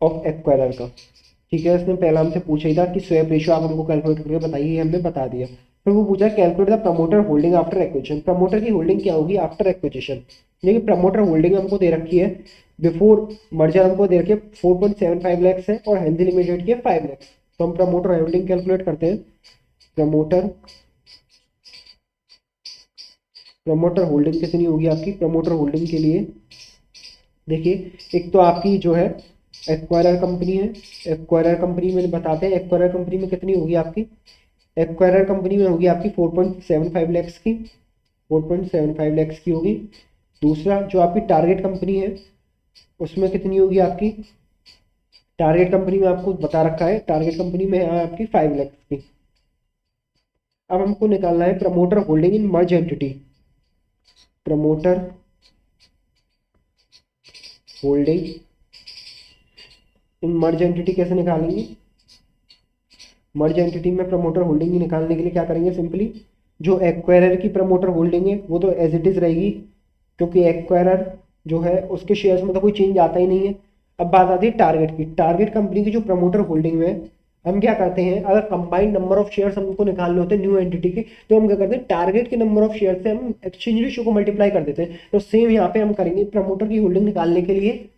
ऑफ एक्वायरर का। ठीक है, इसने पहला हमसे पूछा ही था कि स्वैप रेशियो आप हमको कैलकुलेट करके बताइए, हमने बता दिया। फिर वो पूछा calculate the promoter holding after acquisition. Promoter की होल्डिंग क्या होगी आफ्टर एक्विजिशन। देखिए प्रमोटर होल्डिंग हमको दे रखी है, बिफोर मर्जर हमको दे रखी है 4.75 लैक्स है और हेल्दी लिमिटेड की है 5 लैक्स। तो हम प्रमोटर होल्डिंग कैलकुलेट करते हैं। प्रमोटर होल्डिंग कितनी होगी आपकी, प्रमोटर होल्डिंग के लिए देखिए एक तो आपकी जो है एक्वायरर कंपनी है, एक्वायरर कंपनी में बताते हैं एक्वायरर कंपनी में कितनी होगी आपकी, एक्वायरर कंपनी में होगी आपकी 4.75 लैक्स की, 4.75 लैक्स की होगी। दूसरा जो आपकी टारगेट कंपनी है उसमें कितनी होगी आपकी, टारगेट कंपनी में आपको बता रखा है, टारगेट कंपनी में है आपकी 5 लैक्स की। अब हमको निकालना है promoter holding in merge entity. Promoter holding in merge entity कैसे निकालेंगे, मर्ज एंटिटी में प्रमोटर होल्डिंग निकालने के लिए क्या करेंगे, सिंपली जो एक्वायरर की प्रमोटर होल्डिंग है वो तो एज इट इज रहेगी, क्योंकि एक्वायरर जो है उसके शेयर्स में तो कोई चेंज आता ही नहीं है। अब बात आती है टारगेट की। टारगेट कंपनी की जो प्रमोटर होल्डिंग में हम क्या करते हैं, अगर कंबाइंड नंबर ऑफ शेयर्स हमको निकालने होते हैं न्यू एंटिटी के, तो हम क्या करते हैं टारगेट के नंबर ऑफ शेयर से हम एक्सचेंज रेशियो को मल्टीप्लाई कर देते हैं। तो सेम यहाँ पे हम करेंगे प्रमोटर की होल्डिंग निकालने के लिए,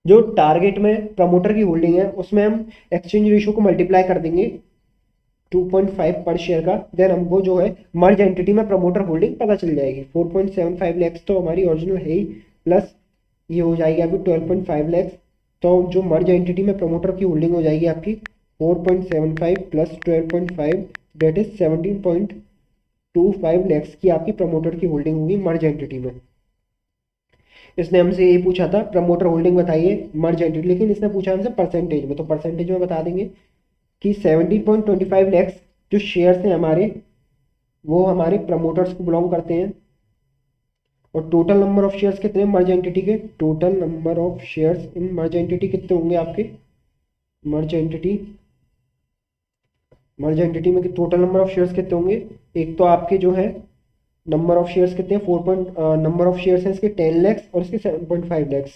जो टारगेट में प्रमोटर की होल्डिंग है उसमें हम एक्सचेंज रेशियो को मल्टीप्लाई कर देंगे 2.5 पर शेयर का। देन हमको जो है मर्ज एंटिटी में प्रमोटर होल्डिंग पता चल जाएगी। 4.75 लैक्स तो हमारी ओरिजिनल है ही, प्लस ये हो जाएगी आपकी 12.5 लैक्स। तो जो मर्ज एंटिटी में प्रमोटर की होल्डिंग हो जाएगी आपकी 4.75 प्लस 12.5 डेट इज 17.25 लैक्स की आपकी प्रमोटर की होल्डिंग होगी मर्ज एंटिटी में। इसने हमसे यही पूछा था प्रमोटर होल्डिंग बताइए मर्ज एंटिटी, लेकिन इसने पूछा हमसे परसेंटेज में, तो परसेंटेज में बता देंगे कि 17.25 लैक्स जो शेयर्स हैं हमारे वो हमारे प्रमोटर्स को बिलोंग करते हैं। और टोटल नंबर ऑफ शेयर्स कितने मर्ज एंटिटी के, total number of shares in merge entity कितने होंगे आपके मर्ज एंटिटी में टोटल नंबर ऑफ शेयर्स कितने होंगे? एक तो आपके जो है नंबर ऑफ शेयर्स कितने हैं, नंबर ऑफ शेयर्स हैं इसके 10 लैक्स और इसके 7.5 लैक्स।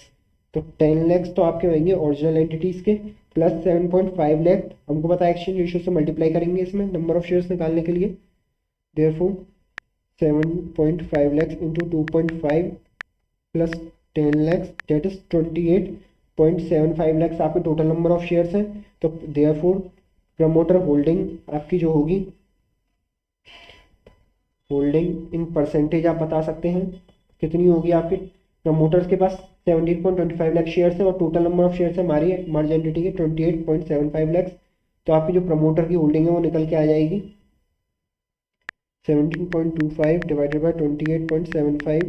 तो 10 लैक्स तो आपके होंगे ओरिजिनल एंटिटीज़ के, प्लस 7.5 लैख हमको पता है एक्सचेंज रेशियो से मल्टीप्लाई करेंगे इसमें नंबर ऑफ शेयर्स निकालने के लिए। Therefore 7.5 lakhs into 2.5 plus 10 lakhs that is 28.75 lakhs आपके टोटल नंबर ऑफ शेयर्स हैं। तो देयरफॉर प्रमोटर होल्डिंग आपकी जो होगी, होल्डिंग इन परसेंटेज आप बता सकते हैं कितनी होगी। आपके प्रमोटर्स के पास 17.25 लाख शेयर्स है और टोटल नंबर ऑफ शेयर्स है हमारी मर्ज एंटिटी के 28.75 लैक्स। तो आपकी जो प्रमोटर की होल्डिंग है वो निकल के आ जाएगी 17.25 divided by 28.75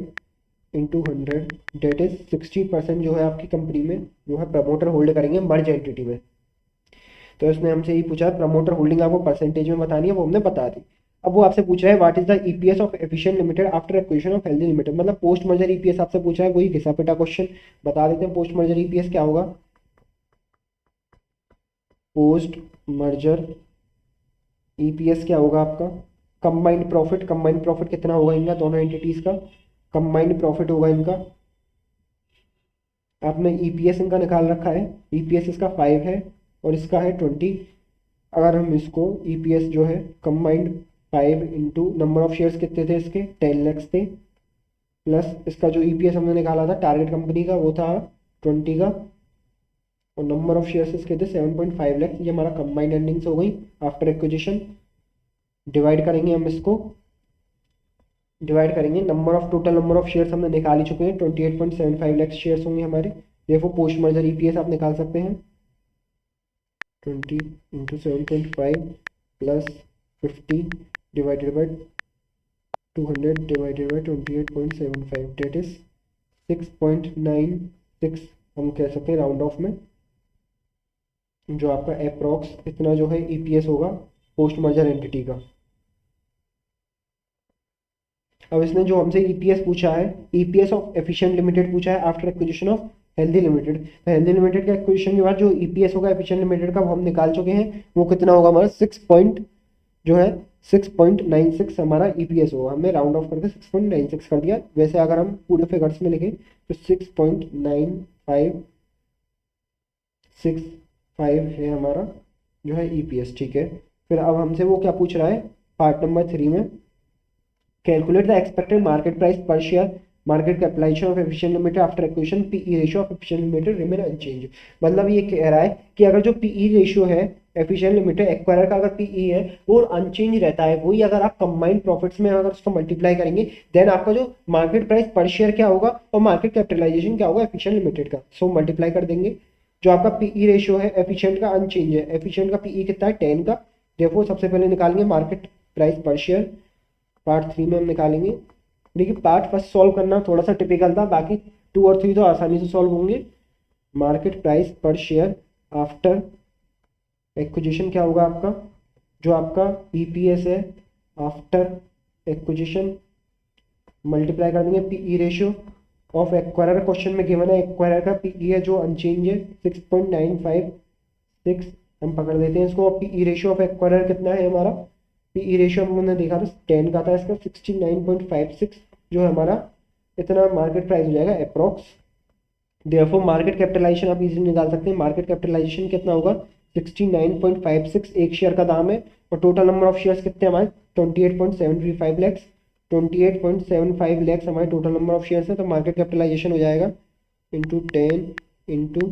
into 100 that is 60% जो है आपकी कंपनी में जो है प्रमोटर होल्ड करेंगे मर्ज एंटिटी में। तो इसने हमसे ये पूछा प्रमोटर होल्डिंग आपको परसेंटेज में बतानी है, वो हमने बता दी। अब वो आपसे पूछ रहा है what is the EPS of efficient limited after acquisition of healthy limited, मतलब पोस्ट मर्जर ईपीएस आपसे पूछा है, वही घिसा पिटा क्वेश्चन बता देते हैं। पोस्ट मर्जर ईपीएस क्या होगा? पोस्ट मर्जर ईपीएस क्या होगा आपका? कंबाइंड प्रॉफिट कितना होगा इनका, दोनों एंटिटीज का कंबाइंड प्रॉफिट होगा इनका। आपने ईपीएस इनका निकाल रखा है, ईपीएस इसका 5 है और इसका है 20। अगर हम इसको ईपीएस जो है combined 5 into number of shares कितने थे इसके 10 लैक्स थे, प्लस इसका जो ईपीएस हमने निकाला था टारगेट कंपनी का वो था 20 का, और नंबर ऑफ शेयर्स इसके थे 7.5 लैक्स। ये हमारा कंबाइंड अर्निंग्स हो गई आफ्टर एक्विजिशन। डिवाइड करेंगे हम इसको, डिवाइड करेंगे टोटल नंबर ऑफ शेयर्स हमने निकाल ही चुके हैं 28.75 लैक्स शेयर्स होंगे हमारे। देखो पोस्ट मर्जर ईपीएस आप निकाल सकते हैं 20 into 7.5 plus 50 divided by 200 divided by 28.75 that is 6.96 हम कह सकते हैं राउंड ऑफ में, जो आपका अप्रॉक्स इतना जो है ईपीएस होगा पोस्ट मर्जर एंटिटी का। अब इसने जो हमसे ईपीएस पूछा है, ईपीएस ऑफ एफिशिएंट लिमिटेड पूछा है after acquisition of healthy limited. तो हेल्दी लिमिटेड के एक्विजिशन के बाद जो ईपीएस होगा एफिशिएंट लिमिटेड का वो हम निकाल चुके हैं, वो कितना होगा हमारा 6.96 हमारा ईपीएस होगा। हमने राउंड ऑफ करके 6.96 कर दिया। वैसे अगर हम पूरे फिगर्स में लिखें तो 6.9565 है हमारा जो है ईपीएस, ठीक है। फिर अब हमसे वो क्या पूछ रहा है पार्ट नंबर 3 में, calculate the expected market price per share market capitalization of efficient limited after acquisition PE ratio of efficient limited remain unchange. मतलब ये कह रहा है कि अगर जो पीई रेशियो है एफिशिएंट लिमिटेड एक्वायरर का अगर पीई है वो अनचेंज रहता है, वही अगर आप कंबाइंड प्रॉफिट्स में अगर उसको मल्टीप्लाई करेंगे देन आपका जो मार्केट प्राइस पर शेयर क्या होगा और मार्केट कैपिटलाइजेशन क्या होगा एफिशिएंट लिमिटेड का, सो मल्टीप्लाई कर देंगे। जो आपका पीई रेशियो है एफिशिएंट का अनचेंज है, एफिशिएंट का पीई कितना है 10 का। देखो सबसे पहले निकालेंगे market price per share, part 3 में हम निकालेंगे। देखिए पार्ट फर्स्ट सॉल्व करना थोड़ा सा टिपिकल था, बाकी 2 और 3 तो आसानी से सॉल्व होंगे। Market price per share after acquisition क्या होगा आपका, जो आपका ईपीएस है आफ्टर एक्विजिशन मल्टीप्लाई कर देंगे PE ratio of acquirer. Question में गिवन है एक्वायरर का पीई है जो अनचेंज है 6.956 हम पकड़ देते हैं इसको। और पीई रेशियो ऑफ एक्वायरर कितना है हमारा, पीई रेशियो हमने देखा था 10 का था, इसका 69.56 जो है हमारा इतना मार्केट प्राइस हो जाएगा अप्रॉक्स। देयरफॉर मार्केट कैपिटलाइजेशन आप इजीली निकाल सकते हैं, मार्केट कैपिटलाइजेशन कितना होगा 69.56 एक शेयर का दाम है, और टोटल नंबर ऑफ शेयर्स कितने हमारे 28.735 लैक्स, 28.75 लैक्स हमारे टोटल नंबर ऑफ शेयर्स है। तो मार्केट कैपिटलाइजेशन हो जाएगा इंटू 10 इंटू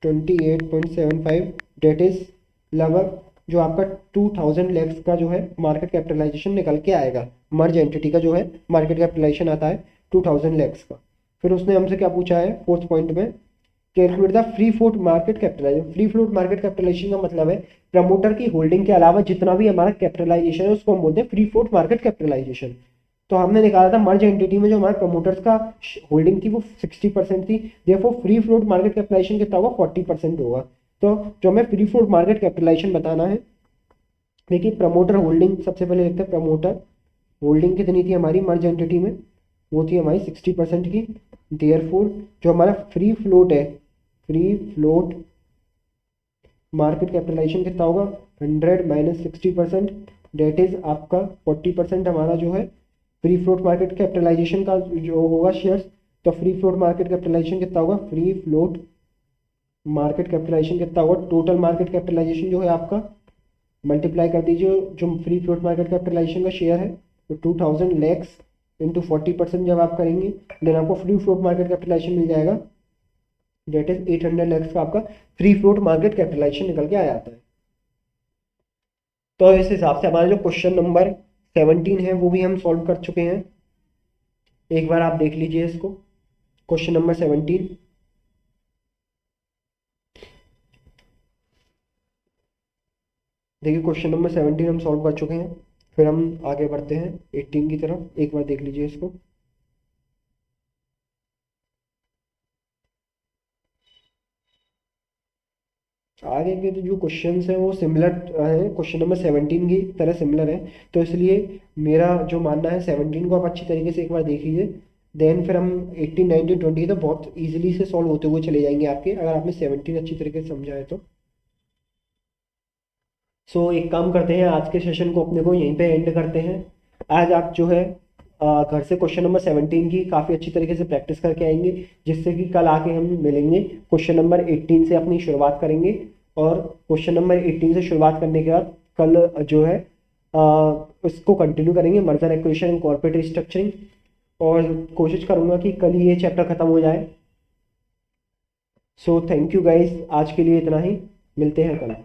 28.75 डेट इज लगभग जो आपका 2000 लैक्स का जो है मार्केट कैपिटलाइजेशन निकल के आएगा। मर्ज एंटिटी का जो है मार्केट कैपिटलाइजेशन आता है 2000 लैक्स का। फिर उसने हमसे क्या पूछा है फोर्थ पॉइंट में, calculate the free float market capitalization. Free float market capitalization का मतलब है प्रमोटर की होल्डिंग के अलावा जितना भी हमारा कैपिटलाइजेशन है उसको हम बोलते हैं फ्री फ्लोट मार्केट कैपिटलाइजेशन। तो हमने निकाला था मर्ज एंटिटी में जो हमारे प्रमोटर्स का होल्डिंग थी वो 60% थी, therefore free float market capitalization कितना होगा 40% होगा। तो जो हमें फ्री फ्लोट मार्केट कैपिटलाइजेशन बताना है, देखिए प्रमोटर होल्डिंग सबसे पहले देखते हैं। प्रमोटर होल्डिंग कितनी थी हमारी मर्ज एंटिटी में, वो थी हमारी 60% की। देयरफॉर जो हमारा फ्री फ्लोट है, फ्री फ्लोट मार्केट कैपिटलाइजेशन कितना होगा 100 माइनस 60%, डेट इज आपका 40% हमारा जो है फ्री फ्लोट मार्केट कैपिटलाइजेशन का जो होगा शेयर्स। तो फ्री फ्लोट मार्केट कैपिटलाइजेशन कितना होगा, फ्री फ्लोट मार्केट कैपिटलाइजेशन कितना होगा, टोटल मार्केट कैपिटलाइजेशन जो है आपका मल्टीप्लाई कर दीजिए जो फ्री फ्लोट मार्केट कैपिटलाइजेशन का शेयर है, तो 2000 लैक्स इंटू 40% जब आप करेंगे देन आपको फ्री फ्लोट मार्केट कैपिटलाइजेशन मिल जाएगा, डेट इज 800 लैक्स का आपका फ्री फ्लोट मार्केट कैपिटलाइजेशन निकल के आ जाता है। तो इस हिसाब से हमारा जो क्वेश्चन नंबर 17 है वो भी हम सॉल्व कर चुके हैं। एक बार आप देख लीजिए इसको, क्वेश्चन नंबर 17। देखिए क्वेश्चन नंबर 17 हम सॉल्व कर चुके हैं, फिर हम आगे बढ़ते हैं 18 की तरफ। एक बार देख लीजिए इसको। आगे के जो क्वेश्चंस हैं वो सिमिलर हैं, क्वेश्चन नंबर 17 की तरह सिमिलर है, तो इसलिए मेरा जो मानना है 17 को आप अच्छी तरीके से एक बार देख लीजिए, देन फिर हम 18 19 20 तो बहुत इजीली से सॉल्व होते हुए चले जाएंगे आपके, अगर आपने 17 अच्छी तरीके से समझा है तो। सो एक काम करते हैं, आज के सेशन को अपने को यहीं पे एंड करते हैं। आज आप जो है घर से क्वेश्चन नंबर 17 की काफ़ी अच्छी तरीके से प्रैक्टिस करके आएंगे, जिससे कि कल आके हम मिलेंगे क्वेश्चन नंबर 18 से अपनी शुरुआत करेंगे, और क्वेश्चन नंबर 18 से शुरुआत करने के बाद कल जो है उसको कंटिन्यू करेंगे, merger acquisition and corporate restructuring, और कोशिश करूँगा कि कल ही ये चैप्टर ख़त्म हो जाए। सो थैंक यू गाइज, आज के लिए इतना ही, मिलते हैं कल।